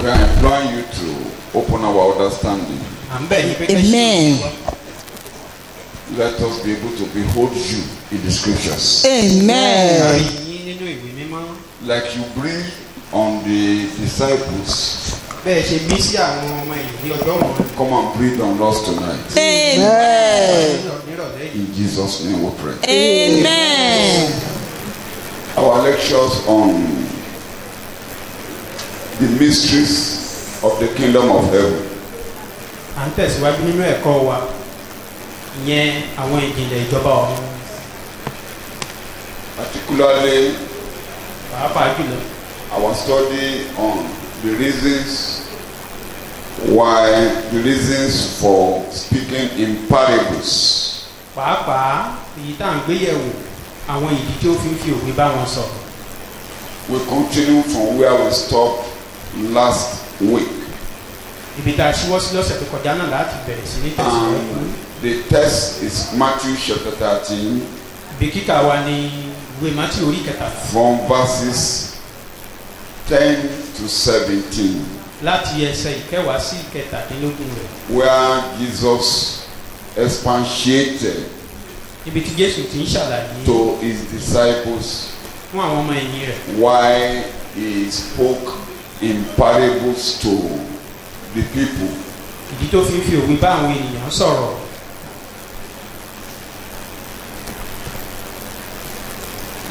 We are imploring you to open our understanding. Amen. Let us be able to behold you in the scriptures. Amen. Like you breathe on the disciples. Come and breathe on us tonight. Amen. In Jesus' name we pray. Amen. Our lectures on the mysteries of the kingdom of heaven. Particularly our study on the reasons for speaking in parables. We continue from where we stopped last week. The text is Matthew chapter 13 from verses 10 to 17, where Jesus expatiated to his disciples why he spoke in parables to the people.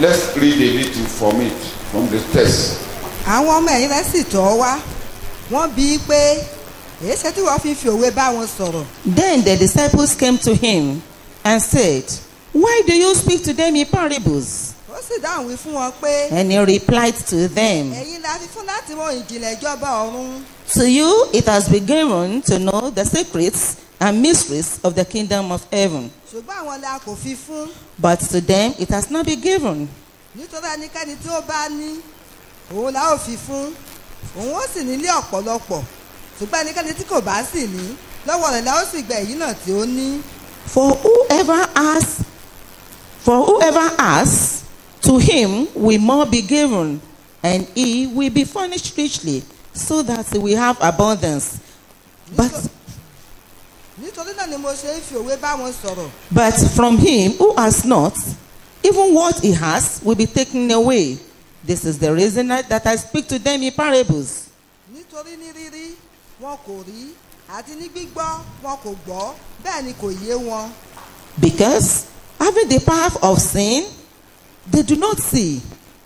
Let's read a little from it, from the text. Then the disciples came to him and said, "Why do you speak to them in parables?" And he replied to them, "To you it has been given to know the secrets and mysteries of the kingdom of heaven. But to them it has not been given. For whoever asks, to him will more be given, and he will be furnished richly, so that he will have abundance. But from him who has not, even what he has will be taken away. This is the reason that I speak to them in parables. Because having the power of sin, they do not see,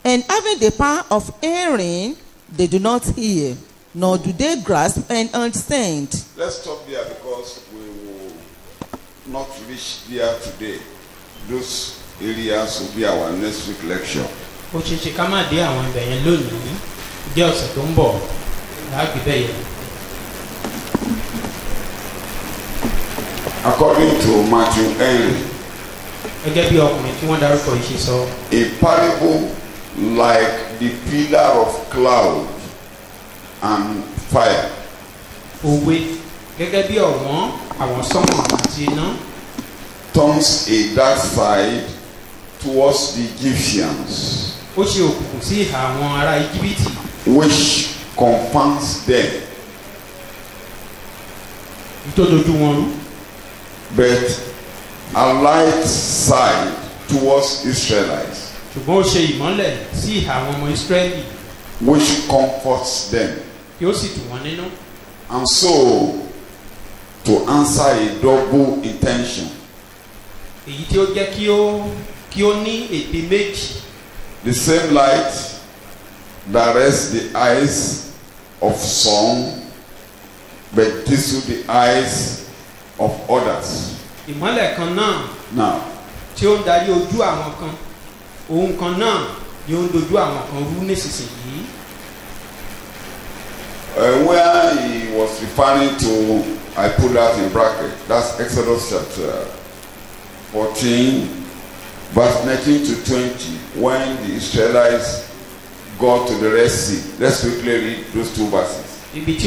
and having the power of hearing, they do not hear, nor do they grasp and understand." Let's stop there because we will not reach there today. Those areas will be our next week lecture. According to Matthew Henry, a parable like the pillar of cloud and fire turns a dark side towards the Egyptians, which confounds them, but a light side towards Israelites, which comforts them. And so, to answer a double intention, the same light directs the eyes of some, but this will the eyes of others. Now, where he was referring to, I put that in bracket. That's Exodus chapter 14, verse 19 to 20, when the Israelites got to the Red Sea. Let's quickly read those two verses. Let's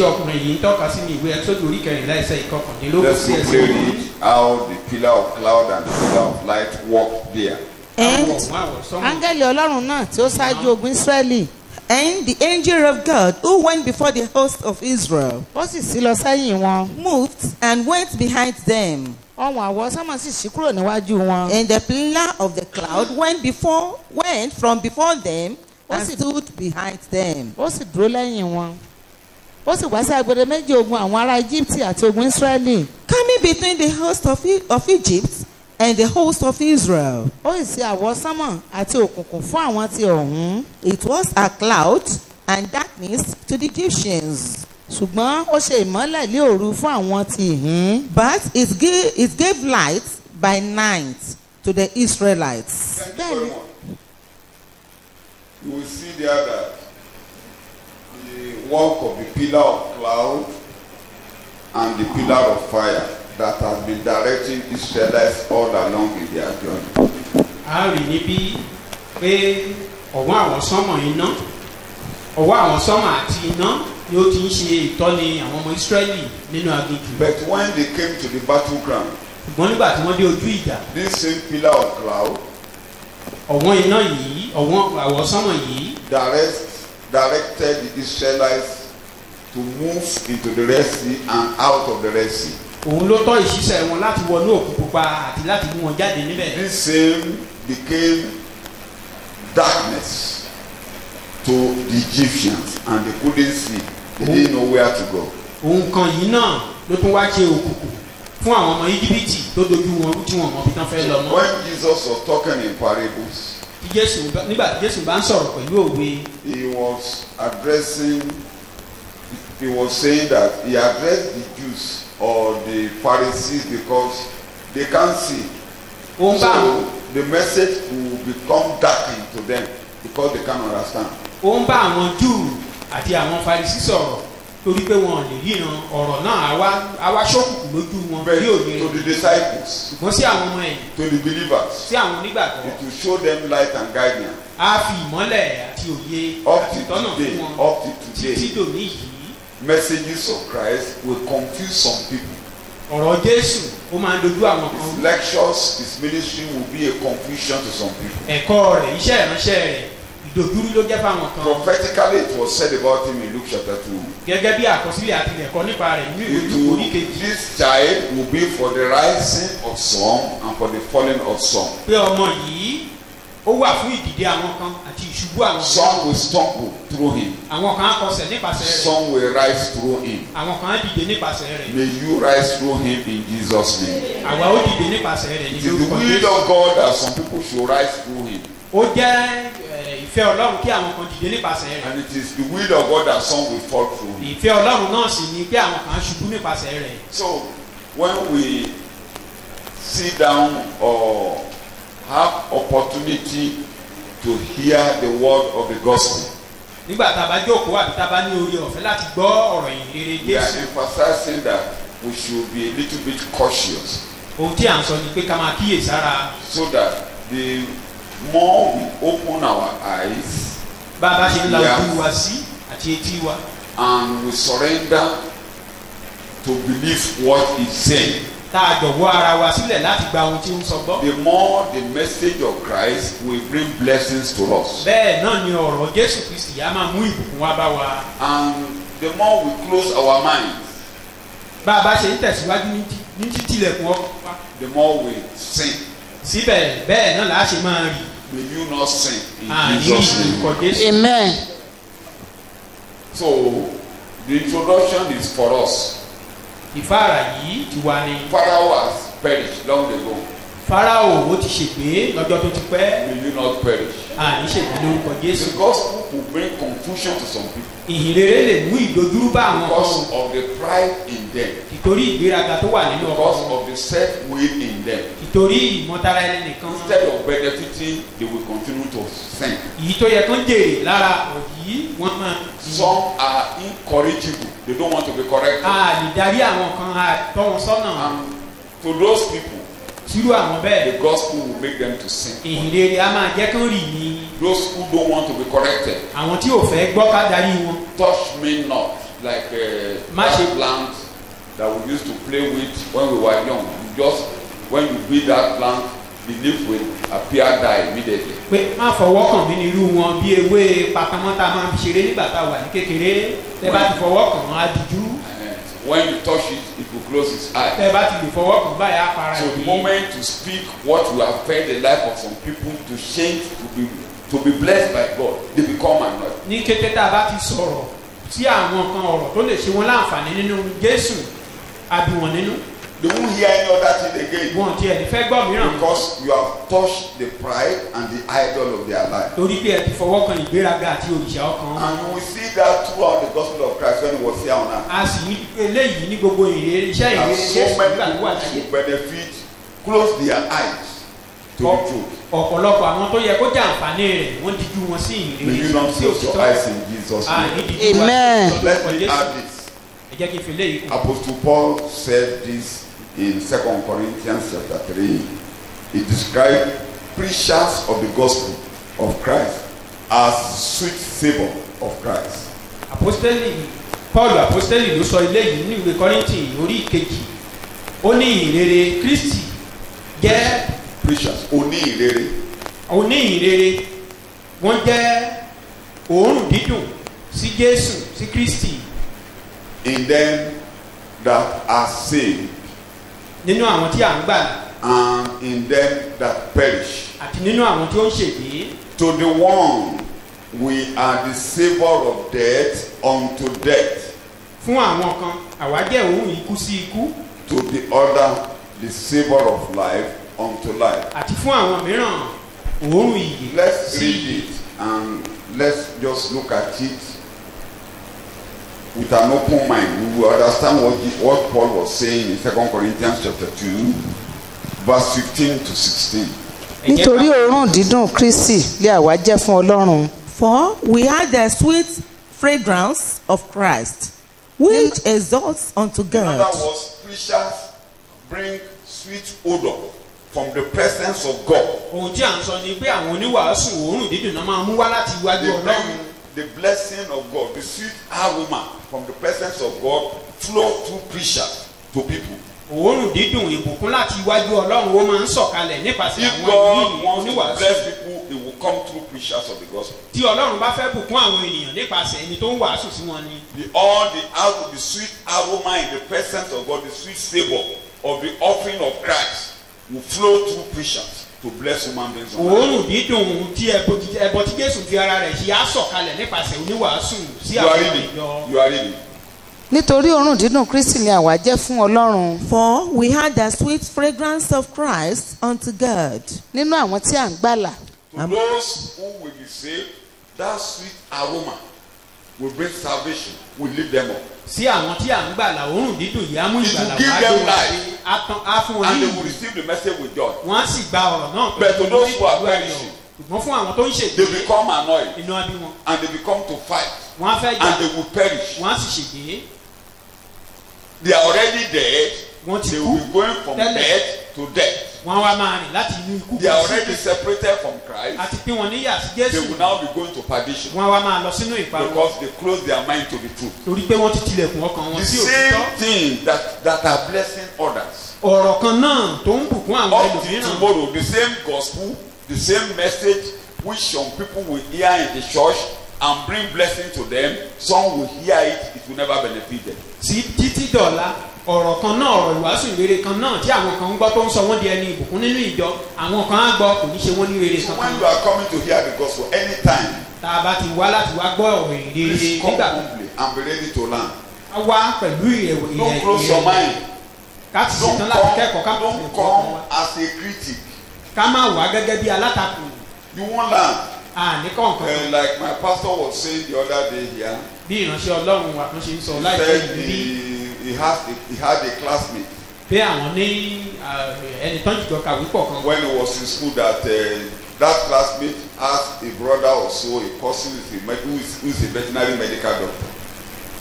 quickly read how the pillar of cloud and the pillar of light walked there. Áńgẹ́lì Ọlọ́run náà tí ó ṣáájú ogun Ísírẹ́lì And the angel of God who went before the host of Israel ó sì sí lọ sẹ́yìn wọn. moved and went behind them. ọ̀wọ̀n àwọsánmọ̀ sì ṣí kúrò níwájú wọn. And the pillar of the cloud went from before them and stood behind them. ó sì dúró lẹ́yìn wọn. ó sì wá sí agbede méjì ogun àwọn ará Íjíbítì àti ogun Ísírẹ́lì. Coming between the host of Egypt and the host of Israel. ó sì ṣe àwọsánmọ̀ àti òkùnkùn fún àwọn ti ọ̀hún. It was a cloud and darkness to the Egyptians. ṣùgbọ́n ó ṣe ìmọ́lẹ̀ lé òru fún àwọn ti ìhín. But it gave light by night to the Israelites. Thank you very much. You will see there that the work of the pillar of cloud and the pillar of fire that has been directing Israelites all along in their journey. a rí níbí pé ọ̀wọ́ àwọn sánmọ̀ iná ọ̀wọ́ àwọn sánmọ̀ àti iná ni ó ti ń ṣe ìtọ́ni àwọn ọmọ Ísírẹ́lì nínú aginjù. But when they came to the battleground, ṣùgbọ́n nígbà tí wọ́n dé ojú ìjà this same pillar of cloud ọ̀wọ́n iná yìí ọ̀wọ́n àwọn sánmọ̀ yìí directed the Israelites to move into the Red Sea and out of the Red Sea. òun ló tọ́ ìṣiṣẹ́ wọn láti wọnú òkun pupa àti láti mú wọn jáde níbẹ̀. This same became darkness to the Egyptians and they couldn't see. They didn't know where to go. ohun kan yìí náà ló tún wá ṣe òkùnkùn fún àwọn ọmọ Íjíbítì tó dojú wọn tí wọn mọ bí tán fẹ́ lọ mọ́. When Jesus was talking in parables, nígbà tí Jésù bá ń sọ̀rọ̀ pẹ̀lú òwe. he was saying that he addressed the Jews or the Pharisees because they can't see. So the message will become darkened to them because they can't understand. ó ń bá àwọn Júù àti àwọn Farisí sọ̀rọ̀ torí pé wọn ò lè ríran ọ̀rọ̀ náà àwa ṣókùnkùn lójú wọn bí òye. To the disciples, ṣùgbọ́n sí àwọn ọmọ ẹ̀yìn. to the believers, sí àwọn onígbàgbọ́. it will show them light and guidance. a fi ìmọ́lẹ̀ àti òye àti ìtọ́nà fún wọn. Up to today, títí dòní yìí. messages of Christ will confuse some people. ọ̀rọ̀ Jésù ó máa ń dojú àwọn kan. His lectures, his ministry will be a confusion to some people. ẹ̀kọ́ rẹ̀ iṣẹ́ ìránṣẹ́ rẹ̀ ìdòdúrú ló jẹ́ fáwọn kan. Prophetically, it was said about him in Luke chapter 2. gẹ́gẹ́ bí àkọsílẹ̀ àti ẹ̀kọ́ nípa rẹ̀ nínú ìwé Lúùkù orí kejì. This child will be for the rising of some and for the falling of some. pé ọmọ yìí ó wà fún ìdìde àwọn kan àti ìṣubú àwọn kan. Some will stumble through him. àwọn kan á kọsẹ̀ nípasẹ̀ rẹ̀. Some will rise through him. àwọn kan á dìde nípasẹ̀ rẹ̀. May you rise through him in Jesus' name. àwa ó dìde nípasẹ̀ rẹ̀ It ní is the orúkọ will Jésù. of God that some people should rise through him. ó jẹ́ ìfẹ́ Ọlọ́run kí àwọn kan dìde nípasẹ̀ rẹ̀. And it is the will of God that some will fall through him. ìfẹ́ Ọlọ́run náà sì ni kí àwọn kan ṣubú nípasẹ̀ rẹ̀. So when we sit down or have opportunity to hear the word of the gospel, nígbà tá a bá jókòó àbí tá a bá ní oore ọ̀fẹ́ láti gbọ́ ọ̀rọ̀ ìhìnrere we are Jésù. emphasizing that we should be a little bit cautious ohun tí à ń sọ ni pé ká máa kíyèsára. so that the more we open our eyes bá a bá ṣe ń la Yeah. ojú wa sí àti etí wa. and we surrender to believe what he's saying, tá a jọ̀wọ́ ara wa sílẹ̀ láti gba ohun tí ó ń sọ gbọ́. the more the message of Christ will bring blessings to us. bẹ́ẹ̀ náà ni ọ̀rọ̀ Jésù Kristi á máa mú ìbùkún wá bá wa. And the more we close our minds, bá a bá ṣe ń tẹ̀síwájú ní títìlẹ̀kùn ọkàn wa. the more we sin. síbẹ̀ bẹ́ẹ̀ náà là á ṣe máa rì. May you not sin in àní Jesus' name. ìkọ̀ Jésù. amen. So the introduction is for us. ìfáàrà yìí ti wà ní. Pharaoh has perished long ago. Fáráò ó ti ṣègbé lọ́jọ́ tó ti pẹ́. May you not perish. àní ṣègbé lórúkọ Jésù. The gospel will bring confusion to some people ìhìnrere lè mú ìdojúrú bá àwọn because kan. of the pride in them, ìtorí ìgbéraga tó wà nínú because ọkàn. of the self-will in them. ìtorí ìmọ̀tara ẹni nìkan. Instead of benefiting, they will continue to sin. èyí tó yẹ kán jèrè lára òyì wọ́n máa. Some are incorrigible. They don't want to be corrected. a lè darí àwọn kan a tọ́ wọn sọ́nà. And to those people, sírú àwọn bẹ́ẹ̀. the gospel will make them to sin. ìhìnrere a máa jẹ́ kán rì ní. Those who don't want to be corrected, àwọn tí ò fẹ́ gbọ́ ká darí wọn. touch me not like that plant that we used to play with when we were young. You just when you beat that plant, the leaf will appear die immediately. pé má fọwọ́ kàn mí ní irú wọn bí ewé papamọ́ tá a máa fi ṣeré nígbà tá a wà ní kékeré tẹ́ bá ti fọwọ́ kàn wọ́n á dijú. When you touch it, it will close its eye. tẹ́ bá ti lè fọwọ́ kàn báyìí á para So the moment to speak what will affect the life of some people to change to be blessed by God, they become annoyed. ní kété tá a bá ti sọ̀rọ̀ sí àwọn kan ọ̀rọ̀ tó lè ṣe wọn láǹfààní nínú Jésù àbí wọn nínú. They won't hear any other thing again. wọn ti ẹni fẹ́ gbọ́ mìíràn. Because you have touched the pride and the idol of their life. torí pé ẹ ti fọwọ́ kan ìgbéraga àti òrìṣà ọkàn. And we see that throughout the gospel of Christ when he was here on earth. a sì ní eléyìí ní gbogbo ìrere iṣẹ́ ìrere And Jésù so many nígbà tó wà people láyé. who benefit close their eyes to the truth. ọ̀pọ̀lọpọ̀ àwọn tó yẹ kó jẹ́ àǹfààní rẹ̀ wọ́n dijú wọn sí May you ìrere not sí close your òtítọ́. eyes in Jesus' name. Amen. Let me add this. ẹ jẹ́ kí n fi léyìí kù. Apostle Paul said this in 2 Corinthians chapter 3. He described preachers of the gospel of Christ as sweet savor of Christ. Paul apostoli ló sọ eléyìí ní ìwé Kọ́ríńtì orí ìkejì ó ní ìrere Kristi jẹ́ Preachers, oní ìrere. oní ìrere wọ́n jẹ́ òórùn dídùn sí Jésù sí Kristi In them that are saved nínú àwọn tí à ń gbà and in them that perish. àti nínú àwọn tí ó ń ṣègbé. To the one we are the savor of death unto death. Fún àwọn kan àwa jẹ́ òórùn ikú sí ikú. To the other the savor of life unto life. Àti fún àwọn mìíràn òórùn ìyè. Let's read it and let's just look at it with an open mind. We will understand what Paul was saying in 2 Corinthians chapter 2 verse 15 to 16. nítorí òórùn dídùn Kristi lé àwa jẹ́ fún Ọlọ́run. For we are the sweet fragrance of Christ, which exalts unto In God. other words, preachers bring sweet odor from the presence of God. Ohun tí à ń sọ ni pé àwọn oníwàásù òórùn dídùn náà máa mú wá láti iwájú They Ọlọ́run. bring the blessing of God, the sweet aroma from the presence of God flow through preachers to people. Òórùn dídùn ìbùkún láti iwájú Ọlọ́run ó máa ń sọ̀kalẹ̀ nípasẹ̀ If àwọn God wants to oníwàásù. bless people, it will come through preachers of the gospel. Tí Ọlọ́run bá fẹ́ bùkún àwọn ènìyàn nípasẹ̀ ẹni tó ń wàásù sí wọn ni. The sweet aroma in the presence of God, the sweet savor of the offering of Christ will flow through preachers to bless human beings. Òórùn dídùn tí ẹbọ tí Jésù fi ara rẹ̀ ṣe á sọ̀kalẹ̀ nípasẹ̀ oníwàásù sí You àwọn are reading. ìjọ. You are reading. nítorí òórùn dídùn Kristi lé àwa jẹ́ fún Ọlọ́run. For we are the sweet fragrance of Christ unto God. nínú àwọn tí à ń gbàlà. To those who will be saved, that sweet aroma will bring salvation, will lift them up. Sí àwọn tí à ń gbàlà òórùn dídùn yìí á mú It will ìgbàlà give wá them lórí life. á fún wọn And ní they will ìyè. receive the message with joy. Wọ́n á sì gba ọ̀rọ̀ náà But to those who are ìlú ayọ̀. perishing, Ṣùgbọ́n fún àwọn tó ń they ṣègbè become annoyed inú á bí wọn. and they become to fight Wọ́n á fẹ́ jà and they will perish. wọ́n á sì ṣègbè. They are already dead. Wọ́n ti They kú will be going from tẹ́lẹ̀. death to death. Wọ́n á wá máa rìn láti inú ikú They are kan sí already ìkejì. separated from Christ. Àti pín wọn níyà sí They Jésù. will now be going to perdition Wọ́n á wá máa lọ sínú ìparun. because they close their mind to the truth. Torí pé wọ́n ti tilẹ̀kùn ọkàn wọn The sí same òtítọ́. thing that are blessing others. Ọ̀rọ̀ kan náà tó ń bùkún àwọn Up to ẹlòmíràn. tomorrow, the same gospel, the same message which some people will hear in the church and bring blessing to them, some will hear it will never benefit them. Sí títí dọ̀la ọ̀rọ̀ kan náà ọ̀rọ̀ ìwàásù ìrere kan náà tí àwọn kan ń gbọ́ tó ń sọ wọ́n di ẹni ìbùkún nínú ìjọ àwọn kan á gbọ́ kò ní ṣe wọ́n ní rere So kankan. when you are coming to hear the gospel anytime, Tá a bá ti wá láti wá gbọ́ ọ̀rọ̀ ìrere please come nígbà humbly and be ready to learn. á wá pẹ̀lú Don't close your mind. ká ti Don't ṣetán láti kẹ́kọ̀ọ́ ká come, don't come as a critic. ká má wá gẹ́gẹ́ bí alátakò You won't learn. àní kọ̀ọ̀kan. Like my pastor was saying the other day here, Bí ìránṣẹ́ Ọlọ́run wa kan ṣe ń sọ he láìpẹ́ said yìí bí he had a classmate pé àwọn ní ẹni tán jùjọ kàwé pọ̀ kan. when he was in school that classmate asked a brother or so, a cousin who is a veterinary medical doctor.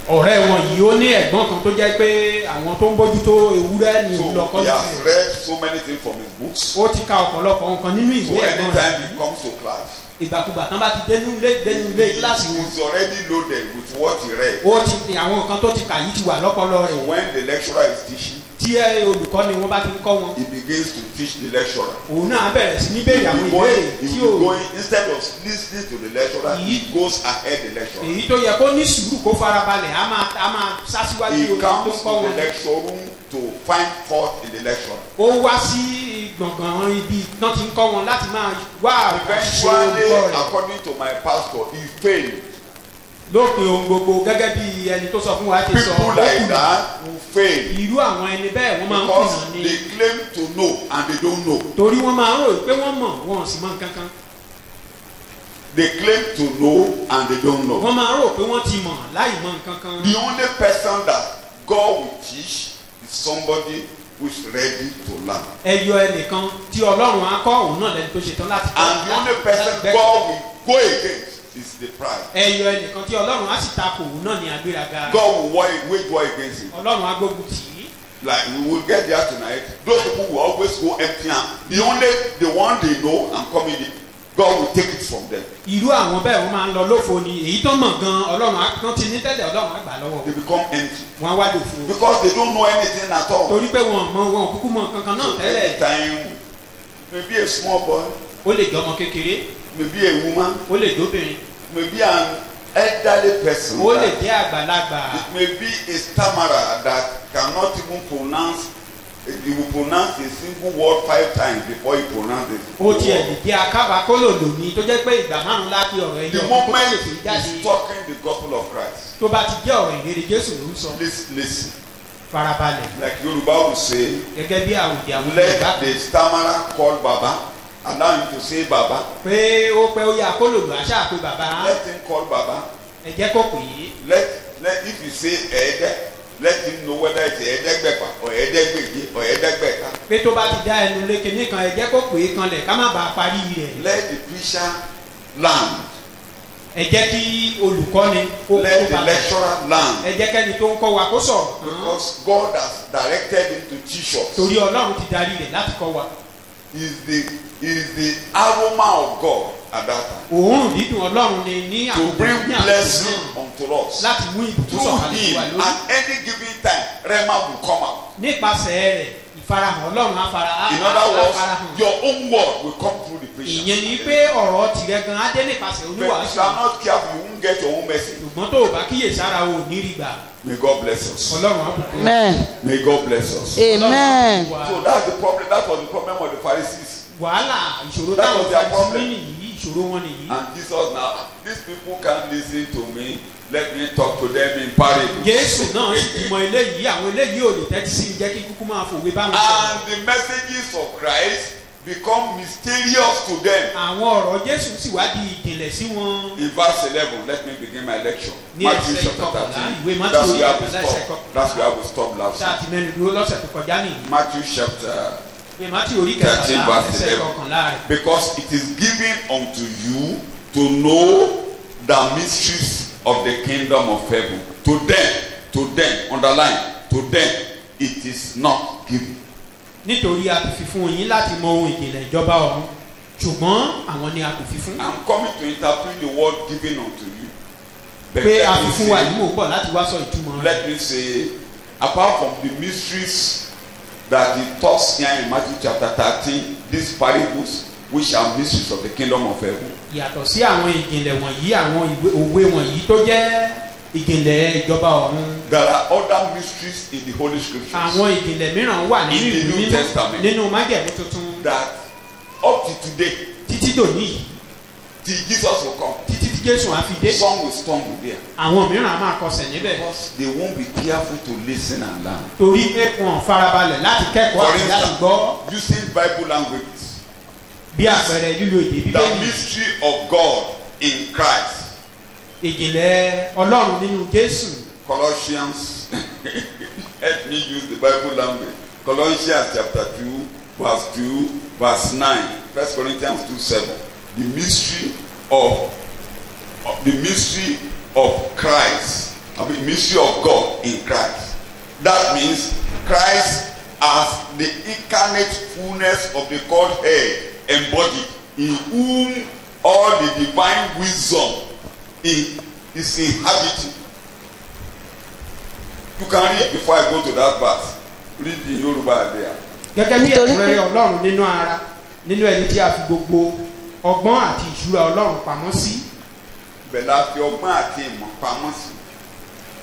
Ọ̀rẹ́ wọn yìí ó ní ẹ̀gbọ́n kan tó jẹ́ pé àwọn tó ń bójútó ewúrẹ́ ni òun lọ So kọ́ he has sí. read so many things from his books. Ó ti ka ọ̀pọ̀lọpọ̀ nǹkan nínú So ìwé ẹ̀gbọ́n anytime rẹ̀. he comes to class, ìgbàkúgbà tán bá ti dénú ilé kíláàsì wọn. He's already loaded with what he read. ó ti àwọn nǹkan tó ti kà yìí ti wà lọ́pọlọ rẹ̀. When the lecturer is teaching, tí olùkọ́ ni wọ́n bá ti ń kọ́ wọn. he begins to teach the lecturer. òun náà bẹ̀rẹ̀ sí ní béèrè àwọn ìbéèrè tí ó. Instead of listening to the lecturer, he goes ahead the lecturer. èyí tó yẹ kó ní sùúrù kó farabalẹ̀ á máa sáṣíwájú He olùkọ́ tó comes ń kọ́ to wọn. the lecture room to find fault in the lecturer. ó wá sí gbọ̀ngàn ibi tán ti ń kọ́ wọn láti máa wá àṣẹ Eventually, olùkọ́ rẹ̀. according to my pastor, he failed. lópin ohun gbogbo gẹ́gẹ́ bí ẹni tó sọ fún wa ti sọ. People like that who fail irú àwọn ẹni bẹ́ẹ̀ wọ́n máa ń because kùnà ní. they claim to know and they don't know. torí wọ́n máa ń rò pé wọ́n mọ̀ wọn ò sì mọ̀ nǹkan kan. They claim to know and they don't know. wọ́n máa ń rò pé wọ́n ti mọ̀ láì mọ̀ nǹkan kan. The only person that God will teach is somebody who is ready to learn. ẹyọ ẹnìkan tí ọlọ́run á kọ́ òun náà lẹ́ni tó ṣetán láti kọ́. And the only person God will go against is the pride. ẹyọ ẹnìkan tí ọlọ́run á sì takò òun náà ní agbéraga. God will wage war against him. ọlọ́run á gbógun tì í. Like we will get there tonight. Those people will always go empty hand. The one they know and coming in, God will take it from them. irú àwọn bẹ́ẹ̀ wọ́n máa ń lọ lófo ni èyí tó mọ̀ gan ọlọ́run á kán ti ní tẹ́lẹ̀ ọlọ́run á gbà lọ́wọ́. They become empty wọ́n á wá dòfo. because they don't know anything at all. torí pé wọn kúkú mọ̀ kankan náà So tẹ́lẹ̀. every time, maybe a small boy, ó lè jọ ọmọ kékeré maybe a woman, ó lè jóbìnrin maybe an elderly person, ó lè that jẹ́ àgbàlagbà. it may be a stammerer that cannot even pronounce. He will pronounce a single word 5 times before he pronounces it. ó tiẹ̀ lè jẹ́ akábàkólòlò ní tó jẹ́ pé ìgbà márùn-ún láti ọ̀rọ̀ ẹ̀yọ́ The moment he's talking the gospel of Christ, tó bá ti jẹ́ ọ̀rọ̀ ìrere Jésù ló ń sọ. please listen. farabalẹ̀ Like Yoruba will say, gẹ́gẹ́ bí àwùjọ àwọn let Yorùbá the stammerer call Baba. Allow him to say Baba. pé ó pẹ́ ó yẹ akólòlò àṣà pé bàbá Let him call Baba. ẹ jẹ́ kó pè é. Let if you say Ede, let him know whether it's Edegbepa or Edegbeji or Edegbeta. pé tó bá ti dá ẹnu lé kinní kan ẹ jẹ́ kó pè é kanlẹ̀ ká má bàa parí rẹ̀. Let the preacher learn. ẹ jẹ́ kí olùkọ́ni kó Let the bàbá. lecturer learn. ẹ jẹ́ kẹ́ni tó ń kọ́ wa kó sọ̀rọ̀. Because God has directed him to teach us. torí Ọlọ́run ti darí rẹ̀ láti kọ́ wa. Is the aroma of God at that time. òórùn dídùn Ọlọ́run ni ní To bring ní àkókò blessing náà unto us. láti mú ìbùkún Through sọ̀kalẹ̀ sí him, wa lórí. at any given time, Rema will come out. nípasẹ̀ rẹ̀ ìfarahàn Ọlọ́run á In other words, farahàn. your own word will come through the preacher. ìyẹn ni pé ọ̀rọ̀ tìrẹ gan á dé nípasẹ̀ But if you oníwàásù. are not careful, you won't get your own message. ṣùgbọ́n tó o bá kíyèsára o ò ní rí gbà. May God bless us. Ọlọ́run á bùkún. Amen. May God bless us. Amen. So that's the problem. That was the problem of the Pharisees. wàhálà ìṣòro That táwọn was their Farisí problem. ní nìyí ìṣòro wọn nìyí. And Jesus now, these people can't listen to me. Let me talk to them in parables. Jésù náà sì ti mọ eléyìí àwọn eléyìí ò lè tẹ́tí sí mi jẹ́ kí kúkú máa fòwe bá wọn sọ̀rọ̀. And the messages of Christ become mysterious to them. àwọn ọ̀rọ̀ Jésù sì wá di ìjìnlẹ̀ sí wọn. In verse 11, let me begin my lecture. Ní Matthew ẹsẹ̀ chapter ìkọkànlá, 13. ìwé Mátíù That's where I orí will ẹsẹ̀ stop. That's where I will stop last ṣáà week. ti mẹ́nu dúró lọ́sẹ̀ tó kọjá nìyí. Matthew chapter ìwé Mátíù orí 13 kẹtàlá verse ẹsẹ̀ 11. kọkànlá rẹ̀. Because it is given unto you to know the mysteries of the kingdom of heaven. To them, underline, to them, it is not given. nítorí a kò fi fún yín láti mọ ohun ìjìnlẹ̀ ìjọba ọ̀run ṣùgbọ́n àwọn ni a kò fi fún. I'm coming to interpret the word given unto you. But pé a let fi me fún wa say- yìí mò ń bọ̀ láti wá sọ ìtumọ̀ rẹ̀. Let me say, apart from the mysteries that he talks here in Matthew chapter 13, these parables, which are mysteries of the kingdom of heaven, yàtọ̀ sí àwọn ìjìnlẹ̀ wọ̀nyí àwọn òwe wọ̀nyí tó jẹ́ ìjìnlẹ̀ ìjọba ọ̀run. there are other mysteries in the Holy Scriptures àwọn ìjìnlẹ̀ mìíràn wà nínú In the ìlú New mímọ́ Testament. nínú májẹ̀mú tuntun that up to today, títí dòní yìí till Jesus will come, títí tí Jésù á fi dé some will stumble there àwọn mìíràn á máa kọsẹ̀ níbẹ̀ because they won't be careful to listen and learn. torí pé wọn farabalẹ̀ láti kẹ́kọ̀ọ́ For àti láti gbọ́ instance, using Bible languages, bí àpẹẹrẹ lílo èdè the bíbélì mystery of God in Christ. ìjìnlẹ̀ Ọlọ́run nínú Jésù. Colossians, let me use the Bible language. Colossians chapter 2, verse 2, verse 9. 1 Corinthians 2:7. The mystery of Christ. I mean, mystery of God in Christ. That means Christ as the incarnate fullness of the Godhead embodied, in whom all the divine wisdom is inhabiting. You can read before I go to that verse. Read the Yoruba there. Gẹ́gẹ́ bí ẹ̀kúnrẹ́rẹ́ Ọlọ́run nínú ara nínú ẹni tí a fi gbogbo ọgbọ́n àti ìṣúra Ọlọ́run pamọ́ sí. Bẹ́ẹ̀ la fi ọgbọ́n àti ìmọ̀ pamọ́ sí.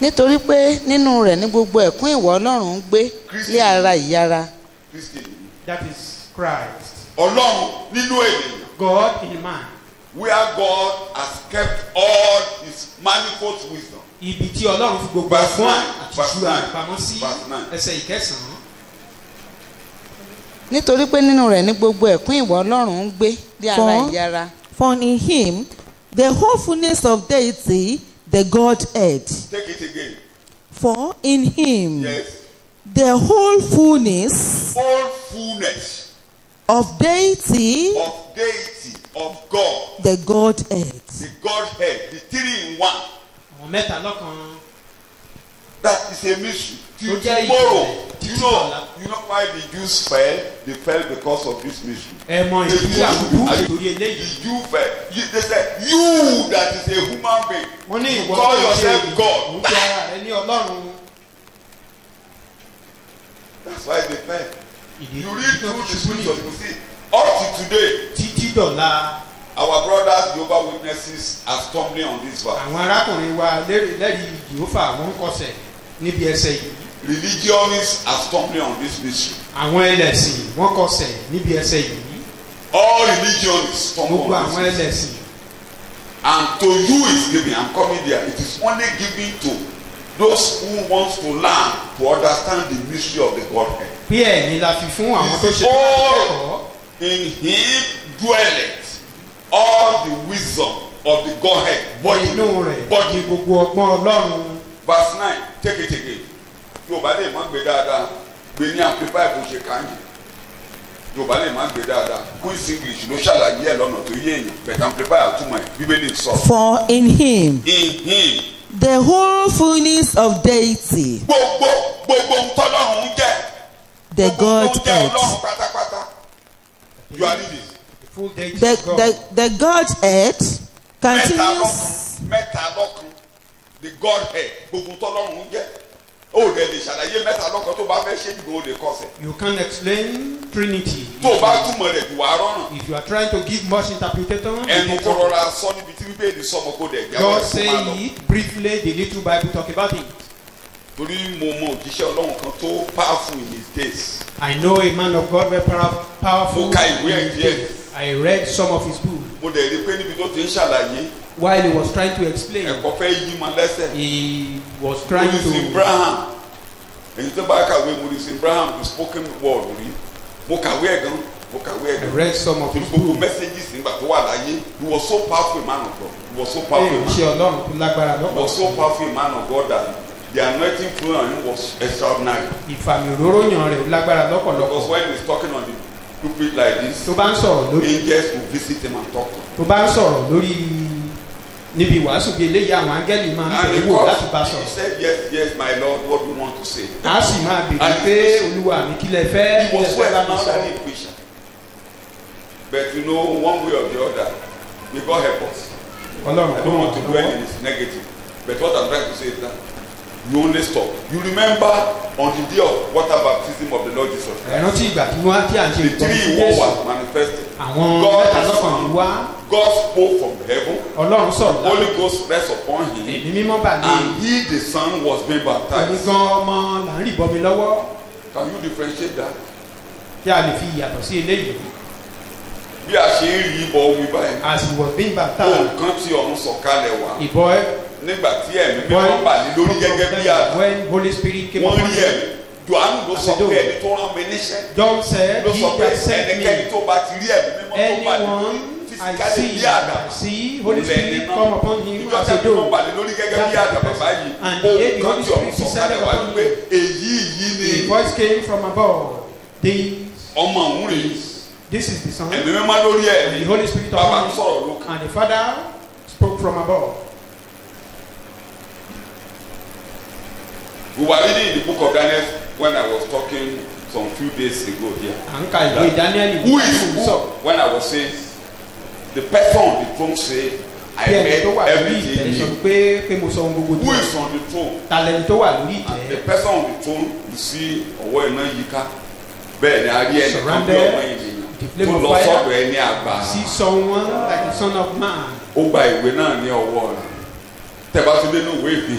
nítorí pé nínú rẹ̀ ní gbogbo ẹ̀kún ìwọ Ọlọ́run ń gbé lé ara ìyára. That is Christ. Ọlọ́run nínú ènìyàn. God in man. Where God has kept all his manifold wisdom. Ibi tí Ọlọ́run fi gbogbo ọgbọ́n àti ìṣúra pamọ́ sí ẹsẹ̀ ìkẹsàn-án. nítorí pé nínú rẹ̀ ní gbogbo ẹ̀kún ìwọ Ọlọ́run ń gbé lé ara ìyára. For in him the whole fullness of deity, the Godhead. Take it again. For in him Yes. the whole fullness All fullness of deity, of God. the Godhead. The Godhead, the three in one. Àwọn mẹ́ta lọ́kan. That is a mystery. Till Ó jẹ́ tomorrow, ìjìnlẹ̀. you know why the Jews fell? They fell because of this mystery. Ẹ mọ The ìdí àbùkù Jews, torí eléyìí. the Jew fell. They said, you that is a human being, Wọ́n ní you ìwọ call tó ṣe yourself òun God. fi ara rẹ ní Ọlọ́run. That's why they fell. Ìdí You read through the ṣubú scriptures, ní you see, up to today, títí dọ̀la. our brothers, Jehovah Witnesses, are stumbling on this verse. Àwọn arákùnrin wa lẹ́rìí Jèhófà wọ́n kọsẹ̀ níbi ẹsẹ̀ yìí. Religionists are stumbling on this mystery. Àwọn ẹlẹ́sìn wọ́n kọsẹ̀ níbi ẹsẹ̀ yìí. All religionists stumble Gbogbo on àwọn this mystery. ẹlẹ́sìn. And to you is given, I'm coming there, it is only given to those who want to learn to understand the mystery of the Godhead. Bí ẹ̀yin la fi fún àwọn tó ṣe All in him dwelleth all the wisdom of the Godhead. inú rẹ̀ ní Body. gbogbo ọgbọ́n Ọlọ́run. Verse 9, take it again. Yorùbá lè má gbé dáadáa, gbé ní amplify bó ṣe kàn yín. Yorùbá lè má gbé dáadáa, Queen's English ló ṣàlàyé ẹ̀ lọ́nà tó yé èèyàn, but amplify àtúmọ̀ ẹ̀, Bíbélì sọ. For in him In him. the whole fullness of deity, Gbogbo ntọ́lọ́run ń jẹ́. the Gbogbo ń jẹ́ Godhead. Ọlọ́run pátápátá. You are reading. Full deity of God. The Godhead continues. Mẹ́ta lọ́kan. The Godhead. Gbogbo ntọ́lọ́run ń jẹ́. O rẹ̀ lè ṣàlàyé mẹ́ta lọ́kan tó bá fẹ́ ṣe ìgbò o lè kọsẹ̀. You can explain Trinity. Tó o bá túmọ̀ rẹ̀ jù wá rọ́rùn. If you are trying to give much interpretation, Ẹnu kó rọra sọ níbi tí Bíbélì sọmọ kó dẹ̀ jáwé God kó say má lọ. it briefly, the little Bible talk about it. Torí mo mọ òjíṣẹ́ Ọlọ́run kan tó powerful in his days. I know a man of God very powerful. Mo ka ìwé ẹ̀ díẹ̀. I read some of his books. Mo dẹ̀ rí i pé níbi tó ti ń ṣàlàyé While he was trying to explain, ẹ̀kọ́ fẹ́ yí ma lẹ́sẹ̀. he was trying Maurice to. Abraham èyí tó bá kàwé Maurice Abraham the spoken word rí mo kàwé ẹ̀ gan mo kàwé ẹ̀ I gan read some of torí his gbogbo books. messages nígbà tó wà láyé he was so powerful a man of God he was so powerful a man Ṣé Ọlọ́run tó lágbára he was so lọ́pọ̀? powerful a man of God that the anointing flow on him was extraordinary Ìfàmì òróró yàn rẹ̀ lágbára because lọ́pọ̀lọpọ̀. when he is talking on the pulpit like this Tó bá ń sọ̀rọ̀ lórí angels will visit him and talk to him. tó bá ń sọ̀rọ̀ lórí níbi ìwàásù bíi eléyìí àwọn áńgẹ́lì máa ń And tẹ̀lé wò láti bá he sọ̀rọ̀. said yes my Lord what do you want to say. A sì máa bèèrè pé Olúwa mi kí lẹ fẹ́ He was lẹ fẹ́ well bá mi known sọ. as a preacher. But you know, one way or the other, may God help us. Ọlọ́run I tó don't mọ̀ want to tó do lọ́wọ́. anything negative. But what I'm trying to say is that you only stop. You remember on the day of water baptism of the Lord Jesus Christ, Ẹ̀rántí ìgbà tí wọ́n tí à ń ṣe the ìtọ́jú three fún in one Jésù. was manifested. Àwọn God mẹ́ta the lọ́kàn ní Son, wá. God spoke from heaven, Ọlọ́run sọ̀rọ̀ Holy láti Ghost rest upon him, èmi mímọ́ bà ní and he, the Son, was being èmi baptized. gan ọmọ là ń rìbọn mi lọ́wọ́ Can you differentiate that? kí a lè fi ìyàtọ̀ sí eléyìí. Bí a ṣe ń rí ibọ̀ omi báyìí, As he was being baptized, nǹkan tí ọ̀run sọ̀kalẹ̀ wá ìbọn nígbà tí ẹ̀mí mímọ́ bà ní lórí gẹ́gẹ́ bí àdá. when Holy Spirit came Wọ́n upon rí him, ẹ̀mí. Jòhánù ló sọ pé ẹni tó rán mi níṣẹ́ John said, ló he sọ pé that sent ẹnikẹ́ni me, tó bá ti rí ẹ̀mí mímọ́ tó bà ní anyone I fisikálì bí see, àdá. I see Holy Spirit come upon him Ìjọ as a tẹ́lẹ̀ mímọ́ dove. bà ní lórí gẹ́gẹ́ bí àdá bàbá yìí. And Ohun the kan Holy tí ọ̀run Spirit sọ̀kalẹ̀ descended wá upon pé him. èyí yìí The ni voice came from above. ọmọ òun rèé. This is the Son. Ẹ̀mí mímọ́ lórí ẹ̀ And ni the Holy Spirit bàbá ń upon him. sọ̀rọ̀ lókè. And the Father spoke from above. We were reading in the book of Daniel when I was talking some few days ago here. À ń ka ìwé Daniel Who is ìwé who? sọ. When I was saying the person on the throne say, I made everything new. Who is on the throne? And the person on the throne, you see, ọwọ́ iná yíká. Bẹ́ẹ̀ ni a rí ẹni kan bí ọmọ ènìyàn tó lọ sọ́dọ̀ ẹni àgbà. See someone like the son of man. Ó gba ìwé náà ní ọwọ́ rẹ̀. Tẹ́ bá tún dé ní ìwé ìgbé,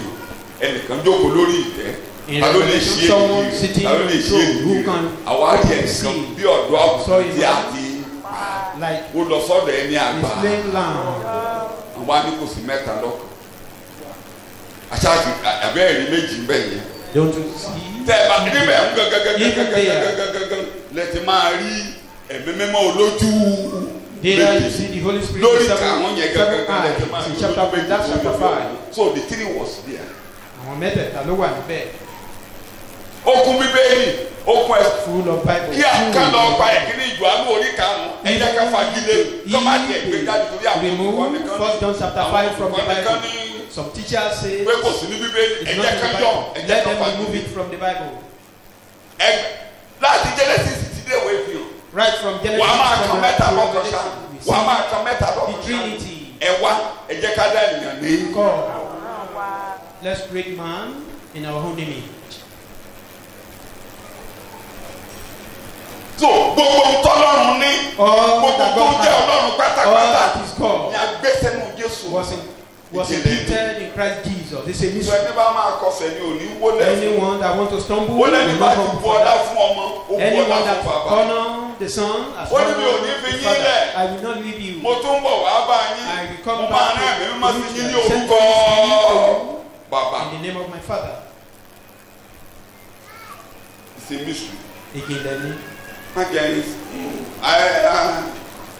ẹnìkan jókòó lórí ìtẹ́. Ta ló lè ṣe èyí? Ta ló lè ṣe èyí? Àwa á yẹ nìkan bí ọ̀dọ́ àbùkù tí a ti ó lọ sọ́dọ̀ ẹni àgbà. Àwọn á ní kò sí mẹ́ta lọ́kàn. Àṣà àbẹ́ẹ̀rí méjì ń bẹ̀ yẹn. Don't you see? Tẹ́ bá níbẹ̀ ń gángan lẹ́tí máa rí ẹ̀mí mímọ́ olójú. There you see the Holy Spirit. Lórí àwọn yẹn gángan lẹ́tí máa rí chapter 5. So the three was there. Àwọn mẹ́tẹ̀ẹ̀ta ló wà níbẹ̀. Okun Bíbélì, okun ẹ̀. Full of Bible. Kí àká lọ gba ẹ̀kíní ìjọ àánú orí karùn-ún. Ẹ jẹ́ ká fagilé. Tọ́mátì ẹ̀gbẹ́ jáde torí àwọn olùkọ́ nìkan. Remove 1 John chapter 5 from the Bible. Some teachers say pé kò sí ní Bíbélì. Ẹ jẹ́ ká yọ. Ẹ jẹ́ let ká them fagilé. remove it from the Bible. Láti Genesis ti dé ìwé fi hàn. Right from Genesis Wà á máa from kan mẹ́ta lọ́kàn ṣá. Revelation, Wà á máa kan mẹ́ta the lọ́kàn ṣá. Trinity. Ẹ wá ẹ jẹ́ ká dá ènìyàn ní. God. Let's create man in our own image. So gbogbo ntọ́lọ́run ní. Gbogbo tó jẹ́ Ọlọ́run pátápátá. Ní agbésẹ́nu Jésù. Was imputed in Christ Jesus. This is a Sọ mystery. ẹni bá máa kọsẹ̀ ní òní wọlé. Anyone that want to stumble, Ó lẹ́ni will bá not ti come bu ọlá forward. fún ọmọ. Ó bu ọlá Anyone fún that bàbá. honor the Son as Ó ní honor mi ò ní the fi yín Father, lẹ̀. I will not leave you. Mo tún bọ̀ wá bá yín. I will come Mo máa back rán ẹ̀mí mímọ́ sí to yín ní you. Send orúkọ you bàbá. in the name of my Father. It's a mystery. Ìjìnlẹ̀ ni. Má jẹ́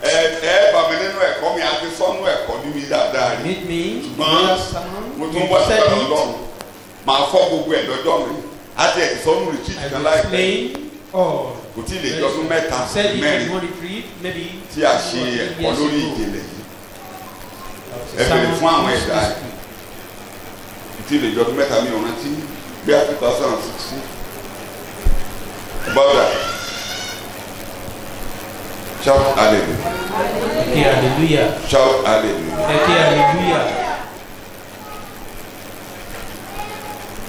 ẹ bá mi nínú ẹ̀kọ́ mi àti sọ́nù ẹ̀kọ́ ní mi dáadáa rí. Meet me. Ṣùgbọ́n mo tún wá sí ọ̀rọ̀ Ọlọ́run. Màá fọ́ gbogbo ẹ̀ lọ́jọ́ mi. Àti ẹ̀ sọ́nù retreat I kan will láìpẹ́. explain all. Kò tí ì lè jọ ọdún mẹ́ta Said it mẹ́rin in one retreat, maybe tí a ṣe 2 or 3 ẹ̀kọ́ years lórí ago. ìjìnlẹ̀ yìí. There was a Ẹ bèrè sermon fún àwọn on this ẹ̀dá ẹ̀. mystery. Kò tí ì lè jọ ọdún mẹ́ta mi ò rántí. Bí a 2016. About that. Shout hallelujah. Okay, hallelujah. Shout hallelujah. Okay, hallelujah.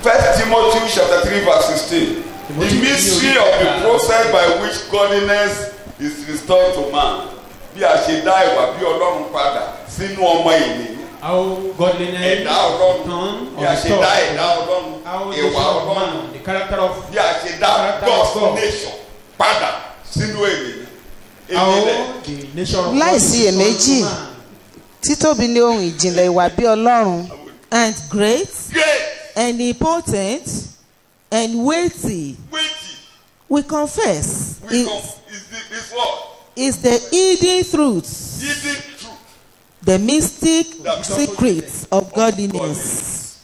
1 Timothy chapter 3 verse 16. The mystery of the process by which godliness is restored to man. Bí a ṣe dá ìwà bí Ọlọ́run padà sínú ọmọ ènìyàn. How godliness Ẹ̀dá Ọlọ́run. return Bí a ṣe dá ẹ̀dá Ọlọ́run. how the Ìwà son of Ọlọ́run. man, the character of Bí a ṣe dá God's nation padà sínú ènìyàn. how the nation of God Láìsí is iyèméjì. restored to man. títóbi ni ohun ìjìnlẹ̀ ìwà bí Ọlọ́run and great Great. and important and weighty Weighty. we confess Is what? is the hidden truth, Hidden truth. the mystic secrets of godliness.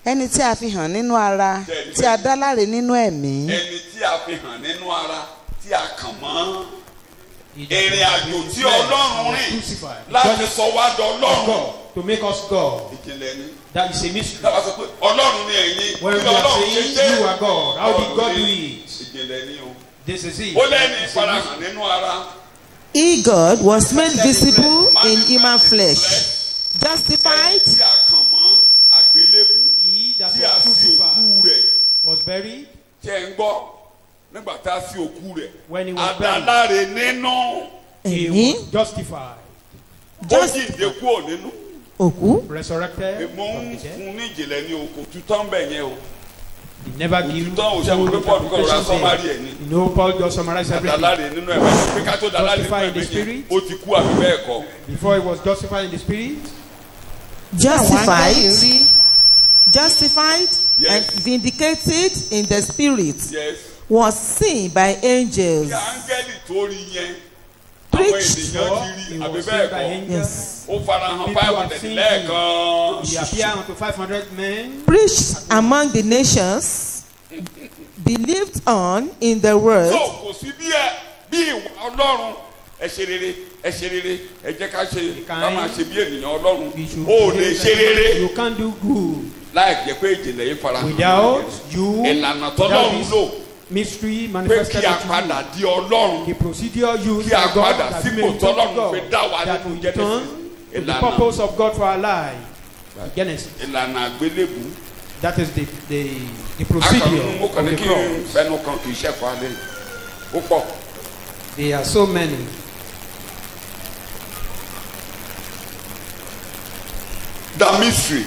ẹni tí a fi hàn nínú ara tí a dá láre nínú ẹ̀mí. Ẹni tí a fi hàn nínú ara tí a kàn mọ́. He Ìrìn àjò tí was Ọlọ́run rìn crucified. láti sọ wá dọ Of Ọlọ́run. God, to make us God. Ìjìnlẹ̀ ni. That is a mystery. Dábàá sọ pé Ọlọ́run ni ẹ̀yin. When we Kí are Ọlọ́run ṣe saying ṣe. you are God, how did God do it? Ìjìnlẹ̀ ni o. This is it. Ó lẹ́ni It's a ìfarahàn mystery. nínú ara. He, God, was made visible in human flesh, justified, Ẹni tí a kàn mọ́ àgbélébù. He that Tí a was sì òkú crucified rẹ̀. was buried. Tí ẹ ń gbọ́ nígbà tá a sí òkú rẹ̀. When he was buried, Adáláre nínú. he ẹ̀mí, was justified, Ó jíǹde kúrò nínú. òkú, resurrected Mo from ń the dead. fún ní ìjìnlẹ̀ ní oko tutọ́ ń bẹ̀ yẹn o. He never gives Òtítọ́ òṣèlú pé Paul kọ̀ ra sọ́márì ẹ̀ ni. You know, Paul just summarized everything. Adáláre nínú ẹ̀mí. Pé ká tó dáláre nínú Justified in the ẹ̀mí yẹn. spirit. Ó ti kú àbí bẹ́ẹ̀ kọ́. Before he was justified in the spirit, justified, Rí justified, Yes. and vindicated in the spirit, Yes. was seen by angels. Kí áńgẹ́lì tó rí yẹn. Àwọn Preached. ènìyàn ti he rí àbí was bẹ́ẹ̀ seen by kọ́. angels. Yes. Ó farahàn People 500 have seen lẹ́ẹ̀kan. He appeared unto 500 men. Preached among the nations, believed on in the word, So kò sí bí ìwà Ọlọ́run ẹ ṣe rere ẹ ṣe rere ẹ jẹ́ ká ṣe ká máa ṣe bí ènìyàn Ọlọ́run We should ó lè ṣe rere You can't do good láì jẹ́ pé ìjìnlẹ̀ yìí farahàn. without you. Ìlànà without tọ́lọ́run this lò mystery pé manifested kí a to padà you. di Ọlọ́run, The procedure used kí a by God padà that we sípò may return to tọ́lọ́run fi dá wa God, that nínú we return Genesis. to the Ìlànà purpose of God for our life. Genesis. ìlànà àgbélébù. That is the Akọ̀ròyìn procedure mo of kàn ní the kí cross. fẹnu kan kì í ṣẹ̀kọ́ alẹ́. Ó pọ̀. There are so many. The mystery.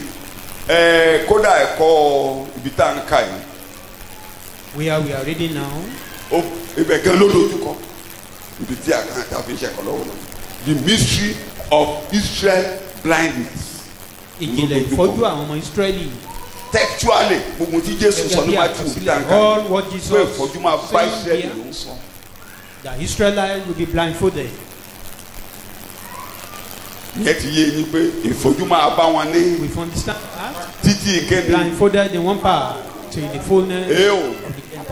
Kódà ẹ̀kọ́ ibi tá à ń kà yìí. Where we are reading now. Ó ibẹ̀ gan ló dojúkọ. Ibi tí a kan àti àfi ṣẹ̀kọ́ lọ́wọ́ lọ. The mystery of Israel blindness. Ìjìnlẹ̀ ìfọ́jú àwọn ọmọ Ísírẹ́lì. Textually gbogbo tí Jésù sọ ní Matthew ibi tá à ń kà All yìí. what Pé Jesus ìfọ́jú máa bá said Israẹli here, ló ń sọ. the Israelites will be blindfolded. Ìyẹn ti yé yín pé ìfọ́jú máa bá wọn ní We understand that. títí ìkéde. Blindfolded in one part to the fullness Ee o. of the end.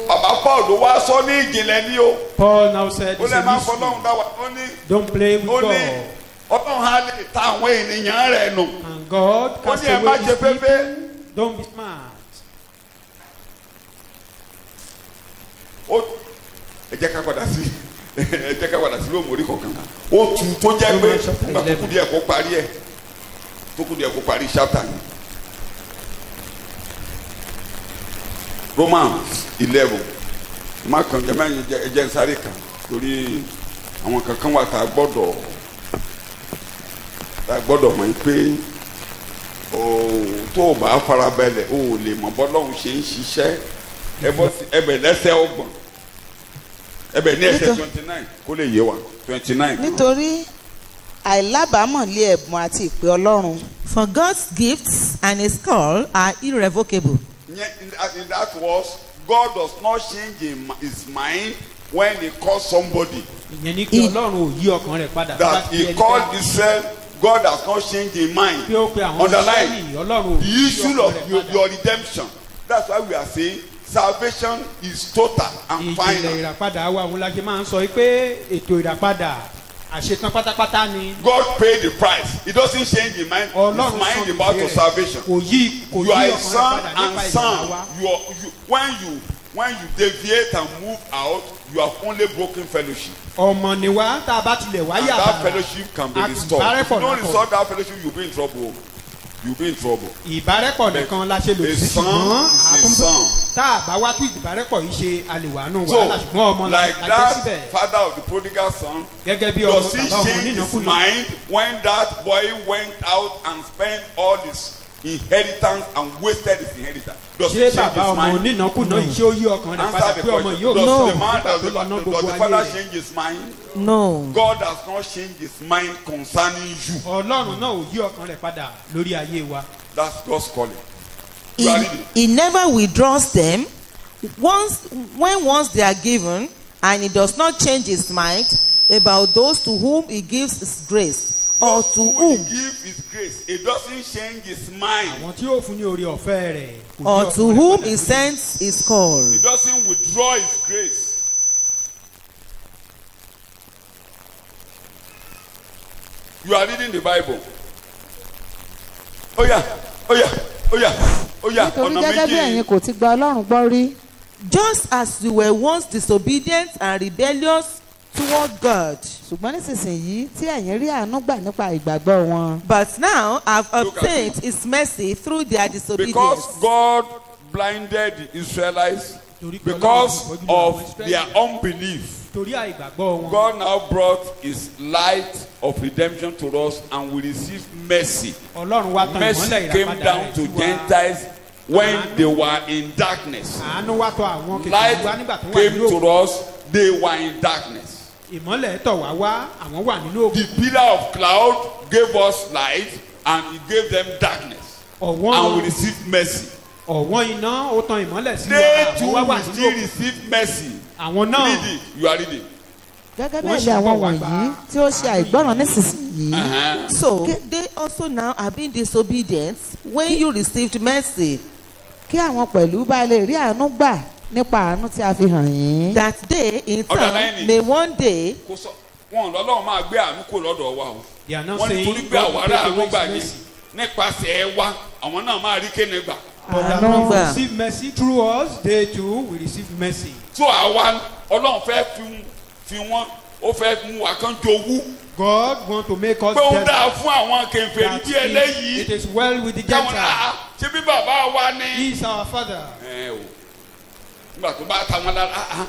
Bàbá Paul ló wá sọ ní ìjìnlẹ̀ ní o. Paul now said, Ó it's lè a máa mystery. fọlọ́run dá wa. Ó ní Don't play with ó ní God. Ọlọ́run á lè ta àwọn ènìyàn rẹ̀ nù. And God Ó cast ní ẹ má away ṣe his people. pépé. Don't be smart. Ẹ jẹ́ ká padà sí Róòmù orí kọ̀ọ̀kan. Ó tu tó jẹ́ pé nígbà tó kù díẹ̀ kó parí ẹ̀ tó kù díẹ̀ kó parí chapter yìí. Romans 11 má kàn jẹ́ mẹ́rin ẹjẹ́ sáré kan torí àwọn kankan wà tá a gbọ́dọ̀ mọ̀ pé tó o bá farabalẹ̀ o ò lè mọ̀ bọ́lọ́hún ṣe ń ṣiṣẹ́ ẹbẹ̀ lẹ́sẹ̀ ọgbọ̀n ẹbẹ̀ ní ẹsẹ̀ 29 kó lè yé wa 29. nítorí àìlábàámọ̀ lé ẹ̀bùn àti ìpè Ọlọ́run. For God's gifts and his call are irrevocable. In that was, God does not change his mind when he calls somebody. Ìyẹn ni kí Ọlọ́run ò yí ọkàn rẹ̀ padà. That he called Israel, God has not changed his mind. Bí ó pe àwọn Underline Ísírẹ́lì, Ọlọ́run ò the yí issue ọkàn of rẹ̀ padà. your redemption. That's why we are saying salvation is total and Ìjìnlẹ̀ final. ìràpadà wa òun la ṣe máa ń sọ pé ètò ìràpadà àṣetán pátápátá ni. God paid the price. He doesn't change his mind. Ọlọ́run His mind sọ about ìdí your rẹ̀. salvation. Kò yí You are a ọkàn rẹ̀ son padà and nípa ìgbàlá son. wa. When you deviate and move out, you have only broken fellowship. Ọmọ ni wá tá a bá tilẹ̀ wá And yà that bàrà. fellowship can be A restored. If you ìbárẹ́pọ̀ don't nìkan. restore that fellowship, you'll be in trouble. You'll be in trouble. Ìbárẹ́pọ̀ nìkan la ṣe lò A sí son ṣùgbọ́n is a son. tá a bá wá tún ìbárẹ́pọ̀ yìí ṣe àlèwàánú So, wàhálà ṣùgbọ́n ọmọ la like jẹ́ that síbẹ̀. father of the prodigal son, Gẹ́gẹ́ bí ọmọ does he bàbá ọmọ change his onínàkúnà. mind when that boy went out and spent all his inheritance and wasted his inheritance? Does he Ṣé change bàbá his ọmọ mind? onínàkúnà yìí ṣé ó yí ọkàn rẹ̀ padà Answer the pé ọmọ question. yóò Does No. the man, tó lọ ná does gbogbo the ayé father rẹ̀? change his mind? No. God has not changed his mind concerning you. Ọlọ́run náà ò yí ọkàn rẹ̀ padà lórí ayé wa. That's God's calling. He, You are reading. he never withdraws them once they are given, and he does not change his mind about those to whom he gives his grace, or to Who whom he gives his grace. It doesn't change his mind. Àwọn tí yóò fún ní orí ọ̀fẹ́ rẹ̀ kò yí or ọkàn to rẹ̀ whom padà he lórí- sends his call. He doesn't withdraw his grace. You are reading the Bible. Oh yeah, oh yeah, oh yeah, oh yeah. nítorí Ọ̀nà gẹ́gẹ́ bí méjì. ẹ̀yin kò ti gba Ọlọ́run gbọ́ rí. Just as you were once disobedient and rebellious toward God, ṣùgbọ́n nísinsìnyí tí ẹ̀yin rí àánú gbà nípa ìgbàgbọ́ wọn. but now have Look at obtained his mercy through their disobedience. Because God blinded the Israelites because of their unbelief. torí àìgbàgbọ́ wọn. God now brought his light of redemption to us and we receive mercy. Ọlọ́run wá tan Mercy ìmọ́lẹ̀ came ìràpadà down rẹ̀ to sí wa. Gentiles when they were in darkness. Àánú wá tọ̀ àwọn kékeré Light wá nígbà tó wà came nínú to òkú. us, they were in darkness. Ìmọ́lẹ̀ tọ̀ wá wá àwọn wà nínú The òkú. pillar of cloud gave us light and he gave them darkness. And we Ọ̀wọ́n received mercy. iná ó tan ìmọ́lẹ̀ sí wa They àwọn too wá wà will nínú still òkú. receive mercy. Àwọn náà Read it. You are reading. gẹ́gẹ́ Wọ́n bẹ́ẹ̀ ṣì ni ń àwọn bọ̀ wá wọ̀nyí gbà. tí ó ṣe àìgbọ́ràn nísinsìnyí. Uh-huh. So they also now are being disobedient when you received mercy, kí àwọn pẹ̀lú bá lè rí àánú gbà nípa àánú tí a fi hàn yín. that they in Underline turn it. may one day Kò sọ wọn lọ́lọ́run máa gbé àánú kò lọ́dọ̀ wa o. they are not Wọ́n ní saying torí pé God will àwa ará take àánú away gbà his ní mercy. nípasẹ̀ ẹ wa àwọn náà máa rí kéne gbà. But that Àánú one gbà. receive mercy through us, they too will receive mercy. so àwa Ọlọ́run fẹ́ fi wọ́n ó fẹ́ mú wa kán jowú God want to make us pé ó jealous. dáa fún àwọn kèfèrí That bí eléyìí it is well with the káwọn Gentiles. ṣe bí bàbá wa He ní. is our father. ẹ o nígbà tó bá ta wọn lára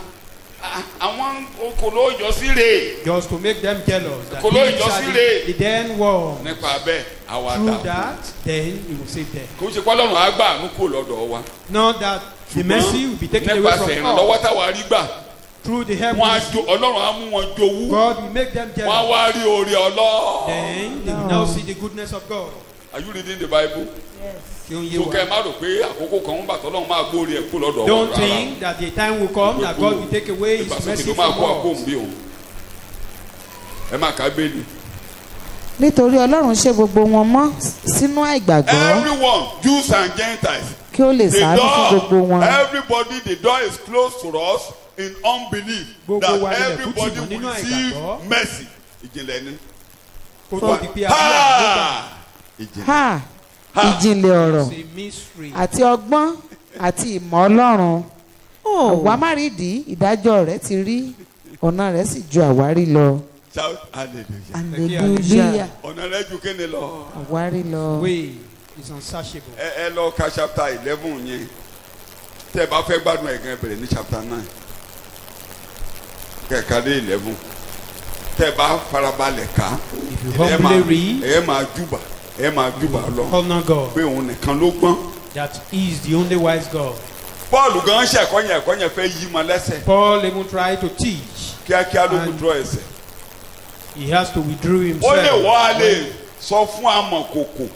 àwọn okòló ìjọsí rè Just to make them jealous. That Kolo these are ìjọsíre. the den worm. nípa bẹ́ẹ̀ àwa Through dà that, then he will save them. kò ṣe pé Ọlọ́run á gbà àánú kúrò lọ́dọ̀ wa. Not that the mercy will be taken away nípasẹ̀ from ìrànlọ́wọ́ us. táwa rí gbà Through the wọn á heavens, jo Ọlọ́run á mú wọn jowú God will make them wọn á jealous. wá rí oore Ọlọ́run. Then they will now see the goodness of God. Are you reading the Bible? Kí ó yé so wa. kẹ́ ẹ má rò pé àkókò kan ń bà tọ́lọ́run máa gbóore ẹ̀ kú lọ́dọ̀ wa Don't rárá. think that the time will come that God will take away his ìgbàsókè mercy tó máa from kó àpò us. òun bí òun ẹ máa ká bẹ́ẹ̀ni. nítorí ọlọ́run ṣe gbogbo wọn mọ́ sínú àìgbàgbọ́ everyone Jews and Gentiles kí ó lè the ṣàánú fún gbogbo door wọn. everybody the door is closed to us in unbelief Gbogbo wa that ilẹ̀kùn everybody tì mọ́ will nínú receive àìgbàgbọ́. mercy ìjìnlẹ̀ ni. Kó tó di pé àdúrà ló gbà. ìjìnlẹ̀. ha ìjìnlẹ̀ ọ̀rọ̀ It's a mystery. àti ọgbọ́n àti ìmọ̀ ọlọ́run àwa má rí ìdí ìdájọ́ rẹ̀ ti rí ọ̀nà rẹ̀ sì ju àwárí lọ. shout hallelujah. hallelujah ọ̀nà rẹ̀ ju kéde lọ. àwárí lọ. Way is unsearchable. ẹ lọ ka chapter 11 yẹn tẹ́ ẹ bá fẹ́ gbádùn ẹ̀ gan bẹ̀rẹ̀ ní chapter 9 kẹ̀ka dé 11 tẹ́ ẹ bá farabalẹ̀ ká If you humbly read, ẹ máa júbà lọ honor God. pé òun nìkan ló gbọ́n. That he is the only wise God. Paul gan ṣe ẹ̀kọ́ yẹn fẹ́ yí ma lẹ́sẹ̀ Paul even tried to teach. kíákíá ló withdraw ẹsẹ̀. He has to withdraw ó lè himself. wọ́ a lè sọ fún amọ̀kòkò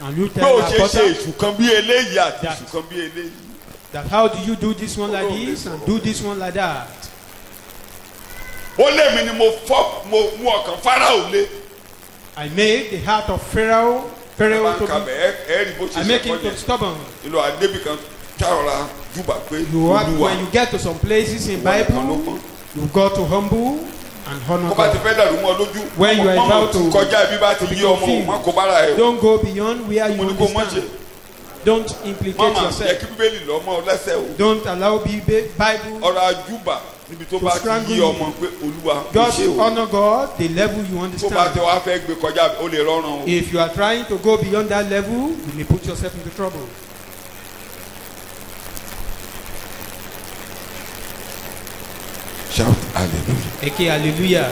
And you pé tell o our ṣe ṣe potter èṣù kan bí eléyìí àti That- èṣù kan bí eléyìí. that how do you do this one like this and do this one like that. ó lé mi ni mo mú ọkàn Fáráò lé. I made the heart of Pharaoh ẹ bá to ń be. kabẹ̀ ẹ rí bó ṣe I ṣe make him ẹ̀kọ́ to yẹn. stubborn. ìlú àdébì kan ṣàrọ̀ra júbà pé You have, Olúwa when you get to some places in ìwọ nìkan ló Bible, gbọ́n. you've got to humble and honor kó bá ti God. fẹ́ dàrú mọ́ lójú When you are mọ́mọ́ about ti to kọjá ibi bá ti be yí ọmọ confused. wọn kò bára ẹ̀ Don't go beyond where mo you ní kó mọ́ ṣe. understand. Don't implicate mọ́mọ́ yẹ yourself. kí bíbélì lọ́mọ lẹ́sẹ̀ o. Don't allow Bible ọ̀rọ̀ àjúbà níbi tó bá ti strangle yí you. ọmọ pé Olúwa kò just ṣe o. honor God the level you tó bá understand. tẹ wá fẹ́ gbé kọjá ó lè rọrùn o. If you are trying to go beyond that level, you may put yourself into trouble. shout hallelujah. Eke hallelujah.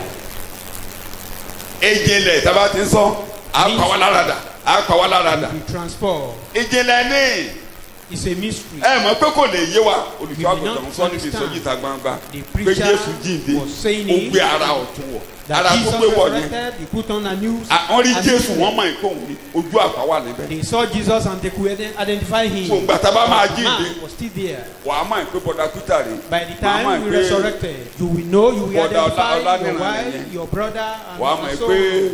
ìjìnlẹ̀ tábà ti ń sọ àpàwọ́ lára dà àpàwọ́ lára dà. You transform. ìjìnlẹ̀ ní It's a mystery. ẹ mọ̀ pé kò lè yé wa olùkọ́ We did àgùntàn not sọ níbi understand. ìsọjí ìta gbangba The pé preacher Jésù jíǹde was saying ó it, gbé ara ọ̀tún wọ̀ ara that tó Jesus gbé wọ̀ yẹn resurrected, he put on a new. wọ́n rí a Jésù new- wọ́n mọ̀ ìpò òun ní ojú àpá wà níbẹ̀. They saw Jesus and they could identify him. so gbàtà bá máa The jíǹde man was still there. wàá mọ̀ ìpè bọ́dà Peter rè By the wàá mọ̀ time we ìpè resurrected, you will know, you will Brother identify Olaniran your wife, yẹn. your brother, and wàá mọ̀ so. ìpè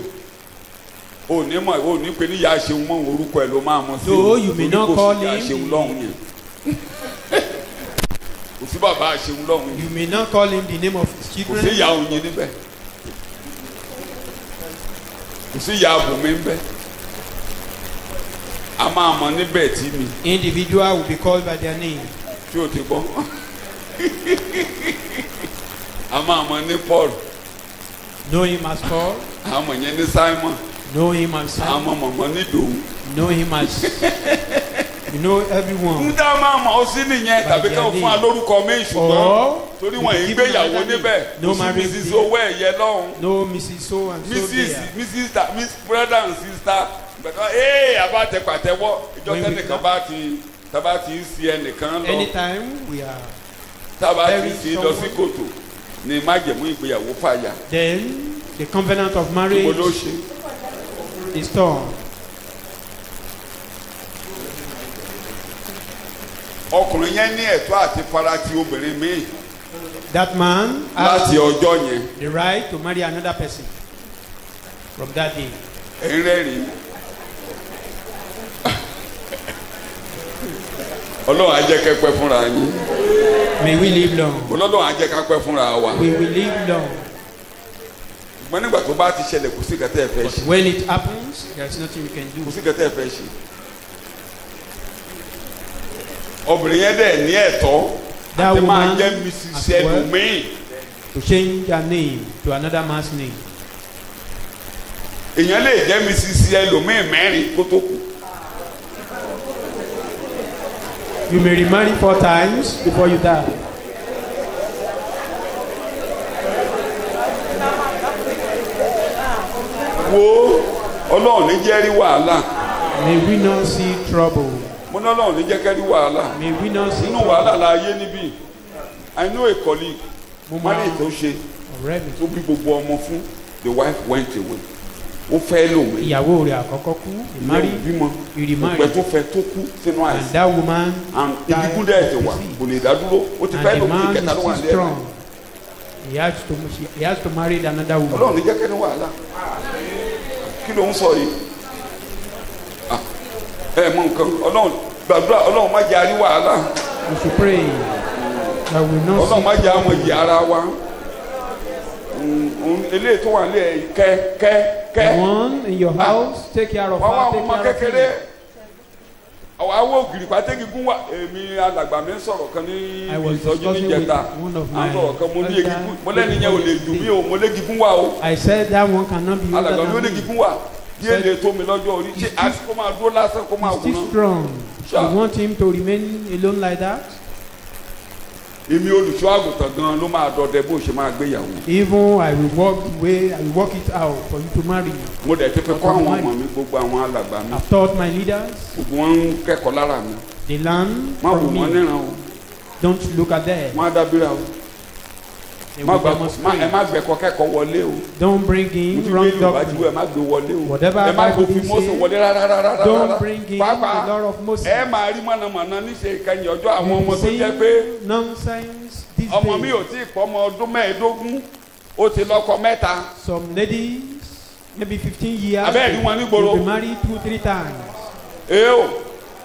òní mọ̀ òní pé níyà ṣeun mọ̀ orúkọ ẹ̀ ló máa mọ̀ sí So you may not call ìyá him ṣeun the- lọ́hùn yẹn kò sí bàbá ṣeun lọ́hùn yẹn You may not call him the name of his kò sí children. ìyá òyìn níbẹ̀ kò sí ìyá àbùnmí níbẹ̀ a máa mọ̀ níbẹ̀ tí mi Individual will be called by their name. tí o ti gbọ́ a máa mọ̀ ní Paul Know him as Paul. a mọ̀ yẹn ní Simon Know him as a Simon. mọ̀ mọ̀mọ́ ní Dòwú. Know him as. You know everyone. ń dá máa mọ̀ ó sí nìyẹn tàbí ká fún wa lórúkọ mi ṣùgbọ́n Or torí wọn yìí gbéyàwó níbẹ̀ No kò sí marriage Mrs. there. owó ẹ̀yẹ lọ́hùn no Mrs. So and so there. Miss brother and sister gbẹ̀dọ̀ ee abátẹ pàtẹ́wọ́ ìjọ When we tẹ́nìkan clap. bá ti tábà ti ń si ẹnìkan lọ Anytime we are, tábà ti very si lọ sí someone. kòtò ní májẹ̀mú ìgbéyàwó fàyà then the covenant of mo marriage ló ṣe is torn. ọkùnrin yẹn ní ẹ̀tọ́ àti farati obìnrin míì That man has láti ọjọ́ yẹn the right to marry another person from that day. ẹ̀rín rẹ́rìn ọlọ́run á jẹ́ kẹ́ pẹ́ fúnra yín May we live long. ọlọ́run á jẹ́ ká pẹ́ fúnra wa We will live long. ṣùgbọ́n nígbà tó bá ti ṣẹlẹ̀ kò sí kẹtẹ́ ẹ̀ fẹ́ ṣe When it happens, there is nothing we can kò do. sí kẹtẹ́ ẹ̀ fẹ́ ṣe obìnrin yẹn dẹ̀ ní ẹ̀tọ́ That àti máa woman jẹ́ Mrs. as well. ẹlòmíì. To change her name to another man's name. èèyàn lè jẹ́ Mrs. ẹlòmíì mẹ́rin kó tó kú. You may remarry 4 times before you die. wo ọlọ́run ní jẹ́ rí wàhálà. May we not see trouble. mo ní ọlọ́run ní jẹ́ kẹ́ rí wàhálà. May we not see nínú wàhálà la yé níbí. I know a colleague. Mo wọ́n máa lè tó ṣe ọ̀rẹ́ mi. tó bí gbogbo ọmọ fún. The wife went away. ó fẹ́ lòmí. Ìyàwó rẹ̀ àkọ́kọ́ kú. He married. bímọ He remarried. òpè tó fẹ́ tó kú sínú And àìsàn. that woman and died ibi kúndẹ̀ ẹ̀ ti of wà disease. kò lè dá dúró ó ti And fẹ́ the lòmí man ìkẹta ló wà is ní too ẹ̀. strong. He has to marry another woman. ọlọ́run ní jẹ́ kẹ́ ní wàhálà. kí ló ń sọ yìí. ẹ mọ nǹkan ọlọ́run gbàdúrà ọlọ́run má jẹ́ àrí wàhálà. We should pray that we not ọlọ́run má see jẹ́ àwọn ìyá ara wa. eléyìí tó wà nílẹ̀ kẹ́ the one in your house. Take care of wá wá her. ọmọ Take care kékeré of him. àwọn awọ ògiri pàtẹ́gìgún wa èmi alàgbà mi sọ̀rọ̀ kan ní I was ìsọjí discussing níjẹta with one of à ń my sọ̀rọ̀ kan mo ní elder egígún mo lẹ́nu yẹn ò lè dùn mí o mo légigún wa o I said that one cannot be older alàgbà mi ò than me. légigún wa díẹ̀ lè tó mi lọ́jọ́ orí ṣé àti kó máa dúró lásán kó máa He's still wùnà. strong. Sure. You want him to remain alone like that? èmi olùṣọ́ àgùntàn gan ló máa dọdẹ bó ṣe máa gbéyàwó. Even I will walk the way, I will work it out for you to marry. mo dẹ̀ ti fi kọ́ àwọn ọmọ mi gbogbo àwọn alàgbà mi I've taught my leaders. gbogbo wọn ń kẹ́kọ̀ọ́ lára mi They learn má wò from wọ́n me. níran o Don't look at them. má dábìrà o They má will ẹ demonstrate. má gbẹ̀kọ́ kẹ́kọ̀ọ́ wọlé o. Don't bring in nítorí wrong bẹ́ẹ̀ yorùbá ti wú ẹ doctrine. má gbé wọlé o Whatever ẹ má Bible gbófin say, Mósè wọlé rárá Don't bring in the pàápàá law of Moses. ẹ máa rí mọ̀nàmọ́ná níṣẹ́ ìkẹyìn ọjọ́ àwọn ọmọ tó See jẹ́ pé nonsense this ọmọ mi day. ò tí ì pọ́ ọmọ ọdún mẹ́ẹ̀ẹ́dógún ó ti lọ́kọ mẹ́ta Some ladies, maybe 15 years, Abẹ́ẹ̀ rí wọn nígboro. will be married 2-3 times. èé o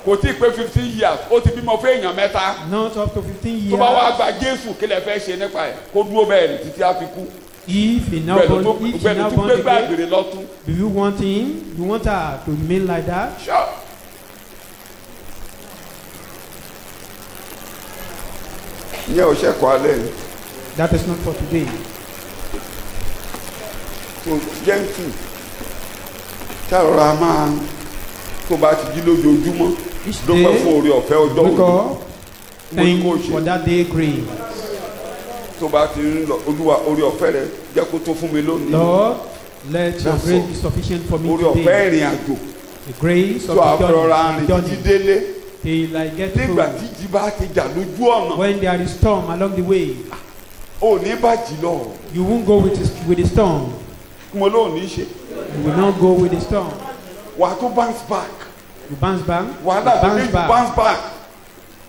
kò tí ì pé 15 years ó ti bímọ fún èèyàn mẹ́ta Not up to 15 tó bá wá years. gba Jésù kí lẹ fẹ́ ṣe nípa ẹ̀ kó dúró bẹ́ẹ̀ ní títí á fi kú If he now gbẹ̀dọ̀ born, if she now tó born gbé gbá again, àgbèrè lọ́tún. do you want him? You want her to remain like that? Sure. ìyẹn ò ṣẹ̀kọ́ alẹ́ yìí. That is not for today. tó jẹ́ǹtù ṣàròrà máa tó bá ti jí lójoojúmọ́ Each dúpẹ́ day, fún oore ọ̀fẹ́ ọjọ́ wake òní up, thank for that day grace. tó bá ti ń lọ olúwa oore ọ̀fẹ́ rẹ jẹ́ kó tó fún mi lónìí Lord, let your That's grace all. be sufficient for me oore ọ̀fẹ́ today. ìrìn àjò The grace of tó the àfẹ́rọ̀ra journey, rìn títí délé till I get nígbà home. tí jí bá ti jà lójú ọ̀nà When there is storm along the way, ò ní bàjì lọ you won't go with the storm. kí mo lóò ní ṣe You will not go with the storm. wà á tó bounce back You bounce back. wàhálà You tó ní bounce ju back. bounce back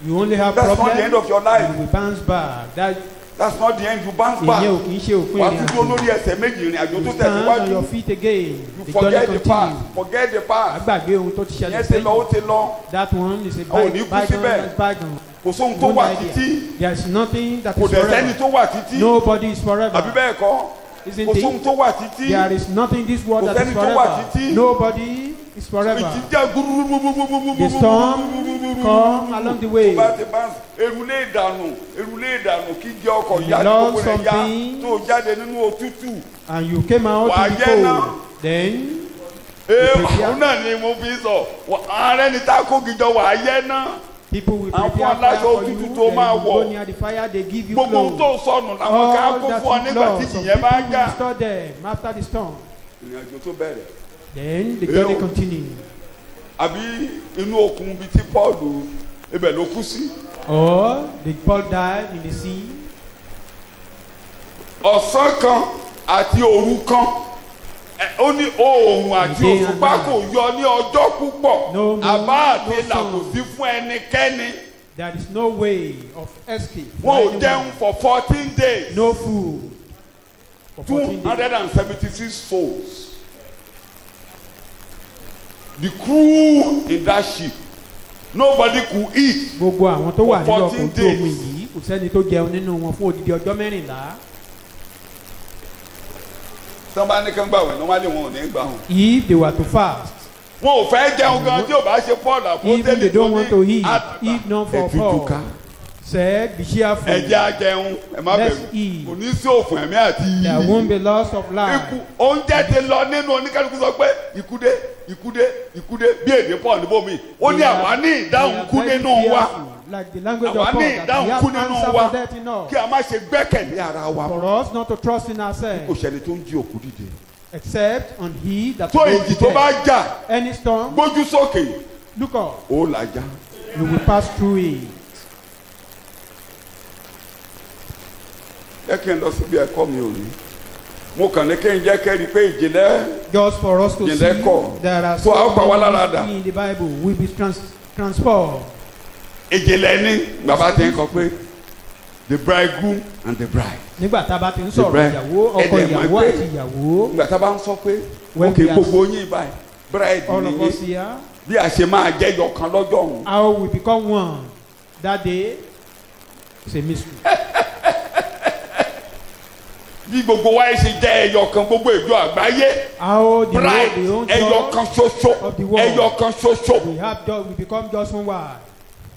You only have that's problem. not the end of your life You will bounce back. that's not the end you bounce back Ìyẹn ò kì í ṣe òpin wà á ìrìn tún dúró àjò. lórí ẹsẹ̀ méjì ìrìn àjò tó You stand on tẹ̀síwájú your feet again. you The journey forget the past continues. forget the past Àgbàgbé ohun tó ti ṣẹlẹ̀ yẹn ti lọ ó sẹ́yìn. ti lọ That one is a Ò ní kú síbẹ̀. bygone. kò sóhun tó Good wà idea. títí There is nothing that kò is dẹ̀ sẹ́ni forever. tó wà títí Nobody is àbí forever. bẹ́ẹ̀ kọ́ Isn't kò sóhun it? tó wà títí There is nothing in this world Kò that is sẹ́ni tó wà forever. títí. Nobody is forever. ìjìjà gbúrúgbúrúgbúrúgbúrúgbúrú The storm come along the way. tó bá ti bá erulé ìdànù kí jẹ́ ọkọ̀ You yá lost gbogbo rẹ̀ yá something. tó jáde nínú òtútù And you came out Wàá in the jẹ́ náà. cold. Then òun náà ni mo fi sọ ààrẹ ni tá a kó gijọ wà á yẹ náà people will Àwọn prepare fún fire aláṣọ for òtútù you. tó máa Then you wọ̀. go near the fire. They give you gbogbo ohun clothes. tó sọnù làwọn ká All kó that fún ọ is nígbà tí lost. Some ìyẹn bá people já will restore them after the storm. ìrìn àjò tó bẹ̀rẹ̀ Then the Ew. journey continues. àbí inú òkun bíi tí Pọ́ọ̀lù ibẹ̀ ló kú sí Or did Paul die in the sea? ọ̀sán kan àti òru kan ó ní oòrùn àti Day and òṣùpá night. kò yọ ní ọjọ́ púpọ̀ No moon, àbá àti no ìlà kò sun. sí fún ẹnikẹ́ni There is no way of escape. for wọn ò anyone. jẹun for 14 days No food. For 14 days. 276 souls the crew in that ship nobody could eat Gbogbo àwọn tó wà For nínú 14 ọkọ̀ ojú omi days. yìí kò sẹ́ni tó jẹun nínú wọn fún odidi ọjọ́ mẹ́rìnlá. tí wọ́n bá ní kán gbàwẹ̀ normally wọn ò ní gbà wọn If they were to fast, wọn ò fẹ́ jẹun gan tí ò bá ṣe Paul Even they àpótẹ́lì don't want to eat, àtàtà eat not for ẹ̀tútùká Paul. Said, be cheerful. ẹ jẹ́ á jẹun ẹ má Let's bẹ̀rù eat. kò ní sí òfin ẹ̀mí àti There won't be loss of ikú life. oúnjẹ ti lọ nínú oníkálukú sọ pé ikúdé ikúdé ikúdé bí èdè Paul níbo mi ó ní àwa ní ìdáhùn kú nínú wa Like the language àwa of ní Paul, that we ìdáhùn have kú nínú answer wa for death in us. kí a má ṣe gbẹ́kẹ̀lé ara wa For us not to trust in kò ourselves, sẹ́ni tó ń jí òkú dìde except on he that tó rose ìjì the tó bá dead. jà Any storm, gbójú sókè look up, ó làjà you will pass through it. jẹ́ kí n lọ síbi ẹ̀kọ́ mi ò ní mo kàn ní kí n jẹ́ kẹ́rì pé ìjìnlẹ̀ Just for us to You see, let go. there are So how so power many ladder? mysteries in the Bible will be transformed. ìjìnlẹ̀ ní bàbá ti ń kọ pé the bridegroom and the bride Nígbà tá a bá ti ń The sọ̀rọ̀ bride. ìyàwó, ọkọ Ẹ̀dẹ̀ mọ̀ ìyàwó pé- àti ìyàwó, nígbà tá a bá ń sọ pé When òkè we are- gbogbo yín báyìí bride all of us nìyí here, bí a ṣe máa jẹ́jọ kan lọ́jọ́ ọ̀hún how we become one that day is a mystery. bí gbogbo wa ṣe jẹ́ ẹyọ kan gbogbo ìjọ àgbáyé How the bride the own ẹyọ kan church ṣoṣo of the world. ẹyọ kan ṣoṣo we become just one word.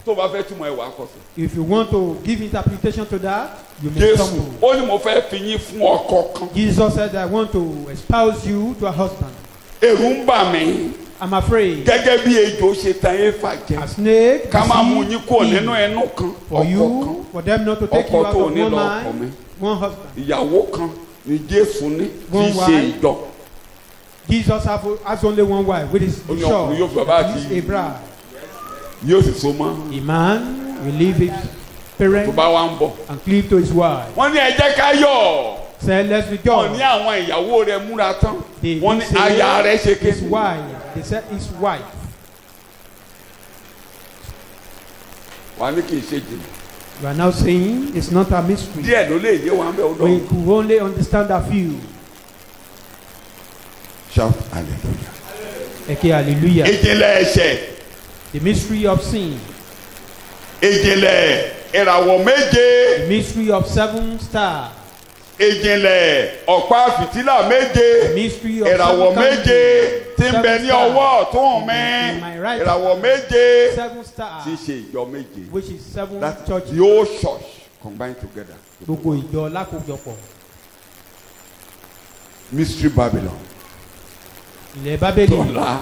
tó bá fẹ́ túmọ̀ ẹwà kọsẹ̀. If you want to give interpretation to that, you may Jésù stumble. ó ní mo fẹ́ fi yín fún ọkọ kan Jesus said, I want to espouse you to a husband. ẹ̀rù ń bà mí I'm afraid gẹ́gẹ́ bí ejò ṣe tan Éfà jẹ a snake ká máa mú deceived yín kúrò Eve. nínú ẹnu kan For ọkọ you, for them not to take Ọkọ you out tó of ní one lọ ọkọ mi. man, one husband. kan ìyàwó kan ni Jésù ní kì í One ṣe wife. ìjọ Jesus has only one wife, which is Ó ní the ọkùnrin yóò fi bàbá church. àti- He is a bride. yóò sì so mọ́ A man will leave his tó parents bá wá ń bọ̀. and cleave to his wife. wọ́n ní ẹ jẹ́ ká yọ̀ Say, let's wọ́n rejoice. ní àwọn ìyàwó rẹ̀ múra tán They wọ́n ní didn't say aya rẹ̀ ṣe his kéde wife. They said his wife. wà ní kì í ṣe jìnnà You are now saying it's not a mystery. díẹ̀ ló lè yé wa ń bẹ̀ ó We lọ. could only understand a few. shout hallelujah. Okay, hallelujah. ìjìnlẹ̀ ẹ̀ṣẹ̀ The mystery of sin. ìjìnlẹ̀ ìràwọ̀ méje The mystery of 7 stars. ìjìnlẹ̀ ọ̀pá fìtílà méje The mystery of ìràwọ̀ 7 méje candles. tí ń bẹ ní 7 stars. ọwọ́ ọ̀tún mi In my right ìràwọ̀ méje 7 stars. tí í ṣe ìjọ méje Which is 7 that churches. the whole church combined together. Gbogbo ìjọ lákòjọpọ̀. mystery Babylon Ilẹ̀ Bábélì. tọ́lá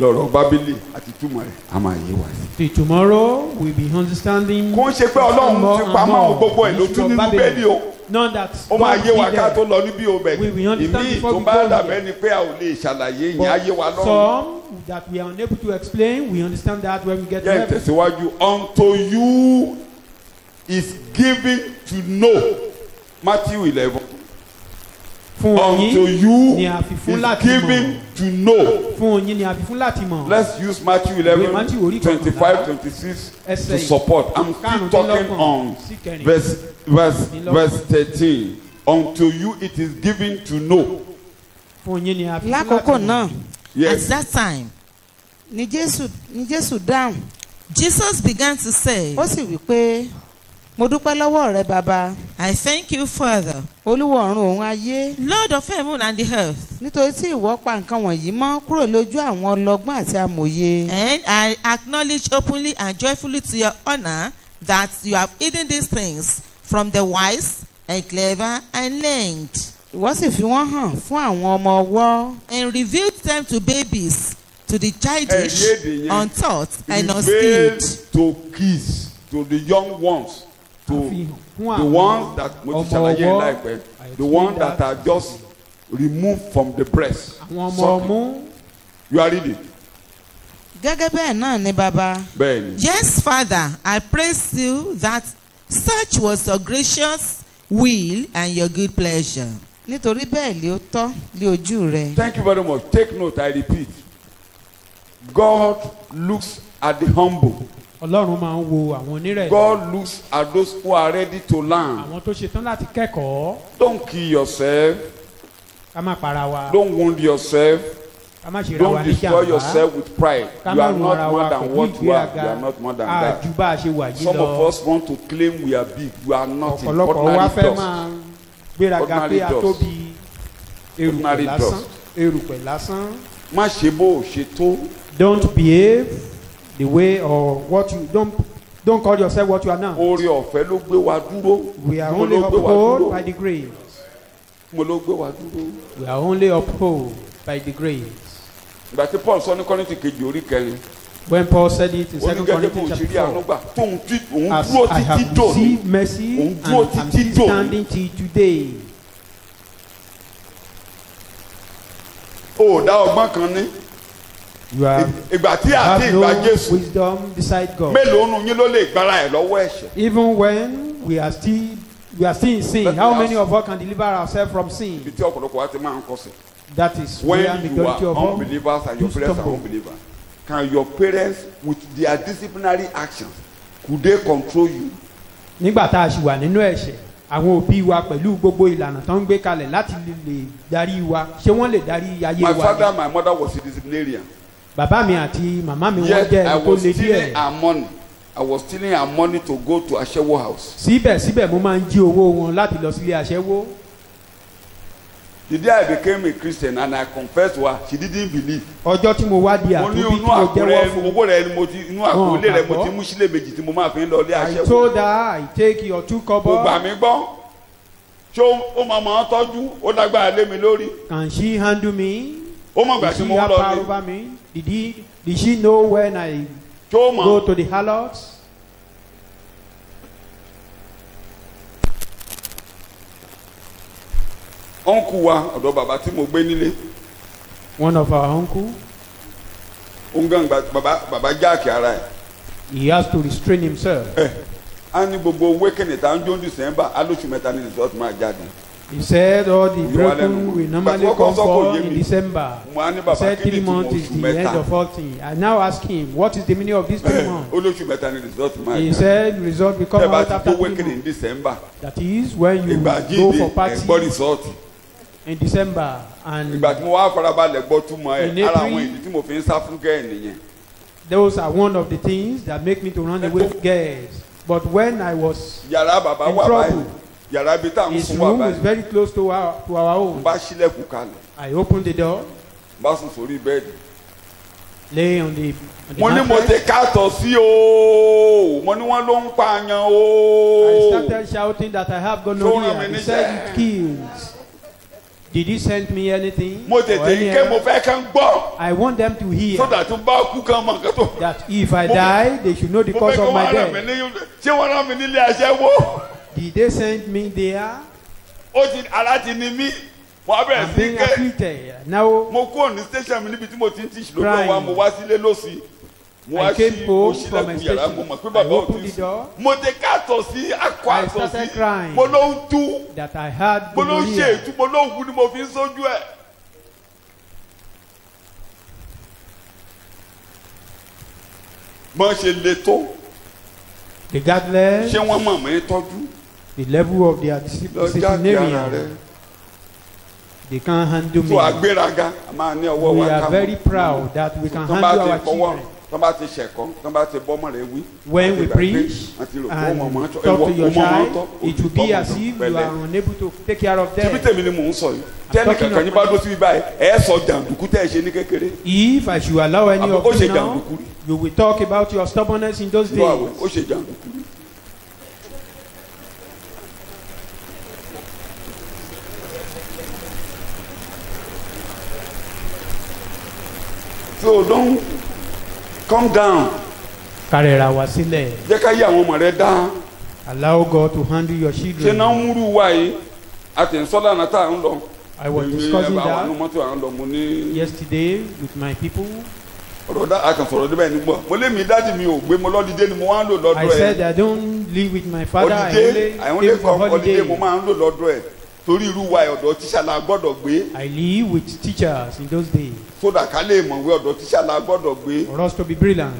lọ́rọ̀ bábélì àti túmọ̀ rẹ̀ a máa yé wa sí. Till tomorrow we'll be understanding. kò ń ṣe pé ọlọ́run more ti and pamọ́ more àwọn gbogbo ẹ̀ ló mystery tún of nínú Babylon. bẹ́ẹ̀ni o None that ó máa God yé wa did ká them. tó lọ níbí o bẹ̀ We understand ìmí before tó we bá go dàbẹ́ there. ni pé a ò lè ṣàlàyé ìyẹn á yé wa But lọ́rùn. some that we are unable to explain, we understand that when we get to jẹ́ heaven. ìtẹ̀síwájú unto you is given to know Matthew 11 Fún unto yín you ni a fi fún is láti given mọ̀. to know. Fún yín ni a fi fún láti mọ̀. Let's use Matthew Matthew 11 orí 25 kọkànlá, 26 ẹsẹ̀ to support. I'm still talking on sí kẹrin. verse 13. Unto you it is given to know. Fún yín ni a fi fún lákòókò láti náà mọ̀. Yes. at that time ni Jésù dáhùn Jesus began to say, ó sì wí pé mo dúpẹ́ lọ́wọ́ rẹ bàbá I thank you, Father, olúwa ọ̀run òun ayé Lord of heaven and the earth, nítorí tí ìwọ pa nǹkan wọ̀nyí mọ́ kúrò lójú àwọn ọlọ́gbọ́n àti amòye and I acknowledge openly and joyfully to your honor that you have hidden these things from the wise and clever and learned, ìwọ sì fi wọ́n hàn fún àwọn ọmọ ọwọ́ and revealed them to babies, to the childish, Èdè yẹn untaught, and revealed unskilled. to kids, to the young ones, to Àfihàn fún the àwọn ones that mo ti ọmọ ṣàlàyé ọwọ́. láìpẹ́, I the explained ones that that. are just removed from the breast. Àwọn ọmọ Suckling. ọmú. You are reading. gẹ́gẹ́ bẹ́ẹ̀ náà ni bàbá Bẹ́ẹ̀ni. Yes, Father, I praise you that such was your gracious will and your good pleasure. nítorí bẹ́ẹ̀ lé ó tọ́ lé ojú rẹ Thank you very much. Take note, I repeat. God looks at the humble. Ọlọ́run máa ń wo àwọn onírẹ̀lẹ̀. God looks at those who are ready to learn. Àwọn tó ṣetán láti kẹ́kọ̀ọ́. Don't kill yourself. Ká má para wa. Don't wound yourself. Ká má ṣe ra wa Don't ní destroy jàmbá. yourself with pride. Ká You má are run not ara more wa than pẹ̀lú what you are. ìgbéraga. You are not more than that. Àjù bá a ṣe wà yìí Some lọ. of us want to claim we are big. We are nothing. Ọ̀pọ̀lọpọ̀ wa Ordinary fẹ́ dust. máa gbéraga Ordinary pé a dust. tóbi erùpẹ̀ Ordinary lásán. dust. Erùpẹ̀ lásán. má ṣe bó o ṣe tó. Don't behave the way or what you don't call yourself what you are now. Oore ọ̀fẹ́ ló gbé wa dúró. We are only upheld by the grace. Mo ló gbé wa dúró. We are only upheld by the grace. Ìgbà tí Paul sọ ní Kọ́ríńtì kejì orí kẹrin. When Paul said it in 2 Corinthians chapter 4, as I have received mercy and am still standing till today. O dá ọgbọ́n kan ní. You Ìgbà tí àti have ìgbà no Jésù. wisdom beside God. Mélòó nu yín ló lè gbára ẹ̀ lọ́wọ́ ẹ̀ṣẹ̀? Even when we are still in sin, how many of us can deliver ourselves from sin? Ibi tí ọ̀pọ̀lọpọ̀ wa ti máa ń kọsẹ̀. That is When where you majority of are us unbelievers and your do parents are stumble. unbelievers, can your parents with their disciplinary actions could they control you? Nígbà tá a ṣì wà nínú ẹ̀ṣẹ̀, àwọn òbí wa pẹ̀lú gbogbo ìlànà tó ń gbé kalẹ̀ láti lè darí wa, ṣé wọ́n lè darí ayé My wa father, ni? my mother was a disciplinarian. Bàbá mi àti màmá mi wọ́n Yet jẹ́ I ẹni tó was le stealing díẹ̀. her money. I was stealing her money to go to Ashewo house. Síbẹ̀síbẹ̀ mo máa ń jí owó wọn láti lọ sílé aṣẹ́wó. The day I became a Christian and I confessed to her, she didn't believe. Ọjọ́ tí mo wá di Mo ní àtúbí tí inú mo àpò jẹ́wọ́ rẹ fún. owó rẹ ni mo ti inú àpò ilé rẹ mo gbàgbọ́. ti mú sílé méjì tí mo máa fi ń lọ ilé I Ashewo. told her I take your 2 Kò gbà kobo. mí gbọ́. Ṣé ó máa tọ́jú? Ó lágbára lé mi lórí. Can she handle me? Ó mọ̀ gbà Did tí she mo ń have lọ power ní. over me? Did she know when I Ṣé ó go mọ̀? to the harlots? Uncle wa ọ̀dọ̀ bàbá tí mo gbé nílé. One of our uncle, Ó ń gàn bàbá jáàkì ara ẹ̀. he has to restrain himself. A ní gbogbo wékìnì tá ń jó ní December, á lóṣù mẹ́ta ní resort máa jáde. He said all the You are broken then- will normally But come what forth also in gave me- December. Mo á ní He bàbá said kí ni 3 tí mo months is oṣù the end mẹ́ta. of all things. I now ask him, what is the meaning of these 3 months? Ó lóṣù mẹ́ta ní resort máa He jáde. said the result will come Tẹ́ bá out ti after tó 3 wékìnì ní months. December. That is when you Ìgbà go jíde for ẹ̀gbọ́n party resort. in December and Ìgbà tí mo wá farabalẹ̀ gbọ́ túmọ̀ In ẹ̀, ara April- àwọn ìdí tí mo fi ń sá fún gẹ́ẹ̀ nìyẹn. those are one of the things that make me to run away from girls. But when I was, Yàrá bàbá In wà trouble. báyìí. Yàrá ibi tá à ń his sùn wà room is báyìí. very close to our Mo own. bá ṣílẹ̀kùn kalẹ̀. I opened the door, Mo bá sùn sórí bẹ́ẹ̀dì. lay on the Mo ní mo mattress. ti káàtọ̀ sí o. Mo ní wọ́n ló ń pààyàn o. I started shouting that I have Ṣó rán gonorrhea. mi He níṣẹ́? said it kills. Did he send me anything? Mo or tètè any ké mo help? fẹ́ kán gbọ́. I want them to hear Sódà tó bá kú kan mọ̀ nǹkan tó. that if I die, they should know the Mo cause fẹ́ kí of my wọ́n rán mi death. ní ṣé wọ́n rán mi nílé aṣẹ́wó. Did they send me there? Ó ti ara ti ni mí. Mo á bẹ̀rẹ̀ I'm sí being ké. acquitted. Now Mo kúrò ní station mi níbi tí mo ti ń tíṣ lójú Crying. wa mo wá sílé lọ́sí. Mo I wá came sí mo home from my ṣílẹ̀kùn yàrá station. mo mọ̀ pé I bàbá ò opened tí the door. mo ti káàtọ̀ sí akọ I àtọ̀ started sí. crying. Mo ló ń tú. that I had Mo ló ń ṣe gonorrhea. ètú. Mo ló ń wú ni mo fi ń sójú ẹ̀. Bọ́n ṣe le tó. Regardless Ṣé wọ́n mọ̀ mí tọ́jú? the level of their Lọ jáde ara rẹ̀. disciplinarian, they can't handle So me. àgbéraga a máa ní ọwọ́ We wa ká are mọ́. very proud that we can Tán bá handle ti our fọwọ́ children. tán bá ti ṣẹ̀kọ́ tán bá ti bọ́mọ̀ rẹ̀ wí. When Àti we gbàgbé, preach àti rò pé and ọmọ ọmọ tọ́- talk to ẹ̀wọ̀ your ọmọ ọmọ child, tọ́, it will òtítọ́ be ọmọ as tọ́, if you pẹ̀lẹ́. are unable to take care of Ṣebí them. tèmi ni mò ń sọ yìí. Tẹ́nì talking kankan of yín bá my- dó síbi báyìí ẹ̀ sọ jàǹdùkú tẹ́ ẹ ṣe ní kékeré. If I should allow any Àbí of ó ṣe you now, jàǹdùkú rí. you will talk about your stubbornness in those Lọ àwẹ̀ ó days. ṣe jàǹdùkú rí. So don't calm down. Kárẹ̀ra wá sílẹ̀. Jẹ́ ká yí àwọn ọmọ rẹ dá. Allow God to handle your Ṣé children. náà ń múrú wa yìí? Àti ń sọ́dà náà tá à ń lọ. I was discussing Àwọn that àánú mọ́tò à ń lọ mo ní. yesterday with my people. Ọ̀rọ̀ dá àkànṣọ̀rọ̀ débẹ̀ ní gbọ́. Mo lé mi dáàdì mi ò gbé mo lọ́dídé ni mo wá ń lò lọ́dọ̀ I ẹ̀. said I don't live with my father. Holiday I only came for come holiday mo holiday. máa ń lò lọ́dọ̀ ẹ̀. Torí irú wa ọ̀dọ̀ tíṣà la gbọ́dọ̀ gbé. I live with teachers in those days Sódà ká lè mọ̀wé ọ̀dọ̀ tíṣà la gbọ́dọ̀ gbé. for us to be brilliant.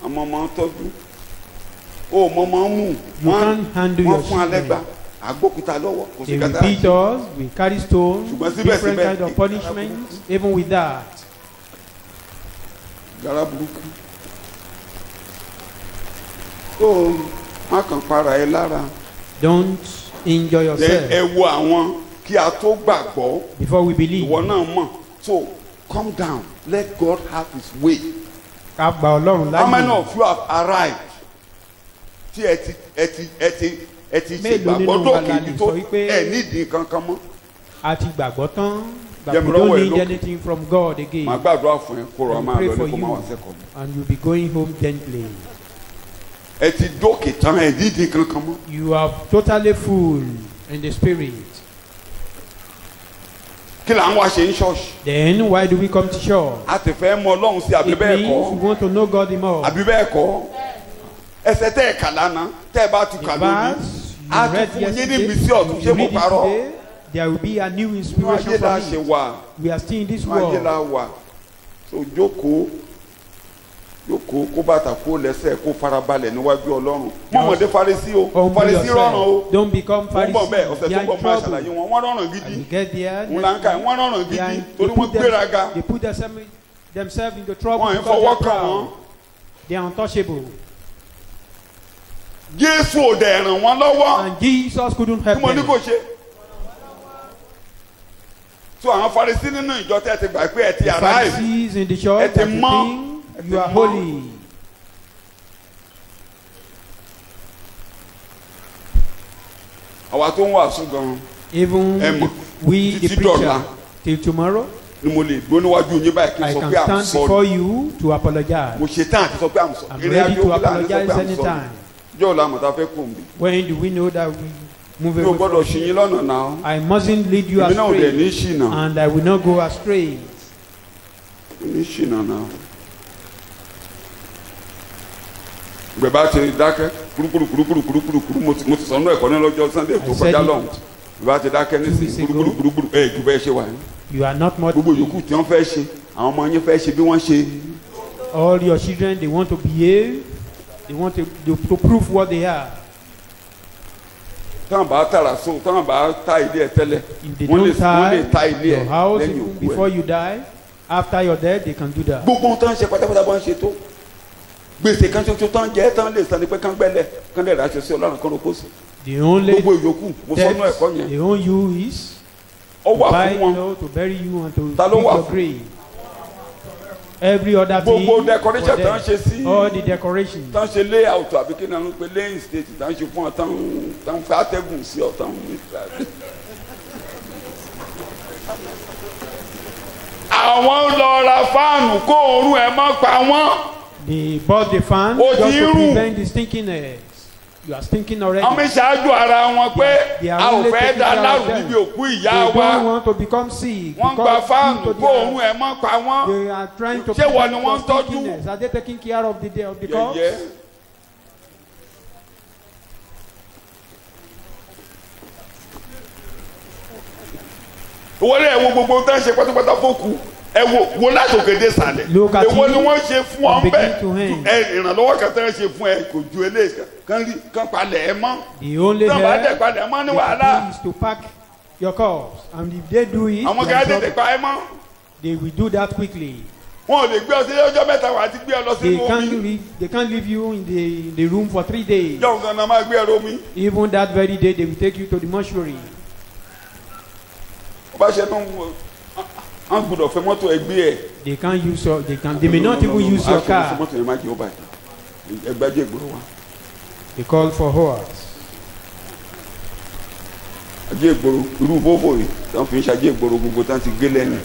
Àmọ́ ọmọ ń tọ́jú. O mọ ọmọ ń mú. You can't handle Wọ́n your fún alẹ́ gbà. children. Àgbókúta lọ́wọ́. Kò sí They will kàtà. beat us, we carry stones, Ṣùgbọ́n different síbẹ̀síbẹ̀- kind of punishments, even with that. Yàrá burúkú. Ó má kàn para ẹ lára. Don't injure yourself Ẹ wo àwọn kí a tó gbàgbọ́. before we believe. Ìwọ náà mọ̀. So Calm down. Let God have his way. ká gba ọlọ́run How many láyè. of you have arrived? Tí ẹ ti ṣe Mélòó nínú gbàgbọ́ wa la dókè lè tó sọ wípé- ẹ nídìí kankan mọ́. a ti gbàgbọ́ tán. Jẹ́ mi we don't lọ́wọ́ ẹ need lókè. anything from God again. Màá gbàdúrà fún ẹ kó rọ I máa pray lọ for ní kó you máa wá sẹ́kọ̀ọ́. and you be going home gently. Ẹ ti dókè tán ẹ nídìí kankan mọ́. You are totally full in the spirit. Kí là ń wá ṣe ń ṣọ́ọ̀ṣì? Then why do we come to church? A ti fẹ́ mọ Ọlọ́run sí àbí It bẹ́ẹ̀ means we kọ́? want to know God the more. Àbí bẹ́ẹ̀ kọ́? Ẹsẹ̀ tẹ́ ẹ̀ kà lánàá tẹ́ ẹ bá tún The kà lónìí. verse A you tún read fún yín ní yesterday, ìmísí ọ̀tún ṣé you mo read it parọ́? today, there will be a new Inú inspiration ayé la from ṣe it. wà. We are still in this Inú ayé la world. wà. So jókòó kó bàtà kó lẹ́sẹ̀ kó farabalẹ̀ níwájú Ọlọ́run. Mọ̀mọ́dé Farisí o. Humble Farisí rọrùn o. yourself. Don't become Wọ́n bọ̀ bẹ́ẹ̀ ọ̀sẹ̀ Pharisee. They tó are bọ̀ in máa trouble. ṣàlàyé wọn. Wọ́n rọrùn And gidi. you get there. Wọ́n là ń kà wọ́n rọrùn They are gidi in- torí wọ́n gbéraga. they put themselves into trouble Wọ́n ń because they fọwọ́ are kàn wọ́n. proud. They are untouchable. Jésù ò dẹ̀ ràn wọ́n lọ́wọ́. And Jesus couldn't Tí help mo ní them. kò ṣe. So àwọn Farisí nínú ìjọ tẹ́ ti gbà pé ẹ ti The arrive. Pharisees in the church Ẹ ti that you mọ́. think Ẹ ti you are mọ́. holy. Àwa tó ń wàásù gan-an Even Ẹ mọ̀. if we the Títí preacher dọ̀la. till tomorrow ni mo lè gbó níwájú yín báyìí kí n I sọ can pé I'm stand before sorry. you to apologize. Mo ṣe tán àti sọ pé I'm sorry. I'm Ìrìn ready àjò to òkè láàrin sọ apologize pé I'm sorry. anytime. Jọ́ ọ̀la àmọ̀tá fẹ́ kù mí. When do we know that we move Mi ò away gbọ́dọ̀ from ṣì yín lọ́nà náà. I mustn't lead you Èmi náà ò dẹ̀ ní astray ṣìnà. and I will not go astray. Ní ṣìnà náà. Ìgbẹ́ bá ti dákẹ́ kúrúkúrú mo ti sọ nínú ẹ̀kọ́ ní lọ́jọ́ Sunday tó I said kọjá it lọ́hùn. Ìgbẹ́ bá ti dákẹ́ ní weeks sí ago. kúrúkúrú ẹ̀ ju bẹ́ẹ̀ ṣe wà ní. You are not more Gbogbo yòókù tí wọ́n fẹ́ ṣe àwọn ọmọ yín fẹ́ ṣe bí wọ́n ṣe. all your children they want to behave, they want to prove what they are. Táwọn bá tàrà so táwọn bá ta ilé ẹ̀ tẹ́lẹ̀ If they wọ́n don't lè ta tie ilé your ẹ̀ house lẹ́yìn even òkú before ẹ̀. you die, after your death they can do that. Gbogbo ohun tó ń ṣe pátápátá bá ń ṣe tó. Gbèsè kan ṣoṣo tó ń jẹ́ tán lè san ni pé kán gbẹ́lẹ̀ kán lè ráṣẹ sí Ọlọ́run kan ló kó sí. The only Gbogbo ìyókù mo sọ nínú ẹ̀kọ́ debt yẹn. they own you is Ó to wà buy fún wọn. you to bury you and to Ta ló dig wà your fún? grave. Every other thing Gbogbo decoration for tó ń them, ṣe sí. all the decorations. Tán ṣe layout àbí kí náà ń pe laying state tán ṣe fún ọ tán fẹ́ àtẹ̀gùn sí ọ tán. Àwọn lọ ra fáànù kó oorun ẹ̀ mọ́ pa wọ́n. They bought the fan Ó just ti to rùn. prevent the stinkiness. You are stinking already. Àwọn ìṣáájú ara wọn pé They are a ò only fẹ́ taking dá care of lárùn them. níbi òkú They ìyá don't wa. want to become sick. Wọ́n gba because fáànù due to kó their- oorun ẹ̀ mọ́ pa wọ́n. They are trying to Ṣé wọ́n prevent ni wọ́n ń your tọ́jú? stinkiness. Are they taking care of the corpse? Yẹ̀yẹ́. Wọlé ẹ̀ wo gbogbo tó ń ṣe pátápátá fókù ẹ wo láti òkèdè sàlẹ̀ Look at èwo you ni wọ́n ṣe fún ọ from bẹ́ẹ̀ beginning to end. ẹ ìrànlọ́wọ́ kan tó ń ṣe fún ẹ kò ju eléyìí kán palẹ̀ ẹ mọ́ The only tí wọ́n bá dẹ̀ help palẹ̀ ẹ mọ́ ní they wàhálà can do is to pack your corpse. And if they do it, àwọn they kan are tètè trouble. pa ẹ mọ́ They will do that quickly. wọn ò lè gbé ọ sí ọjọ́ mẹ́ta wà á ti gbé ọ lọ sínú omi They can't leave you in the room for 3 days. jọ̀hún kan náà máa gbé ẹ̀rọ omi Even that very day, they will take you to the mortuary. ó bá ṣe tán wọ́n gbọ́dọ̀ fẹ́ mọ́tò ẹgbẹ́ ẹ̀. They may not even use your car. mọ́tò yẹn má jẹ́ ó báyìí ẹgbẹ́jẹ́ ìgboro wa They call for horse. ajé ìgboro irú bóbò yìí tí wọ́n fi ń ṣajé ìgboro gbogbo tí wọ́n ti gé lẹ́yìn.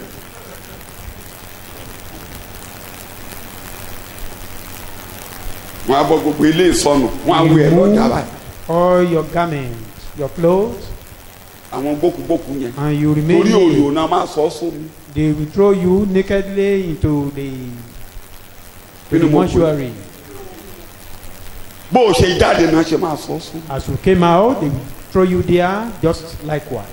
wọ́n á bọ́ gbogbo ilé ìsọnù wọ́n á wé ẹ lọ́jà báyìí. All your garments, your clothes, àwọn gbókùgbókù yẹn and you remain torí naked. òyò náà máa sọ sómi. They will throw you nakedly into the Inú mo mortuary. bó o ṣe jáde náà ṣe máa sọ sómi. As you came out, they will throw you there just likewise.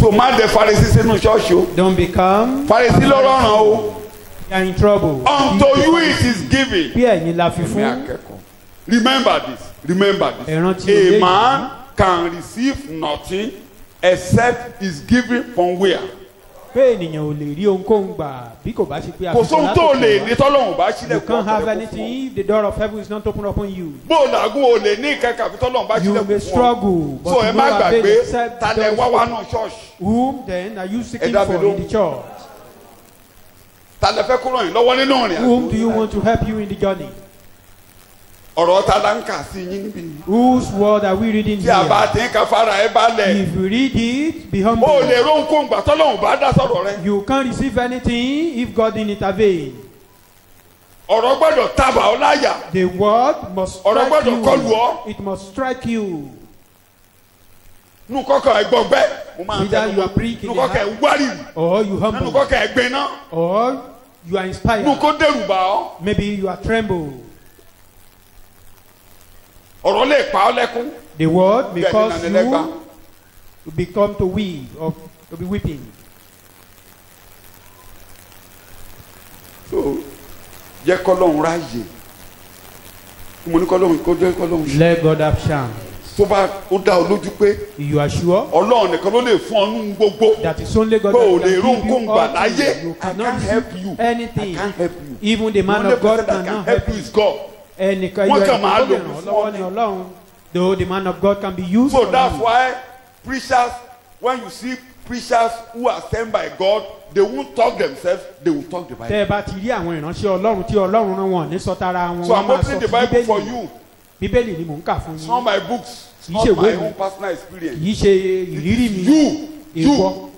so má dẹ Farisí sínú ṣọ́ọ̀ṣì o Don't become. Farisí ló rọrùn o You are in trouble. unto you it is given. Bí ẹ̀yin la fi Ẹ̀mí fún. akẹ́kọ̀ọ́. Remember this. Ẹ rántí A eléyìí. man can receive nothing except is given from where? pé ènìyàn ò lè rí ohunkóhun gbà bí kò bá ṣe pé kò sóhun tó lè ní tọ́lọ́run bá you sílẹ̀kùn can't have ọ̀tẹ̀lẹ̀kùn anything if the door of heaven is not open upon you. bó o làágùn o lè ní ìkẹ́kẹ́ àbí tọ́lọ́run bá You may sílẹ̀kùn fún ọ. struggle but so you ẹ know má avail gbàgbé except ta the lẹ door is wá wá open. náà ṣọ́ọ̀ṣì Whom then are you seeking Ẹ dá mi for in lóhùn. the church? ta lẹ fẹ́ kó ràn yín lọ́wọ́ nínú ìrìn Whom do you àjò want to help you in the journey? ọ̀rọ̀ ta la ń kà sí yín níbí Whose word are we reading tí a bá here? ti ń ka fara ẹ balẹ̀ If you read it, be o lè humble. rónkóhun gbà tọ́lọ́run bá dá sọ̀rọ̀ rẹ You can't receive anything if God didn't intervene. ọ̀rọ̀ gbọ́dọ̀ tábà ọ láyà The word must Ọ̀rọ̀ strike gbọ́dọ̀ kọlù ọ́. you. It must strike you. nù kọ́kọ́ ẹ gbọgbẹ́ mo máa ń Either tẹnu you are mọ́ prick in nù the kọ́kọ́ ẹ heart, wárì or you nínú humble, kọ́kọ́ ẹ gbiná or you are inspired. nù kó dẹrù bá ọ Maybe you are tremble. ọ̀rọ̀ lè pa ọ lẹ́kún The word may Bẹ́ẹ̀ ni cause Nànẹ́lẹ́gbà. you to become to weep or to be weeping. so jẹ́ kọ́lọ́run ráàyè mo ní kọ́lọ́run kó jẹ́ kọ́lọ́run ṣe Let God have chance. tó bá ó dá ọ lójú pé You are sure ọlọ́run nìkan ló lè fún ọ nínú gbogbo that it's only God pé o that lè can rún give you kóńgbà all láyé things. You I cannot can't help receive you I anything. can't help you Even the man only of God person that cannot can help help you you. is God Ẹnìkan Wọ́n yóò kàn máa ẹnìkan lò lè ràn ọ́ fún lọ́wọ́ ọ ní ni. Ọlọ́run. Though the man of God can be used so for that's you. why preachers when you see preachers who are sent by God they won't talk themselves they will talk the Bible. Tẹ́ ẹ bá ti rí àwọn ìránṣẹ́ Ọlọ́run tí Ọlọ́run rán wọn ní sọ́tara wọn. So I'm wọ́n máa opening sọ the ti Bible for Bíbélì. you. Bíbélì ni mò ń kà fún It's not yín. my books. It's Kì í not ṣe my ìwé mi. own personal experience. Kì í ṣe ìrírí mi. You Ìwọ.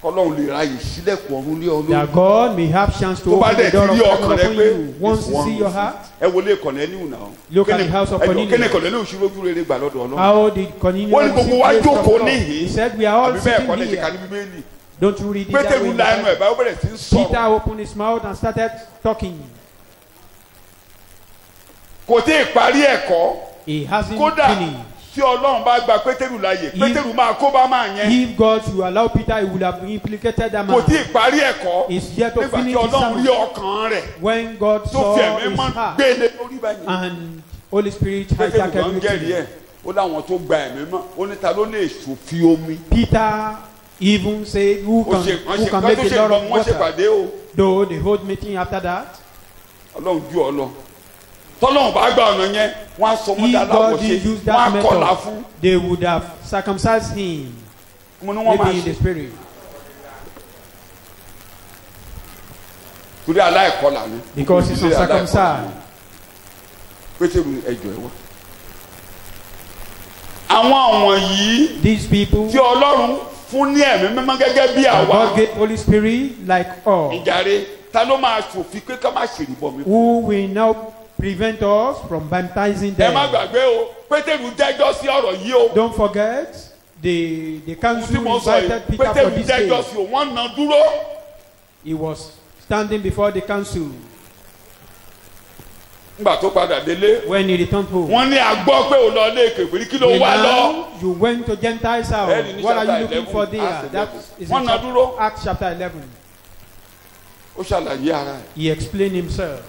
Ọlọ́run lè ráyè sílẹ̀kùn ọ̀run lé ọ lórí. That God may have chance to Tó bá open the dẹ̀ ti door of rí heaven ọkàn rẹ upon pé you. Once you see your heart, ẹ wọlé Kọ̀nẹ́líù náà. Look at the house of Cornelius. Kíni Kọ̀nẹ́líù ṣe lójú rere gbà lọ́dọ̀ Ọlọ́run. how did Cornelius Wọ́n ní gbogbo wa receive grace from jókòó God? níhìn. He said we are all Àbí bẹ́ẹ̀ kọ́ sitting lẹ́sẹ̀ ká ní here. Bíbélì. Don't you read it that way? Pétérù in the la ẹnu Bible? ẹ̀ báyọ̀ bẹ̀rẹ̀ sí ń Peter sọ̀rọ̀. opened his mouth and started talking. Kò tí ì parí ẹ̀kọ́. He hasn't Kódà finished. tí Ọlọ́run bá gba Pétérù láàyè Pétérù máa kó bá máa yẹn. If God should allow Peter, he would have implicated that Kò man. tí ì parí ẹ̀kọ́. He's yet to Nígbà tí finish his Ọlọ́run rí sermon. ọkàn rẹ̀ When God tó saw fi ẹ̀mí his mọ́ heart gbélé lórí báyìí. and Holy Spirit Pétérù hijacked kan ń jẹ́rìí everything. ẹ̀ ó láwọn tó gba ẹ̀mí mọ́ ó ní ta ló lè ṣòfin omi. Peter even said, who Ó ṣe can kan make tó the ṣe Lord gbọ́n of wọ́n ṣe water? pàdé o. Though the whole meeting after that, Ọlọ́run ju ọ lọ. Tọ́lọ́run bá gba ọ̀nà yẹn wọ́n á sọ mọ́ if dáadáa God wọ̀ ṣe did use wọ́n that á kọ́là method, fún. they would have circumcised him, Mo ní wọ́n máa maybe in the ṣe spirit. torí aláìkọlà ni. Because he's Ìdílé aláìkọlà uncircumcised. ni. Pétérù ẹjọ́ ẹ wá. Àwọn wọ̀nyí These people, tí Ọlọ́run fún ní ẹ̀mí mímọ́ gẹ́gẹ́ bí and àwa. God gave Holy Spirit like all, Ìjàre ta ló máa ṣòfin pé ká má ṣèrìbọ mi. who will now prevent us from baptizing Ẹ má them. gbàgbé o Pétérù jẹ́jọ́ sí ọ̀rọ̀ yìí o. Don't forget, the Tí council mo sọ yìí invited Peter for Pétérù this jẹ́jọ́ case. sí o wọ́n nà dúró. He was standing before the council. Nígbà tó padà délé When he returned home, wọ́n ní àgbọ́ pé ò lọ lé kèfèrí kí ló well, wá lọ. now you went to Gentiles house. Ẹ̀rí ní What are chapter you looking 11, for there? Acts That 11. is Wọ́n in nà dúró. Acts chapter 11. Ó ṣàlàyé ara ẹ̀ He explained himself.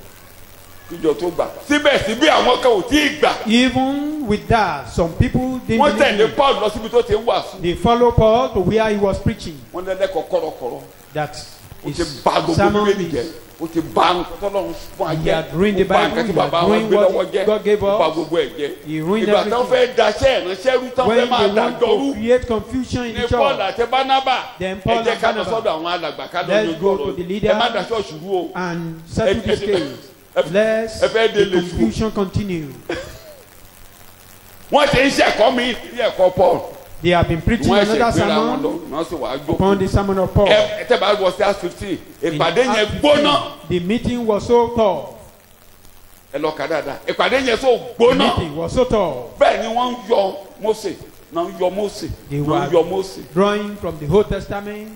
kíjọ tó gbà. Síbẹ̀síbẹ̀ àwọn kan ò tí ì gbà. Even with that, some people didn't Wọ́n believe tẹ̀lé him. Paul lọ síbi tó ti ń wàásù. They follow Paul to where he was preaching. Wọ́n lẹ́lẹ́kọ̀ọ́ kọ̀rọ̀kọ̀rọ̀. That Ó ti his bà gbogbo sermon Bíbélì jẹ́. is, Ó ti bà nǹkan tọ́lọ́run fún wa he jẹ́. had ruined the Ó bà Bible, nǹkan tí he bàbá had wọn ruined gbé what lọ́wọ́ jẹ́. God gave Ó bà us. gbogbo ẹ̀ jẹ́. He ruined Ìgbà tán everything. fẹ́ daṣẹ́ ìránṣẹ́ rú tán When fẹ́ máa they want dàjọ́rú. to create confusion in Ní the Paul church àti Bánábà Then Paul ẹ jẹ́ and ká lọ Barnabas. sọ́dọ̀ àwọn alàgbà ká lọ Let's yanjú go to ọ̀rọ̀ the yìí. leader. Ẹ má daṣẹ́ òṣùwò o. and settle this case, lest ẹ fẹ́ the délé ṣù. confusion continue. Wọ́n ti ń ṣẹ̀kọ́ mi ní ẹ̀kọ́ Paul. They have been preaching Wọ́n ṣe another gbéra wọn lọ sermon wọ́n sì wàá jókòó. upon the sermon of Paul. Ẹ tẹ́ bá wọ sí Acts 15 In ìpàdé yẹn Acts gbóná. 15, the meeting was so tough. Ẹ lọ kà dáadáa ìpàdé yẹn so The gbóná. meeting was so tough. Bẹ́ẹ̀ ni wọ́n ń yọ Mósè náà ń yọ Mósè They náà ń were yọ Mósè. drawing from the Old Testament.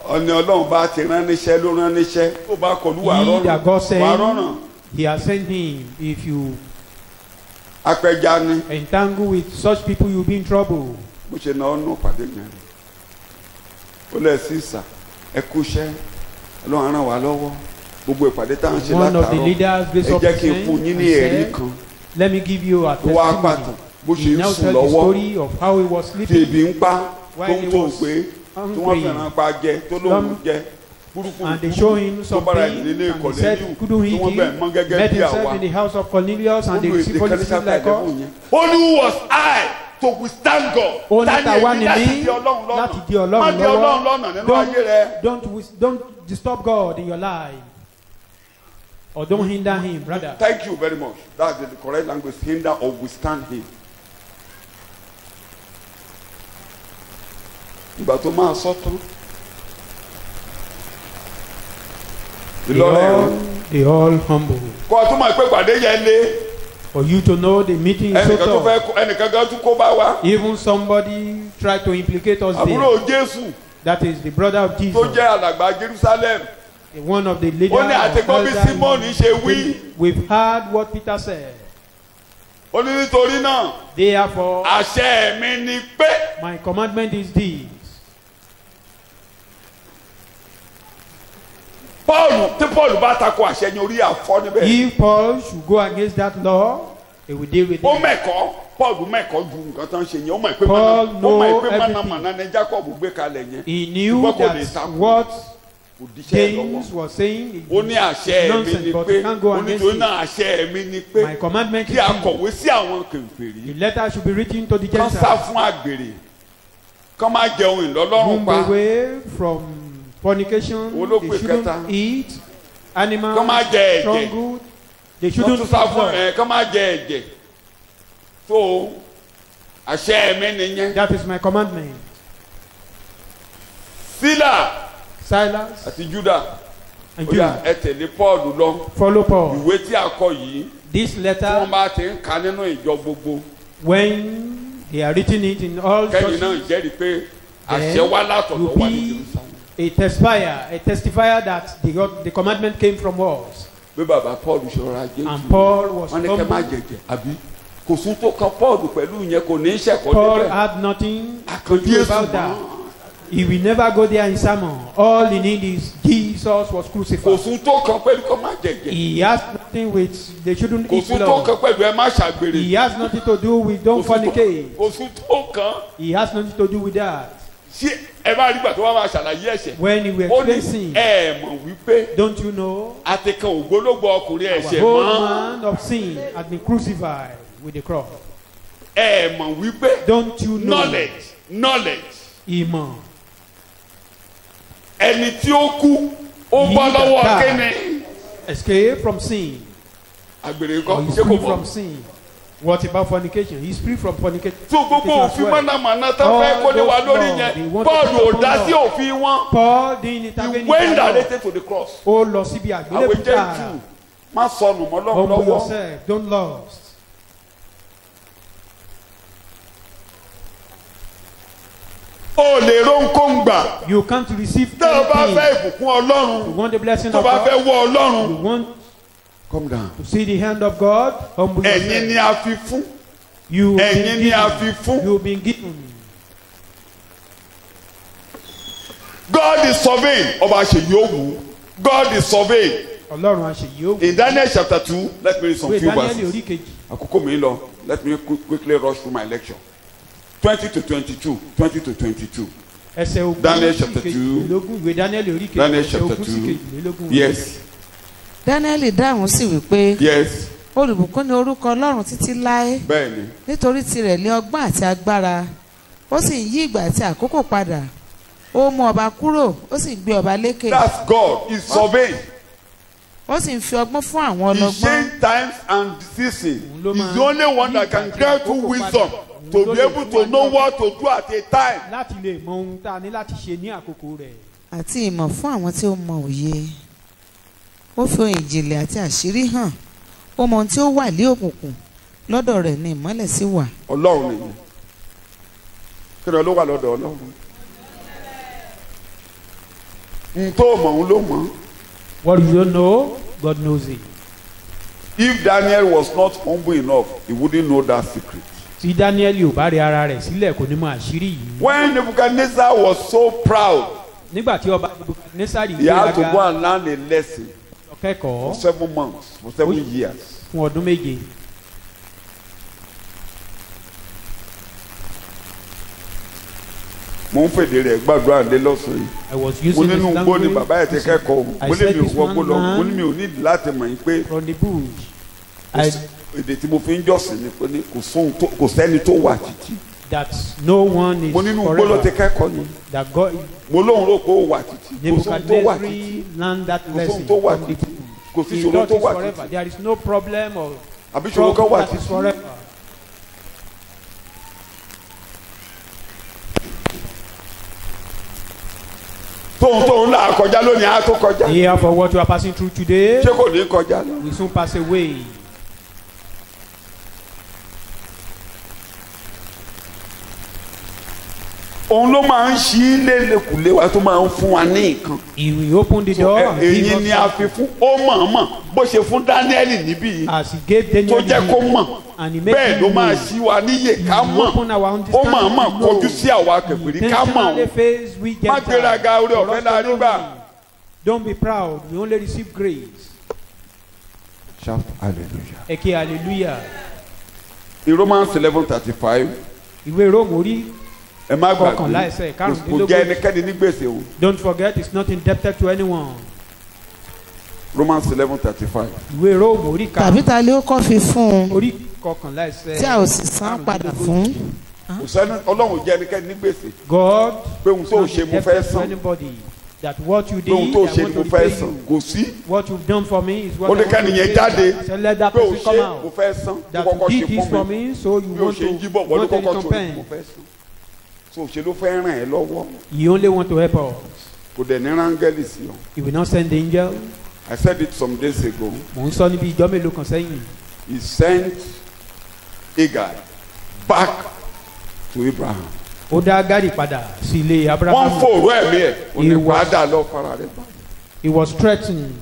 Ọ̀nà Ọlọ́run bá ti rán níṣẹ́ ló rán níṣẹ́ tó bá kọlu wà He that God rọrùn wà rọrùn. sent, He has sent him. If you Apẹja ni entangle with such people, you'll be in trouble. bó ṣe náà nù pàdé yẹn. Ó lẹ̀ sí ìsà ẹ kú iṣẹ́ Ọlọ́run ràn wá lọ́wọ́ gbogbo ìpàdé tá à ń ṣe One of the látàárọ̀ leaders, ẹ Bishop jẹ́ kí n fún Hussein, yín ní ẹ̀rí said, kan let me give you a tó wá testimony. pàtàn bó He ṣe ń now sùn tells the lọ́wọ́ story of how he was tí sleeping. ebi ń pa tó While ń he tó was gbé tí wọ́n fẹ́ràn pa jẹ tó lóun jẹ burúkú And they show him tó something, bára and ìdílé he said Cornelius couldn't tí eat wọ́n bẹ̀ mọ́ it, gẹ́gẹ́ met bí himself àwa in the house of Cornelius, and they received Holy Spirit like us. Only who was I to withstand God. Ó ní tàwa ni láti mí di Ọlọ́run lọ́nà. láti di Ọlọ́run Má di Ọlọ́run lọ́nà lọ́wọ́. nínú ayé rẹ. Don't disturb God in your life, or don't hinder him, brother. Thank you very much. That's the correct language. Hinder or withstand him. Ìgbà tó máa sọ tán. They all humble. Kọ́ ọ tún máa pé pàdé yẹn lé. For you to know the meeting is so Ẹnìkan tó tough. ẹnìkan gan tún kó bá wa. Even somebody tried to implicate us Àbúrò there. Jésù That is the brother of tó Jesus, jẹ́ alàgbà Jerusalem. one of the leaders Ó ní of àtẹ̀gbọ́n bí Simon ṣe wí. Elder. We've heard what Peter said. Ó ní nítorí náà. Therefore, Àṣẹ mi ni pé. my commandment is this. Paul bá tako àṣẹ yẹn orí àfọ́ níbẹ̀. If Paul should go against that law, he will deal with Ó it. mẹ́kọ̀ọ́ Paul mẹ́kọ̀ọ́ ju nǹkan tó ń ṣe yẹn ó mọ̀ pé Paul mọ̀nàmọ́ná ni Jacob gbé kalẹ̀ yẹn. He knew Ṣùgbọ́n kò lè that takò. what Kò díṣẹ́ James lọ́wọ́. was saying Ó ní is àṣẹ mi nonsense, ni but pé he can't go against onítorí it. náà àṣẹ mi ni pé My commandment is kí a this. kọ̀wé sí àwọn kèfèrí. The letter should be written to the Kán sá Gentiles. fún àgbèrè. Kán má jẹun ìlọ́lọ́run Move pa. away from fornication. Olópè They shouldn't kẹta. eat animals, Kán má jẹ strong ẹ̀jẹ̀. good. They Kán shouldn't tún eat sá fún blood. kán má jẹ ẹ̀jẹ̀. So àṣẹ mi nìyẹn. That is my commandment. Sílà Silas àti Júdà. and Ó yá Jude, ẹ tẹ̀lé Paul lọ. follow Paul. Ìwé tí a kọ yìí. This Tí wọ́n letter, bá ti ń ka nínú ìjọ gbogbo. when they are written it in all Kẹ́yìn náà churches, jẹ́rìí pé then àṣẹ wá látọ̀dọ̀ you wá ní be Jerusalem. a testifier that the commandment came from us. Bí bàbá Paul ṣọra And Jésù. Paul was Wọ́n ní kẹ́ má humble. jẹ̀jẹ̀ àbí. Kò sún tó kan Paul pẹ̀lú ìyẹn kò ní í ṣẹ̀kọ́ Paul níbẹ̀. had nothing to Àkàndí do Èṣù about that. mọ́. He will never go there in sermon. All he need is Jesus was Kò crucified. sún tó kan pẹ̀lú kó má jẹ̀jẹ̀. He has nothing with they shouldn't Kò eat sún tó kan blood. pẹ̀lú ẹ má ṣàgbèrè. He has nothing to do with don't fornicate. Kò sún tó kan. He has nothing to do with that. Ṣé ẹ bá rí gbà tó wá máa ṣàlàyé ẹ̀ṣẹ̀? When he Ó was ní sin, ẹ mọ̀ wípé don't you know? a ti kan ògbólógbò ọkùnrin Our ẹ̀ṣẹ̀ whole mọ́. man of sin had been crucified with the cross. Ẹ mọ̀ wípé Don't you know? knowledge Ìmọ̀. ẹni tí ó kú ó bọ́ lọ́wọ́ kíni. Escape from sin. Àgbèrè Or nǹkan he's ṣé kò free mọ̀. from sin. What about fornication? He's free from fornication. tó gbogbo as òfin well. mọ̀nàmọ́ná tó fẹ́ kó lé wa lórí yẹn Paul ò dá sí òfin wọn. Paul didn't intervene He went in that law. directly to the cross. Ó lọ síbi Àwọn àgbélébùú jẹ́ tààrà. jù má sọnù mọ́ lọ́wọ́ Humble lọ́wọ́. yourself. Don't lust. O lè rónkó gbà. You can't receive Tó o bá fẹ́ anything. ìbùkún Ọlọ́run. You want the blessing Tó o of bá fẹ́ God. wọ You Ọlọ́run. want Come down. to see the hand of God. Humble Ẹ̀yin ni yourself. a fi fún. You've Ẹ̀yin been ni a given. fi fún. You've been given. God is surveying. Ọba ṣèyí òwú. God is surveying. Ọlọ́run àṣeyìí ó. In Daniel chapter 2, let me read some Ìwé few Dáníẹ́lì verses. orí kejì. Àkókò mi lọ. Let me quickly rush through my lecture. 20 to 22. 20 to 22. Ẹsẹ̀ ogún Daniel sí chapter kejìlélógún. Ìwé Dáníẹ́lì orí kejì. Daniel Ẹsẹ̀ chapter ogún sí 2. kejìlélógún. Yes. Dáníẹ́lì dáhùn sí wípé Yes. olùbùkún ni orúkọ Ọlọ́run títí láé Bẹ́ẹ̀ni. nítorí tirẹ̀ ní ọgbọ́n àti agbára ó sì ń yí ìgbà àti àkókò padà ó mú ọba kúrò ó sì gbé ọba lékè That's God. He's surveying. ó sì ń fi ọgbọ́n fún àwọn He ọlọ́gbọ́n changed times and seasons. ló He's máa the only one yí that ìgbà can àti grant you àkókò wisdom padà. to Òun ló be lè able fún to wa ní know ọgbọ́n what to do at a time. láti lè mọ ohun tá a ní láti ṣe ní àkókò rẹ̀. àti ìmọ̀ fún àwọn tí ó mọ òye ó fi ohun ìjìnlẹ̀ àti àṣírí hàn ó mọ ohun tí ó wà ní òkùnkùn lọ́dọ̀ rẹ̀ ni ìmọ́lẹ̀ sì wà. Ọlọ́run nìyẹn. Kí ni ló wà lọ́dọ̀ Ọlọ́run? N tó mọ̀ ń ló mọ̀. What you don't know, God knows it. If Daniel was not humble enough, he wouldn't know that secret. Tí Dáníẹ́lì ò bá rí ara rẹ̀ sílẹ̀ kò ní mọ àṣírí yìí. When Nebuchadnezzar was so proud, Nígbà tí ọba Nebukadnesari he had to go gbéraga and learn a lesson kẹ́kọ̀ọ́ for 7 months, for 7 years. fún ọdún méje. mo ń fèdè rẹ̀ gbàdúrà lé lọ́sùn yìí. I was mo using nínú this gbó ni language. bàbá ẹ̀ ti kẹ́kọ̀ọ́ mo lè mi ò wọ́gbó lọ mo ní mi ò ní láti mọ̀ yín pé From the bush. èdè tí mo fi ń jọ́sìn ni pé kò sẹ́ni tó wà títí. That no one is mo nínú gbó ló ti forever. kẹ́kọ̀ọ́ ni That God, mo lóun rò pé ó wà títí kò sóhun tó wà títí Nebuchadnezzar learned that kò lesson sóhun tó wà from the títí bush. kò sí He ìṣòro thought tó it's wà forever. títí There is no problem or àbí ìṣòro kan trouble wà that is títí. forever. tóun là kọjá lónìí á tó kọjá Here for what you are passing through today, ṣé kò ní kọjá lọ. will soon pass away. òun ló máa ń ṣí lélẹ̀kùlé wa tó máa ń fún wa ní nǹkan. He will open the door and give èyí us ni a fi something. fún ó mọ̀ọ́mọ̀ bó ṣe fún Dáníẹ́lì níbí yìí As he gave tó Daniel jẹ́ kó mọ̀ and he made bẹ́ẹ̀ him ló máa know. ṣí wa níyè ká He mọ̀ open our ó understanding mọ̀ọ́mọ̀ to know. kọjú sí àwa kẹfìrí ká mọ̀ Intentionally face we má Gentiles. gbéraga orí For ọ̀fẹ́ us la to know nígbà. him. Don't be proud. We only receive grace. Shout hallelujah. Eke hallelujah. in Romans 11:35 Ìwé Róòmù orí ẹ má Kọkànlá gbàgbé ẹsẹ̀ kò karùndínlógójì. jẹ́ ẹnikẹ́ni ní gbèsè o. Don't forget it's not indebted to anyone. Romans 11:35. Ìwé Róòmù orí tàbí ta ló kọ́ fi fún un orí kọkànlá ẹsẹ̀ tí a ò sì san padà fún. kò sẹ́ni Ọlọ́run jẹ́ ẹnikẹ́ni ní gbèsè God pé ohun tó not ṣe mo fẹ́ indebted to san anybody. That what you pé did, ohun I tó want ṣe ni mo to fẹ́ repay san you. kò sí What you've done for me is what ó I ní want to kẹ́ni yẹn repay jáde you. I said, let that pé o person come ṣe mo out. fẹ́ san That mo you kọ́kọ́ did ṣe this for fún mi me, so you bí o want ṣe ń to jíbọ̀ wọ́n ló want a kọ́kọ́ tó mo recompense. fẹ́ san so ṣe ló fẹ́ ràn ẹ́ lọ́wọ́ You only want to help us. kò dẹ̀ ní rángẹ́lì sí ọ. He will not send the angel. I said it some days ago. Mò ń sọ níbi ìjọ mélòó kan sẹ́yìn. He sent Hagar back to Abraham. Ó dá Gádì padà sí ilé wọ́n Abraham. fòrò ẹ̀mí ẹ̀ ò ní He was- padà lọ fara rẹ̀ bá. He was threatened,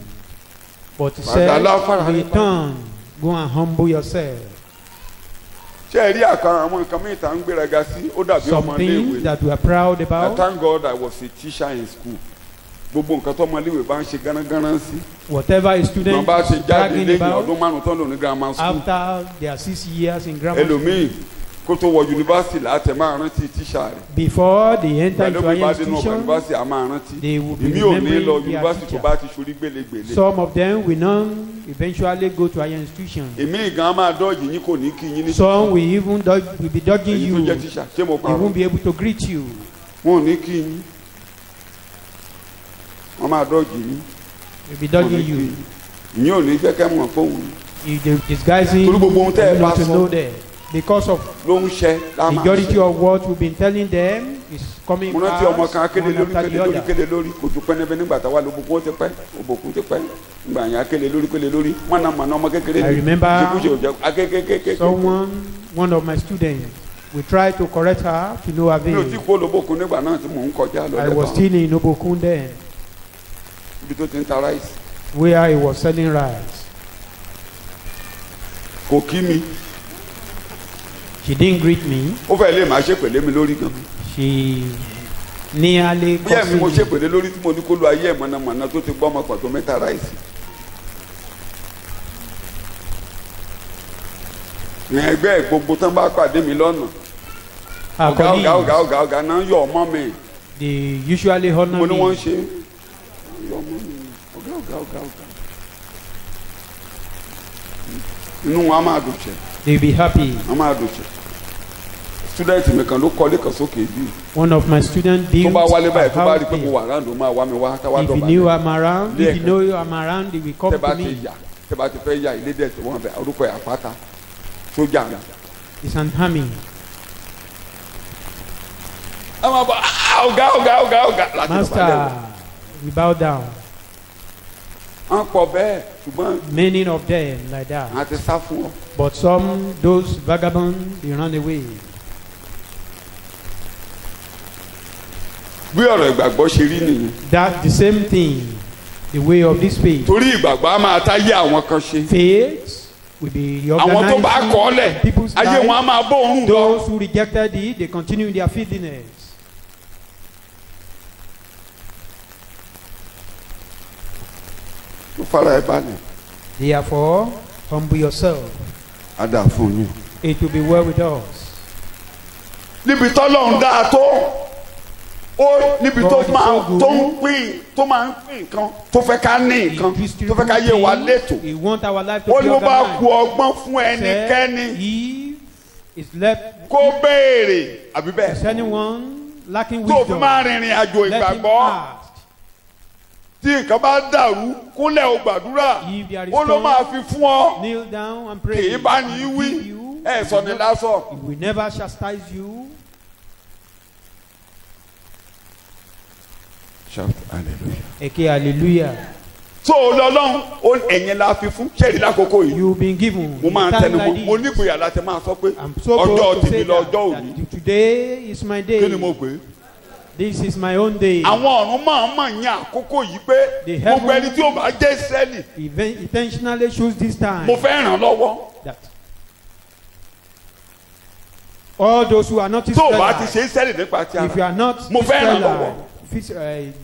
but he Padà said, lọ fara rẹ̀ bá. return, go and humble yourself. ṣé ẹ rí àkàn àwọn nǹkan mìíràn tá ń gbéraga sí ó dàbí Some ọmọléèwé. things that we are proud I about. thank God I was a teacher in school. gbogbo nǹkan tó ọmọléèwé bá ń ṣe gánagánà sí. Whatever a student wọ́n bá ṣe is jáde bragging lẹ́yìn about, ọdún márùn-ún tó ń lò ní grammar school. after their 6 years in grammar school, ẹlòmíì kó tó wọ yunifásitì láti máa rántí tíṣà rẹ̀. before they enter into ẹlòmíì bá higher dénú ọgbà institution, yunifásitì a máa rántí. they will be èmi ò ní lọ remembering their yunifásitì tó teacher. bá ti ṣorí gbélégbèlé. Some of them will not eventually go to higher institution. èmi gan máa dọ́ọ̀jì yín kò ní kí yín ní. Some will even will be dodging èyí tó you. jẹ́ tíṣà ṣé mo They parọ́. won't be able to greet you. wọn ò ní kí yín. wọ́n máa dọ́ọ̀jì yín. Will be wọn ò ní dodging kí you. yín. ìyín ò ní jẹ́ kẹ́ mọ̀ fóun. If they disguising, Torí gbogbo ohun tẹ́ ẹ you bá not to sọ. know them. Because of ló ń ṣẹ́ láàmà majority ṣẹ́. of what we've been telling them is coming mo rántí ọmọ kan fast, akéde one lórí after kéde the lórí other. kéde lórí kò tún pẹ́ẹ́nẹ́bẹ́ nígbà táwa ló bukú ó ti pẹ́ òbòkú ti pẹ́ nígbà yẹn akéde lórí kéde lórí mọ̀nàmọ́ná ọmọ kékeré I remember ṣekúṣe òjò akékékéké. One of my students, we tried to correct her to no mi ò avail. tí kó lóbòkú nígbà náà tí mò ń kọjá lọ I was lẹ́bàá still in Obokun then, ibi tó ti ń ta ráìsì where he was selling rice. kò kí mi She didn't greet me. ó fẹ́ lè máa ṣépèlé mi lórí gan. She nearly bí ẹ̀mí mo cursed me. ṣépèlé lórí tí mo ní kó lo ayé ẹ̀ mọ̀nàmọ́ná tó ti gbọ́ ọmọ pàtó mẹ́ta ráìsì. ní ẹgbẹ́ ẹ̀ gbogbo tán bá pàdé mi lọ́nà Her ọ̀gá colleagues, ọ̀gá náà yọ ọmọ mi they usually honor mo ní wọ́n ń me. ṣe yọ ọmọ mi ọ̀gá. inú wọn á máa dùn jẹ́. They'll be happy. wọ́n máa dùn jẹ́ student mi kan ló kọ́lé kan sókè bí One of my students tó built bá wálé a báyìí tó bá rí house pé mo there. wà ráńdò máa wá mi wá táwa If you dọ̀bà knew mi. I'm around, if you know I'm around, they will come tẹ́ bá to ti me. yà tẹ́ bá ti fẹ́ yà ilé dẹ̀ tí wọ́n bẹ̀ orúkọ ẹ̀ àpáta sójà rẹ̀. It's an army. ẹ máa bọ̀ ọ̀gá láti dọ̀bà Master, lẹ́wọ̀. we bow down. wọ́n pọ̀ bẹ́ẹ̀ ṣùgbọ́n Many of them like that. wọ́n ti sá fún ọ. But some, those vagabonds, they run away. bí ọ̀rọ̀ ìgbàgbọ́ ṣe rí nìyẹn. That's the same thing, the way of this faith. torí ìgbàgbọ́ á máa táyé àwọn kan ṣe. Faith will be àwọn tó bá kọ́ ọ lẹ̀ people's ayé wọn á life. máa bóorùn lọ. Those who rejected it, they continue in their filthiness. ó fara ẹ balẹ̀ Therefore, humble yourself. á dà fún yín. It will be well with us. níbi tọ́lọ́run dáa tó ó níbi tó God is máa so good. tó máa ń pín nǹkan tó fẹ́ ká ní nǹkan tó fẹ́ ká yé wa létò. He want our life to ó be ní bó bá ku organized. ọgbọ́n fún ẹnikẹ́ni If is left, kó béèrè àbí is bẹ́ẹ̀ anyone lacking tó fi wisdom, máa rìnrìn àjò let him ìgbàgbọ́. ask. Tí nǹkan bá dàrú kúnlẹ̀ ò gbàdúrà If there is ó ló máa fi fún ọ Kneel down and kì pray. í bá ní He will wí give you. ẹ̀ sọ ní lásán. He will never chastise you. Shout hallelujah. Eke hallelujah. So Ọlọ́run ẹ̀yin la fi fún ṣẹ́ẹ̀dì lákòókò yìí. You've been given. Mo máa ń time tẹnu like mo this. nígboyà láti máa sọ pé I'm so ọjọ́ proud to tèmi say lọ́jọ́ òní. that today is my day. Kí ni mo pè é? This is my own day. Àwọn ọ̀run máa ń mọ̀ yan àkókò yìí pé The gbogbo heaven- ẹni tí ó bá jẹ́ Ísírẹ́lì Intentionally choose this time. mo fẹ́ ràn lọ́wọ́. That all those who are not Tó o bá ti Israelites, ṣe Ísírẹ́lì nípa ti if you ara are not Mo fẹ́ ràn Israelite,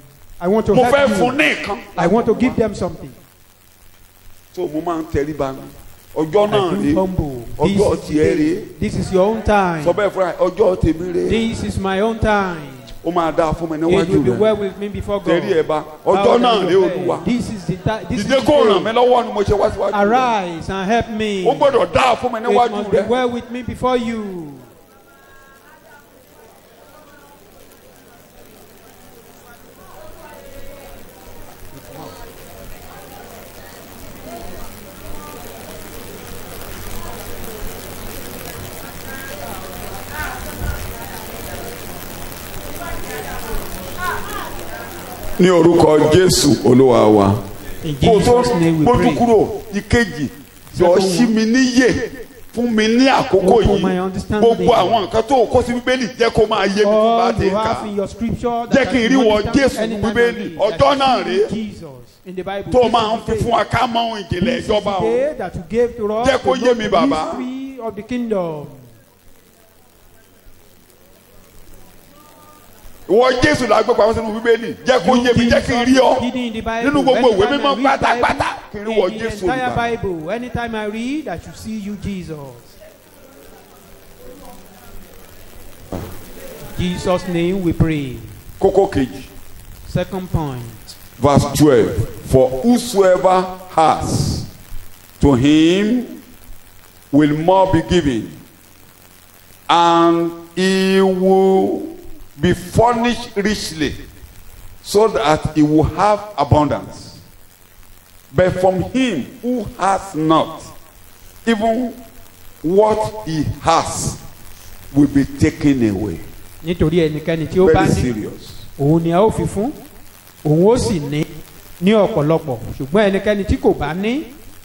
I want to mo fẹ́ help fún you. ní nǹkan. I want to give them something. So mo máa ń tẹríba mi. Ọjọ́ náà I rèé. do humble. Ọjọ́ This is tiẹ̀ the day. rèé. This is your own time. Sọ bẹ́ẹ̀ fúnra ẹ̀, ọjọ́ tèmi rèé. This is my own time. Ó máa dáa fún mi It níwájú will be rẹ̀. well with me before God. Tẹ̀rí ẹ̀ bá Bow ọjọ́ down náà your rèé head. Olúwa. This is the time. This is Dìde kó ràn mí the day. lọ́wọ́ ni mo ṣe wá síwájú rẹ̀. Arise and help me. Ó gbọ́dọ̀ dáa fún mi It níwájú must be rẹ̀. well with me before you. Ní orúkọ Jésù Olúwa wa. In Kó o tó Jesus' name we gbójú pray. kúrò ìkejì jọ ṣí mi níyè fún mi ní àkókò Open my yìí. understanding. Gbogbo àwọn nǹkan tó o kó sí Bíbélì jẹ́ kó máa yé mi tó bá All ti you ń kà. have in your scripture Jẹ́ kí n rí wọ Jésù anytime nínú Bíbélì. I read, Ọjọ́ that náà I see rèé Jesus in the Bible. tó o This máa ń is fi the fún day. wa ká mọ ohun ìjìnlẹ̀ This is ìjọba the o. day that you gave to us Jẹ́ kó to yé know mi, the Bàbá. history of the kingdom. Ìwọ Jésù la gbé pamọ́ sínú Bíbélì. Jẹ́ kó yé mi, jẹ́ kí n rí ọ. Hidden in the Bible. Nínú gbogbo ìwé Anytime mímọ́ I read pátápátá kí n rí wọ in the Jésù entire Olùgbàlà. Bible, anytime I read, I should see you, Jesus. In Jesus' name we pray. Kókó kejì. Second point. Verse 12. For whosoever has, to him will more be given, and he will be furnished richly, so that he will have abundance. But from him who has not, even what he has will be taken away. Nítorí ẹnikẹ́ni tí ó bá Very ní, serious. òun ni a ó fi fún, òun ó sì ní ọ̀pọ̀lọpọ̀. Ṣùgbọ́n ẹnikẹ́ni tí kò bá ní,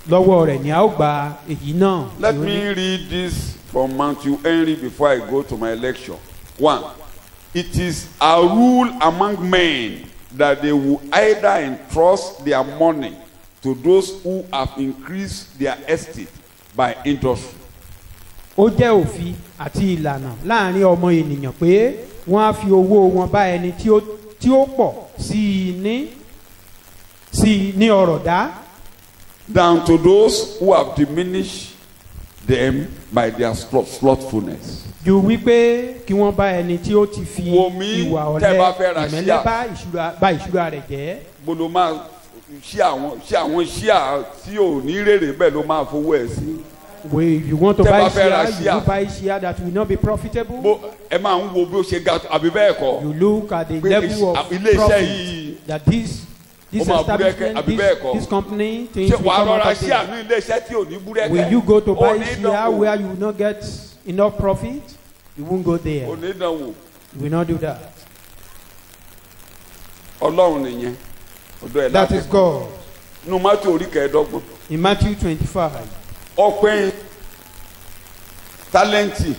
lọ́wọ́ rẹ̀ ni a ó gba èyí náà. Let tí ó ní. me read this from Matthew Henry before I go to my lecture. 1. It is a rule among men that they will either entrust their money to those who have increased their estate by industry. Ó jẹ́ òfin àti ìlànà láàrin ọmọ ènìyàn pé wọ́n á fi owó wọn bá ẹni tí ó pọ̀ sí i ní ọrọ̀ dá. Down to those who have diminished them by their slothfulness. Ju wípé kí wọ́n bá ẹni tí ó ti fi Wò mí, ìwà tẹ́ ọ̀lẹ bá fẹ́ ra ìmẹ́lẹ́ ṣíà. bá ìṣúra rẹ̀ jẹ́. Mo ló máa ṣí àwọn ṣíà tí ò ní rèrè bẹ́ẹ̀ ló máa fowó ẹ̀ sí. If you want to Tẹ́ buy bá fẹ́ ra share, you share. will buy share that will not be profitable. Ẹ máa ń wo bí ó ṣe ga àbí bẹ́ẹ̀ kọ́. You look at the Pé level of ilé iṣẹ́ profit yìí that this ó máa búrẹ́kẹ́, àbí bẹ́ẹ̀ kọ́? this company things ṣé will wàá come out rọra of ṣí it. àánú ilé iṣẹ́ tí ò ní búrẹ́kẹ́? Will you go to buy Onídànwò. share where you will not get enough profit? You won't go there. Onídànwò. You will not do that. Ọlọ́run nìyẹn. Ọ̀dọ̀ ẹ̀ That láti is God. nínú Mátíù orí kẹẹ̀ẹ́dọ́gbọ̀n. In Matthew 25, Ọpẹ́ tálẹ́ǹtì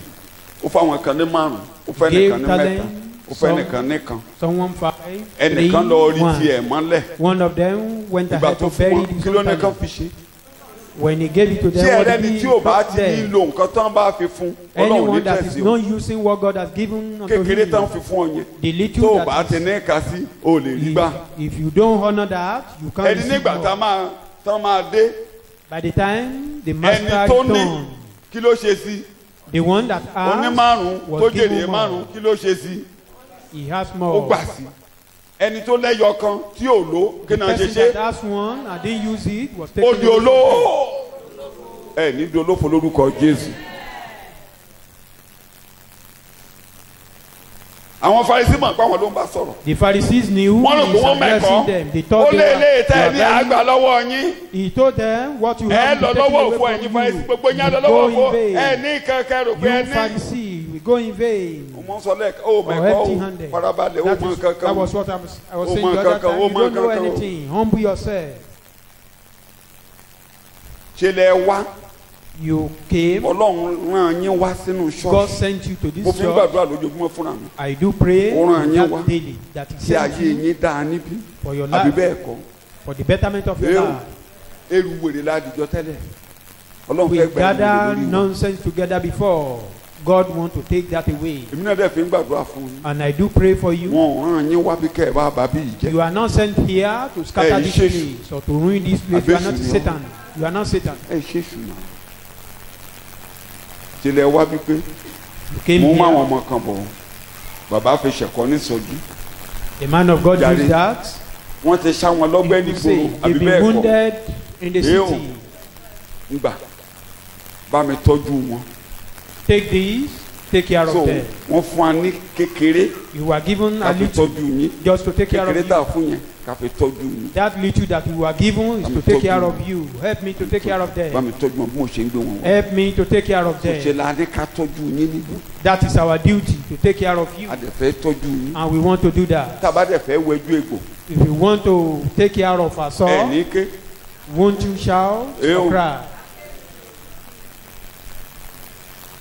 ó fáwọn kan ní márùn-ún ó fẹ́ Gave nìkan ní mẹ́ta talent, ó fẹ́ some- nìkan nìkan someone 5, 3, ẹnìkan lọ rí 1. tiẹ̀ mọ́lẹ̀ One of them went ìgbà ahead tó to fún bury wọn his kí ló own ní kán talent. fi ṣe. When he gave it to Tí them, what did ẹlẹ́ni he tí ò bá drop ti them? ní lo nǹkan tán bá fi fún Ọlọ́run ní Anyone that is tẹ̀sí o not using what God has given unto kékeré tán him, fi fún ọ yẹn the tó little o bá that ti is, ní ẹ̀ka sí o lè rí gbà. if you don't honor that, you can't Ẹni receive nígbà tá more. máa dé By the time the ẹni master tó ní returned, kí ló ṣe sí the one that oní asked márùn-ún tó was jèrè given márùn-ún more. kí ló ṣe sí he has ó more. gbà sí ẹni tó lẹ́yọ kan tí ò lò kí The náà ṣe person ṣe that has one and didn't use it was ó taken di away from them. olówó ẹ ní di olófo lórúkọ Jésù. àwọn Farisí mọ̀ pé àwọn ló ń bá sọ̀rọ̀ The Pharisees knew wọ́n rò he pé was wọ́n addressing them. mẹ́kọ̀ọ́ They ó thought lé ilé tẹ́ ẹ ní they were àgbà lọ́wọ́ yín He told them what you ẹ have lọ been taken lọ́wọ́ away òfò ẹ̀yin from Farisí you. gbogbo yín á lọ You lọ́wọ́ go òfò in ẹ vain. ní kankan rò pé ẹ You ní. Pharisee, we go in vain. mo ń sọ lẹ́ẹ̀kan ó Or mẹ́kọ̀ọ́ ó empty-handed. farabalẹ̀ ó That mọ is- kankan that was what I was Oh, saying man, the other kankan, time. oh, You man, don't know kankan. anything. Humble yourself. ṣe lẹ wá You came. Ọlọ́run rán yín wá sínú God ṣọ́ọ̀ṣì sent you to mo this fi ń church. gbàdúrà lójoojúmọ́ fúnra mi I do pray Ó rán yín wá. that daily that He tí sent ayé you yín dáa níbí for your àbí life, bẹ́ẹ̀ kọ́ for the betterment of your Ew. life. eru wèrè ládìjọ tẹ́lẹ̀ Ọlọ́run We fẹ́ gbà yín gather lórí wọn. nonsense together before. God want to take that away. èmi náà dẹ̀ fi ń gbàdúrà fún yín And I do pray for you. wọn ò rán yín wá bí kẹ́ ẹ̀ bá bá bí ìjẹ́ You are not sent here to scatter Hey, this Jesus. place or to ruin this place. You are not Abesu ni o. Satan. You are not Satan. ẹ ṣe ṣùnà tilẹ̀ wá bí pé You came mo mú àwọn here. ọmọ kan bọ̀ bàbá fi ṣẹ̀kọ́ ní sọ́jú The man of God Jare. used that. wọ́n ti ṣá wọn lọ́gbẹ́ People nígboro say àbí they've been bẹ́ẹ̀ kọ́ wounded in the Ew. city. ngbà bá mi tọ́jú wọn Take these, take care so of them. wọ́n fún wa ní kékeré You were given a ká fi little tọ́jú yín just to take care kékeré of tá a you. fún yẹn ká fi tọ́jú yín That little that you were given is Bá to mi take tọ́jú care wọn. of you. Help me to take care of bá them. mi tọ́jú wọn bí mo ṣe ń gbé wọn wọ̀ Help me to take care of tó ṣe them. la ní ká tọ́jú yín níbí That is our duty to take care of you. a dẹ̀ fẹ́ tọ́jú yín And we want to do that. tá a bá dẹ̀ fẹ́ wẹjú egbò If you want to take care of our ẹ̀ soul, ní ké won't you shout Ew. or cry?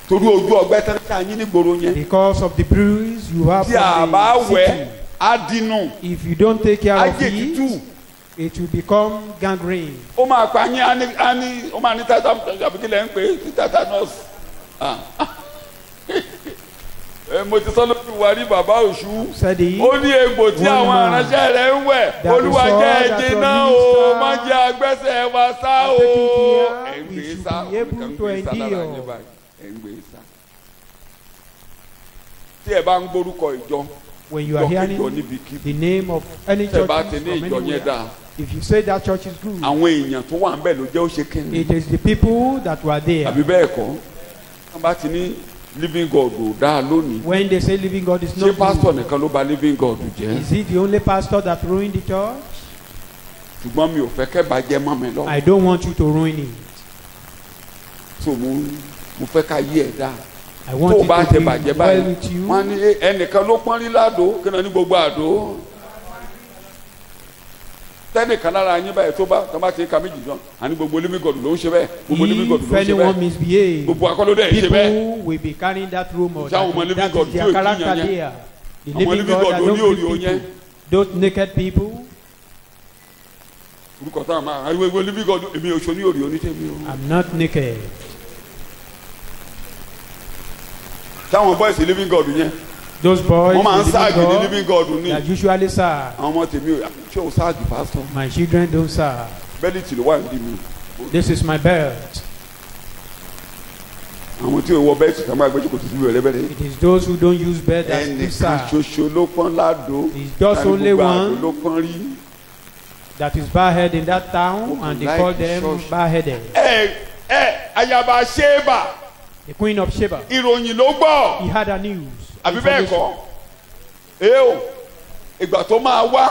torí ojú ọgbẹ́ tẹ́lẹ̀ yín nígboro yẹn Because of the bruise you have tí a bá from the wẹ̀ city. á dínú If you don't take care á of jẹ́ tútù it, it will become gangrene. ó máa pa yín á ní ó máa ní àbíkí lẹ́ ń pè é tetanus mo ti sọ lójú wa rí bàbá òṣù Said he, ó ní egbò tí One àwọn man aránṣẹ́ rẹ̀ ń wẹ̀ that olúwa we saw jẹ́ that ẹ̀jẹ̀ your náà o minister má jẹ́ agbẹ́sẹ̀ wa sá o taking care, ẹ̀ ń we gbé should sá be able nǹkan ń to gbé sá lára endure. yín báyìí ẹ̀ ń gbé sá tí ẹ bá ń gbórúkọ ìjọ when you are ìjọ hearing kíjọ níbikíbi the name of any tẹ church bá ti ní from ìjọ yẹn anywhere, dáa if you say that church is good, àwọn èèyàn tó wà ń bẹ̀ ló jẹ́ ó ṣe kẹ́ni it is the people that were there. àbí bẹ́ẹ̀ kọ́ wọ́n bá ti ní living God ò dáa lónìí When they say living God is ṣé not pásítọ̀ good, nìkan ló bà living God jẹ́ is he the only pastor that ruined the church? ṣùgbọ́n mi ò fẹ́ kẹ́ bàjẹ́ mọ́ mi lọ I don't want you to ruin it. so mo fẹ́ ká yí ẹ̀ dáa I tó want o it bá to ṣe be bàjẹ́ well báyìí with you. wọ́n á ní ẹnìkan ló pọ́n rí ládò kí náà ní gbogbo àdó tẹ́nìkan lára yín báyìí tó bá ti ka méjì jọ àní gbogbo living God ló ń ṣe bẹ́ẹ̀ gbogbo living God If ló ń ṣe anyone bẹ́ẹ̀ misbehave, gbogbo akọ́lódé ẹ̀ ṣe bẹ́ẹ̀ people will be carrying that rumor. Ṣé àwọn ọmọ That, living that God is tí ò their kí character yàn yẹn? there. The Àwọn living living God God that ló ní don't òrì greet yẹn. people, those naked people. orúkọ táwọn máa ariwo ewé living God èmi oṣù ní òrì onítẹ̀mí o. I'm not naked. táwọn bọ́ìsì living God yẹn Those boys, wọ́n máa ń the sáàgì ní living living God, God ní they are usually serve. àwọn ọmọ tèmi ò ṣé o sáàgì pásítọ̀ My children don't serve. bẹ́ẹ̀lì tìlú wà ní mi This is my belt. àwọn tí ò wọ bẹ́ẹ̀tì tá a máa gbẹ́jọ́ kò tó síbi rẹ̀ bẹ́ẹ̀ It is those who don't use belt that do ẹnìkan serve. ṣoṣo ló pọ́n ládò It's just tani only gbogbo àdó one ló pọ́n rí. that is barhead in that town, and they Like call them church. barheaded. ayaba ṣéèbà The queen of Sheba. ìròyìn ló gbọ́ He had a news. àbí bẹ́ẹ̀ kọ́ o ìgbà tó máa wá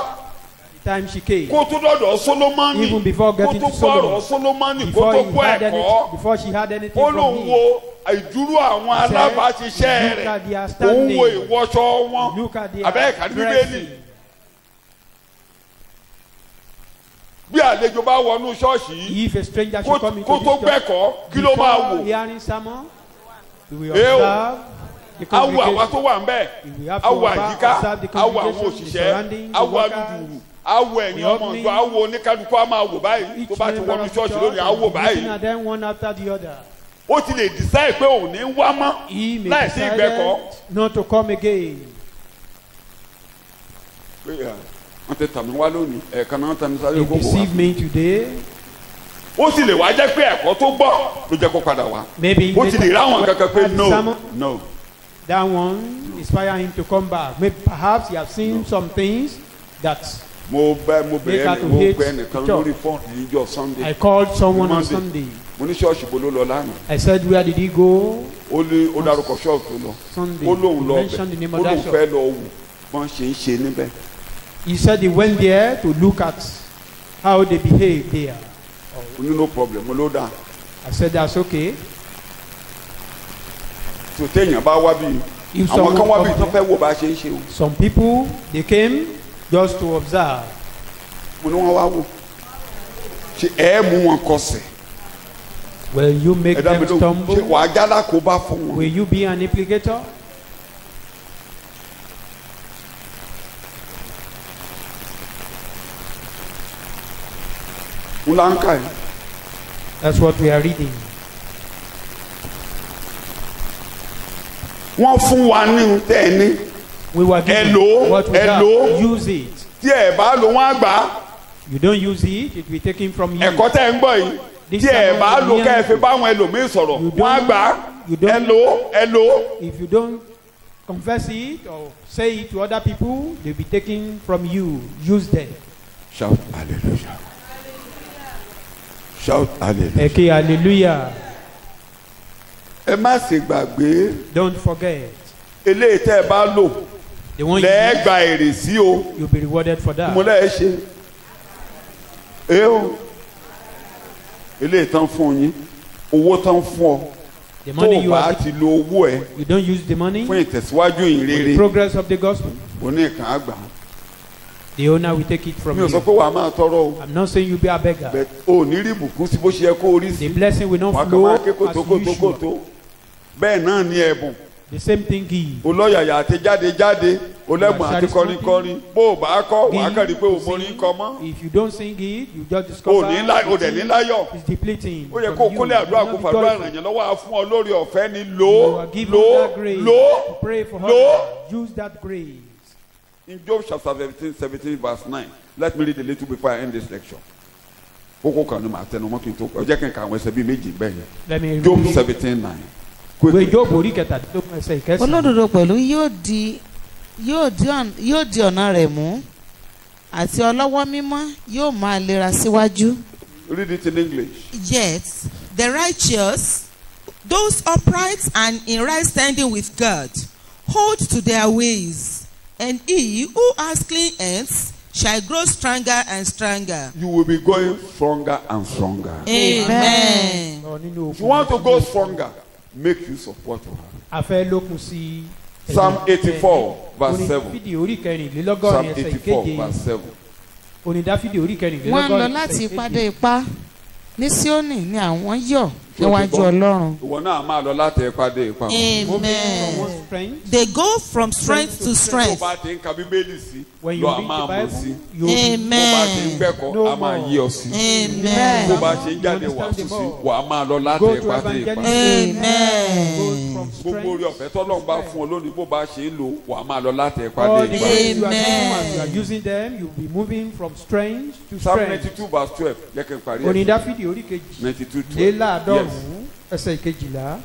The time she came, kó tó dọ̀dọ̀ Solomoni even before kó getting tó to gbọ́rọ̀ Solomon, Solomoni kó before tó he kó had anything, ẹ̀kọ́ before she had anything ó from lóun him, wo ìdúró àwọn He said, alábàáṣiṣẹ́ "Look at their rẹ̀ standing. òun wo ìwọṣọ wọn look at their abẹ́ẹ̀ka ní bíbélì dressing. bí àlejò bá wọnú ṣọ́ọ̀ṣì yìí If a stranger should come kó into tó this church, gbẹ́kọ̀ọ́ kí ló máa wò before hearing sermon, he will Ew. observe the awo àwa congregation. tó wà ń bẹ̀ He will have to awo àyíká observe the awo àwọn congregation, the òṣìṣẹ́ surrounding, the awo workers. aludùrù awo ẹ̀yìn ọmọ ìjọ awo oníkálukú á máa wò báyìí Each tó bá ti member wọnú of the ṣọ́ọ̀ṣì church lónìí á wò is báyìí looking at them one after the other. ó ti lè decide pé òun ní wá mọ́ He may láì sí ìgbẹ́kọ̀. decide not to come again. pé wọ́n ti tàmí wá lónìí ẹ̀ẹ̀kan náà tàmí sáré They gbogbo wa deceive me today. ó sì lè wá jẹ́ pé ẹ̀kọ́ tó gbọ́ ló jẹ́ kó padà wá Maybe ó ti lè ráwọn kankan pé at the sermon, no that one inspire him to come back. Maybe perhaps he has seen some things that mo Make her to bẹ hate ẹnìkan church. lórí fọ́ọ̀nù níjọ́ Sunday. I called someone on Monday. Sunday. mo ní ṣọ́ọ̀ṣì bo ló lọ lánàá. I said, where did he go? ó ní ó dárúkọ ṣọ́ọ̀ṣì tó lọ. Sunday. ó lóun lọ Mention the bẹ̀ name ó of lóun that fẹ́ shop. lọ wù bọ́n ṣe ń ṣe níbẹ̀. He said he went there to look at how they behave there. ó ní no problem mo ló dà. I said, that's okay. tó téèyàn bá wá bí If àwọn kan wá someone bí tó come fẹ́ wò bá ṣe ń ṣe o. Some people, they came just to observe. mo ní wọ́n wá wò ṣe ẹ mú wọn kọsẹ̀. Will you make ẹ dá mi them lóhùn ṣe stumble? wàá jálá kó bá fún wọn. Will you be an implicator? mo là ń kà yìí. That's what we are reading. wọ́n fún wa ní tẹ́ ẹ ní. We were given Hello, what we hello. have. Use it. tí ẹ bá lò wọ́n á gbà á. You don't use it, it will be taken from you. ẹ̀kọ́ tẹ́ ń gbọ́ yìí. This tí ẹ time bá when lò you ká ẹ hear fi báwọn ẹlòmíín sọ̀rọ̀ You wọ́n á don't- gbà á. you don't- ẹ lò. If you don't confess it or say it to other people, they'll be taken from you. Use them. shout hallelujah. shout hallelujah. Okay, hallelujah. ẹ má ṣe gbàgbé Don't forget. eléyìí tẹ́ ẹ bá lò The one you lẹ́ẹ̀ use, gba èrè sí o. you'll be rewarded for that. mo lẹ́ẹ̀ ṣe. ẹ o eléyìí tán fún yín owó tán fún ọ The tó money o you bá are ti lo owó ẹ you don't use the money fún for ìtẹ̀síwájú the ìrere progress of the gospel. oníkan àgbà. The owner will take it from mi ò sọ you. pé wàá máa tọrọ o I'm not saying you'll be a beggar. bẹ́ẹ̀ o ò ní rí ìbùkún sí bó ṣe yẹ kó o rí The sí. blessing will wàá not kàn flow máa ké as usual. kótókótókótó bẹ́ẹ̀ náà ní ẹ̀bùn The same thing give. olóyàyà àti jáde o lẹ́gbọ̀n àti kọrinkọrin bó o bá kọ́ wàá kàn rí pé o Give, mórí kọ mọ́. if you don't sing it, you just o discover dẹ̀ ní láyọ̀. it's depleting. ó yẹ from kó o you. kólé àdúrà You kó will fàdúrà not be ràn yẹn lọ́wọ́ á fún ọ lórí ọ̀fẹ́ ni You are given that grace to pray for lò. others. Use that grace. In Job chapter 17 verse 9, let me read a little before I end this lecture. Kókó kan ní màá tẹnu mọ́ kí n tó ọjọ́ kí n ka àwọn ẹsẹ̀ bíi méjì bẹ́ẹ̀ yẹn. Let me Job read. 17:9. Ìwé Quickly. Jóòbù orí kẹtàdínlógún ẹsẹ̀ ìkẹsàn. olódodo pẹ̀lú yóò di ọ̀nà rẹ̀ mú àti ọlọ́wọ́ mímọ́ yóò máa lera síwájú. Read it in English. Yet the righteous, those upright and in right standing with God, hold to their ways, and he who has clean hands shall grow stronger and stronger. You will be going stronger and stronger. Amen. Lọ nínú If you want to go stronger, make use of what you have. a fẹ́ lókun sí. Psalm 84 verse Orin 7. Dáfídì orí Psalm kẹrìnlélọ́gọ́rin ẹsẹ̀ 84 ìkeje. verse 7. Orin Dáfídì orí wọ́n ń lọ kẹrìnlélọ́gọ́rin láti ẹsẹ̀ ipá dé ìkeje. ipá ní Síónì ni àwọn yọ̀ níwájú Ọlọ́run. Ìwọ náà máa lọ láti ipa dé ipa. Moving from Amen. one strength. They go from strength to Tó o strength. bá ti ń ka Bíbélì sí, When you lọ a read máa the mọ̀ Bible, sí. you will be- Tó o bá ti ń Amen. gbẹ́kọ̀ọ́, a máa yí ọ sí. Amen. Bó bá ṣe ń jáde wàásù sí, wà á máa lọ láti go to ipa dé ipa. evangelism. Amen. Go from Gbogbo orí strength. ọ̀fẹ́ tọ́lọ́run bá fún ọ lónìí bó bá ṣe ń lò wà á máa lọ láti ipa All dé the ipa. ways you are Amen. doing as you are using them, you will be moving from strength to Psalm strength. 92 verse 12 jẹ́ kí n parí Orin ẹ̀. Dáfídì orí kejì 92:12. léláàádọ́rùn-ún ẹsẹ̀ ìkejìlá.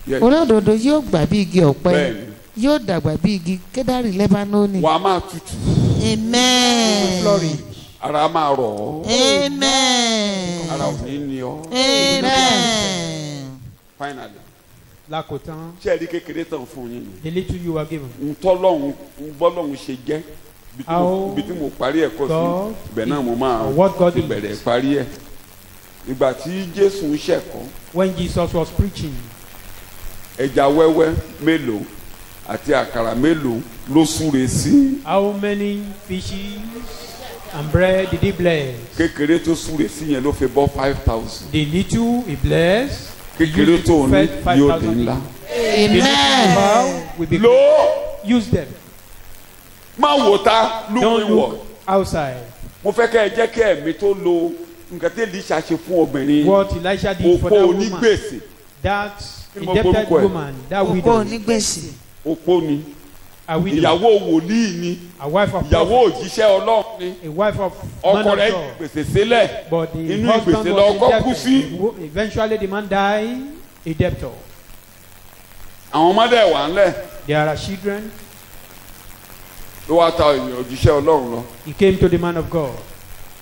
Yes. olódodo yóò gbà bí igi ọ̀pẹ Bẹ́ẹ̀ni. yóò dàgbà bí igi kédárì Lẹ́bánónì. Wà á máa tutù, Amen. Flourish. ara á máa rọ̀ ọ́, Amen. ara ò ní ní ọ́. Amen. Finally, Lákòótán, ṣé ẹ̀rí kékeré tán fún yín ni? the little you are given. Ntọ́lọ́hún bọ́lọ́hún ṣe jẹ́ ibi tí mo parí ẹ̀kọ́ sí God ibẹ̀ náà mo máa or what God ti is. bẹ̀rẹ̀ parí ẹ̀. Ìgbà tí Jésù ń ṣẹ̀kọ́, When Jesus was preaching, ẹja wẹ́wẹ́ mélòó àti àkàrà mélòó ló súre sí. how many fishes and bread did he bless? Kékeré tó súre sí yẹn ló fi bọ́ 5,000. The little he blessed, Kékeré tó o ní fed yóò di 5,000 ńlá. The little Amen. will be Lò ó, use them. má wò ta Don't lóhùn ìwọ̀. look outside. Mo fẹ́ kẹ́ ẹ jẹ́ kí ẹ̀mí tó lo nǹkan tí Èlíṣà ṣe fún obìnrin What Elisha did for òpó that woman, onígbèsè. that Kí ni mo indebted porúkọ ẹ̀? woman, that òpó widow, onígbèsè. Òpó ni a widow, ìyàwó wòlíì ni a wife of ìyàwó prophet, òjíṣẹ́ Ọlọ́run ni a wife of man ọkọ of rẹ̀ God. gbèsè sílẹ̀ But the inú husband ìgbèsè was lọ́kọ́ a kú sí. debtor. Eventually the man died a debtor. àwọn ọmọdé wà ńlẹ̀ There are children. ló wá ta òjíṣẹ́ Ọlọ́run lọ. He came to the man of God.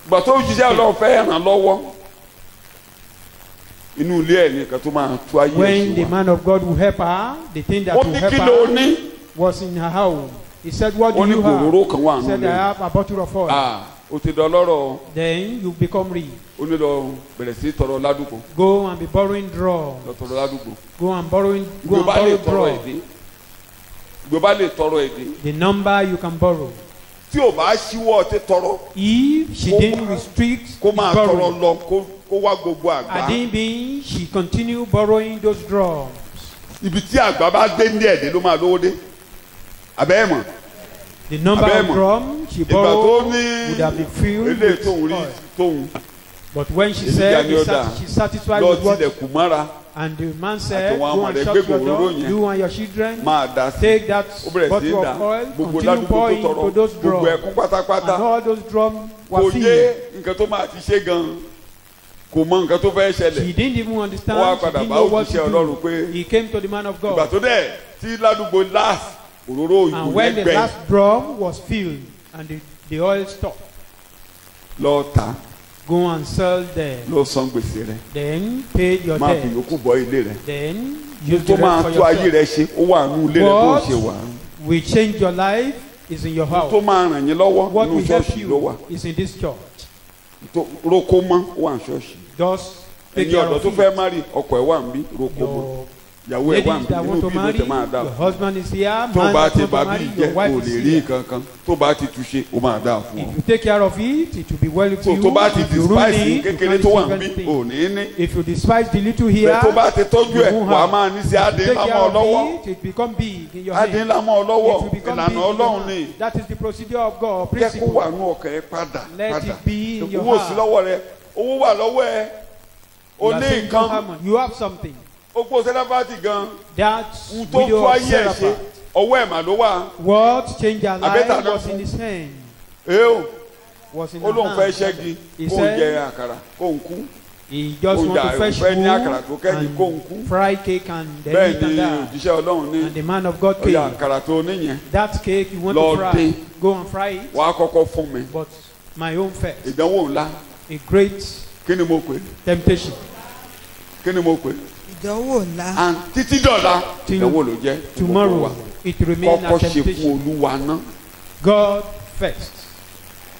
ìgbà tó òjíṣẹ́ Ọlọ́run fẹ́ ràn lọ́wọ́ inú ilé ẹ̀ nìkan tó máa tú ayé When the ẹ̀ sí wa. man of God will help her, the thing that ó will ní help kí ló her ní. was in her home. He said, what ó do ní you kòróró have? kan wà He nínú said, I ilé. have a bottle of oil. ó ti dọlọ́rọ̀ Then you become rich. ó ní lọ bẹ̀rẹ̀ sí tọrọ ládùúgbò Go and be borrowing drums. lọ tọrọ ládùúgbò. Go and borrowing. Go ìgbò and bá lè borrow tọrọ drums. èdè ìgbò bá lè tọrọ èdè The number you can borrow. tí ò bá ṣíwọ́ ọtí tọrọ If she Kó- didn't restrict kó his máa tọrọ borrowing, lọ kó wá gbogbo àgbá. Adin being, she continued borrowing those drums. ibi tí àgbà bá dé ní ẹ̀dẹ́ ló máa lówó dé abẹ́ ẹ̀ mọ̀ The number Abẹ́ of mọ̀. drums she ìgbà tó borrowed ní would have been filled eléyìí with tóun rí oil. tóun But when she Èmi said jà ní ọ̀dà. she's satisfied lọ with what, tilẹ̀kùn mọ́ra and the man said, Àtàwọn go ọmọ and rẹ̀ shut gbé your òróró door, yẹn. you and your children, máa dá sí take that ó bẹ̀rẹ̀ sí bottle í dà of oil, gbogbo continue ládùúgbò tó pouring tọrọ into those gbogbo drums, ẹ̀kún pátápátá and all those drums kò were yé filled. nǹkan tó máa ti ṣe gan kò mọ nǹkan tó fẹ́ She ṣẹlẹ̀ didn't even Ó wá understand, she padà didn't bá know what òjíṣẹ́ to Ọlọ́run do. pé He came to the man of ìgbà God, tó dẹ̀ tí ládùúgbò last òróró òyìnbó and when the lẹ́gbẹ̀ẹ́ last drum was filled and the oil stopped, lọ tà go and sell there, lọ san gbèsè rẹ̀ then pay your máa fi debt, yòókù bọ́ ilé rẹ̀ then use tó the máa rest for tó ayé yourself. rẹ̀ ṣe ó wà nínú ilé rẹ̀ bó What ṣe wà will change your life is in your tó house. máa ràn yín lọ́wọ́ What nínú will help ṣọ́ọ̀ṣì ló wà you is in this church. tó roko mọ́ ó wà ní ṣọ́ọ̀ṣì Just take ẹ̀yin care ọ̀dọ́ of tó it. fẹ́ márì ọkọ ẹ̀ wà ń bí roko mọ́ Your ìyàwó ẹ̀ wà ń ladies bí that inú want to bí ló marry, ti máa dà your husband is here, tó man bá that ti want to bá bí marry, jẹ́ your kò wife lè is rí here. nǹkan kan tó bá ti túnṣe ó máa dà fún ọ If you take care of it, it will be well with tó you. tó bá ti If you ruin despise it, you kékeré can't tó wà ń receive bí anything. ò ní ní If you despise the little here, bẹ́ẹ̀ tó bá ti tọ́jú you ẹ̀ won't wà á have. máa ní sí If adé you take ńlá care mọ́ ọ lọ́wọ́ of it, it become big in your adé hand. ńlá mọ́ ọ lọ́wọ́ It will become ìlànà big in your Ọlọ́run hand. ni That is the procedure of God, jẹ́ kó wà principle. ní ọkàn ẹ padà Let padà it be in your owó sí heart. lọ́wọ́ rẹ owó wà lọ́wọ́ ẹ o You are ní saying, nǹkan Haman, you have something. o kó sẹ́dáfàtì gan That n tó widow fún of ayé ẹ̀ ṣe Serapha, ọwọ́ ẹ̀ mà ló wà what changed her Abẹ́ta life náà was fún. in his hand. o Was in ó lóun her fẹ́ hand. ṣẹ́gi He kó ń jẹ said àkàrà kó ń kú he just Ó want jà, to fetch ó fẹ́ ní àkàrà tó food kẹ́yìn kó ń kú. and fry cake and then bẹ́ẹ̀ eat ni and that. òjíṣẹ́ Ọlọ́run ní And the man of God ọ̀yà came. àkàrà tó níyẹn That cake you want Lord, to fry, day. go and fry it. wàá kọ́kọ́ fún mi But my own first. ìdánwò ńlá A great kí ni mo pè temptation. kí ni mo pè ìdánwò ńlá. and títí dọ̀la Till ìdánwò ló jẹ́ Tomorrow it remains kọ́kọ́ a ṣe fún temptation. Olúwa náà God first,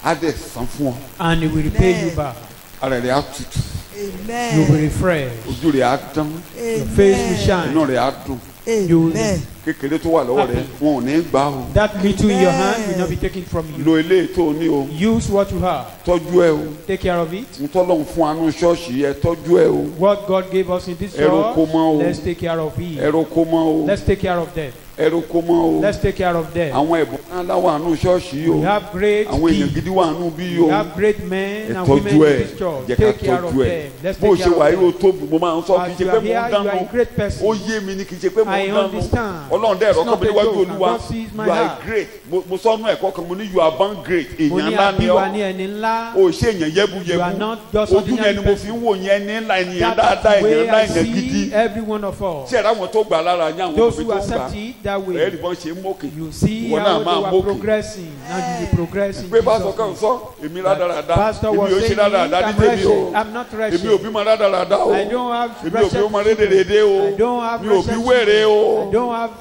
á dẹ̀ san fún ọ and He will repay you Amen. back. ara rẹ̀ á tutù You will be amen. refreshed. ojú rẹ̀ á dán Your face will shine. inú rẹ̀ á dùn amen. kékeré tó wà lọ́wọ́ rẹ̀ wọn ò ní gbà o That little in your hand will not be taken from you. lo eléyìí tó o ní o Use what you have. tọ́jú ẹ o Take care of it. n tọ́lọ́run fún anú ṣọ́ọ̀ṣì ẹ tọ́jú ẹ o What God gave us in this Ẹ̀rọ kó church, mọ́ o. let's take care of it. ẹ̀rọ kó mọ́ o Let's take care of them. ẹ̀rọ kó mọ́ o Let's take care of them. àwọn ẹ̀bùn ńlá wà nù ṣọ́ọ̀ṣì yìí We o have great àwọn èèyàn gifts. gidi wà nù bí yìí We o have great men ẹ and women tọ́jú in ẹ this church. jẹ́ ká Take care of tọ́jú ẹ them. Let's bó take ṣe care wà of yìí o them. tóbi mo máa ń sọ kì í As ṣe you pé are mo here, ń you are dáná a great person. ó yé mi ni kì í ṣe pé mo I ń dáná understand. ọlọ́run dẹ́ ẹ̀rọ It's kan not mi a níwájú joke, and olúwa God sees my you are heart. great mo sọ nù ẹ̀kọ́ kan mo ní you are born great Mo èèyàn ní ńlá ni àbí wa ọ́ ní ẹni ńlá. o ṣe èèyàn You are yẹ́buyẹ́bu not just ojú ordinary yẹn ni mo fi ń wò yẹn ní ńlá ènìyàn That's dáadáa the èèyàn way ńlá I èèyàn gidi see every one of us. tí ẹ̀rọ àwọn tó gbà lára ní àwọn Those òbí who tó gbà accept it that way, ẹ̀rì bọ́n ṣe ń mókè you see Ìwọ náà how máa they were mókè. progressing. Now you will progress in pé pásọ Jesus' kan name. sọ èmi rádaràda Pastor èmi was ò ṣe saying, rádaràda ní I'm tèmi o wretched. I'm not èmi ò wretched. bí ma rádaràda o I don't have èmi ò bí wretched ma rédèrèdè o I don't have mi ò bí wretched wèrè o I don't have.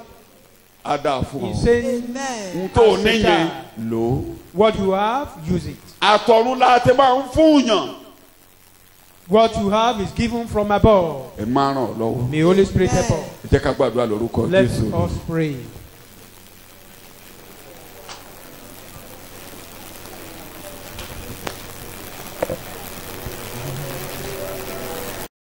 ada fún He ọ said, n tó o níyẹn lò ó what you have, use it. àtọ̀run la ti máa ń fún yàn What you have is given from above. ẹ máa ràn ọ́ lọ́wọ́ May Holy Spirit help us. ẹ jẹ́ ká gbàdúrà lórúkọ Let Jésù. us pray.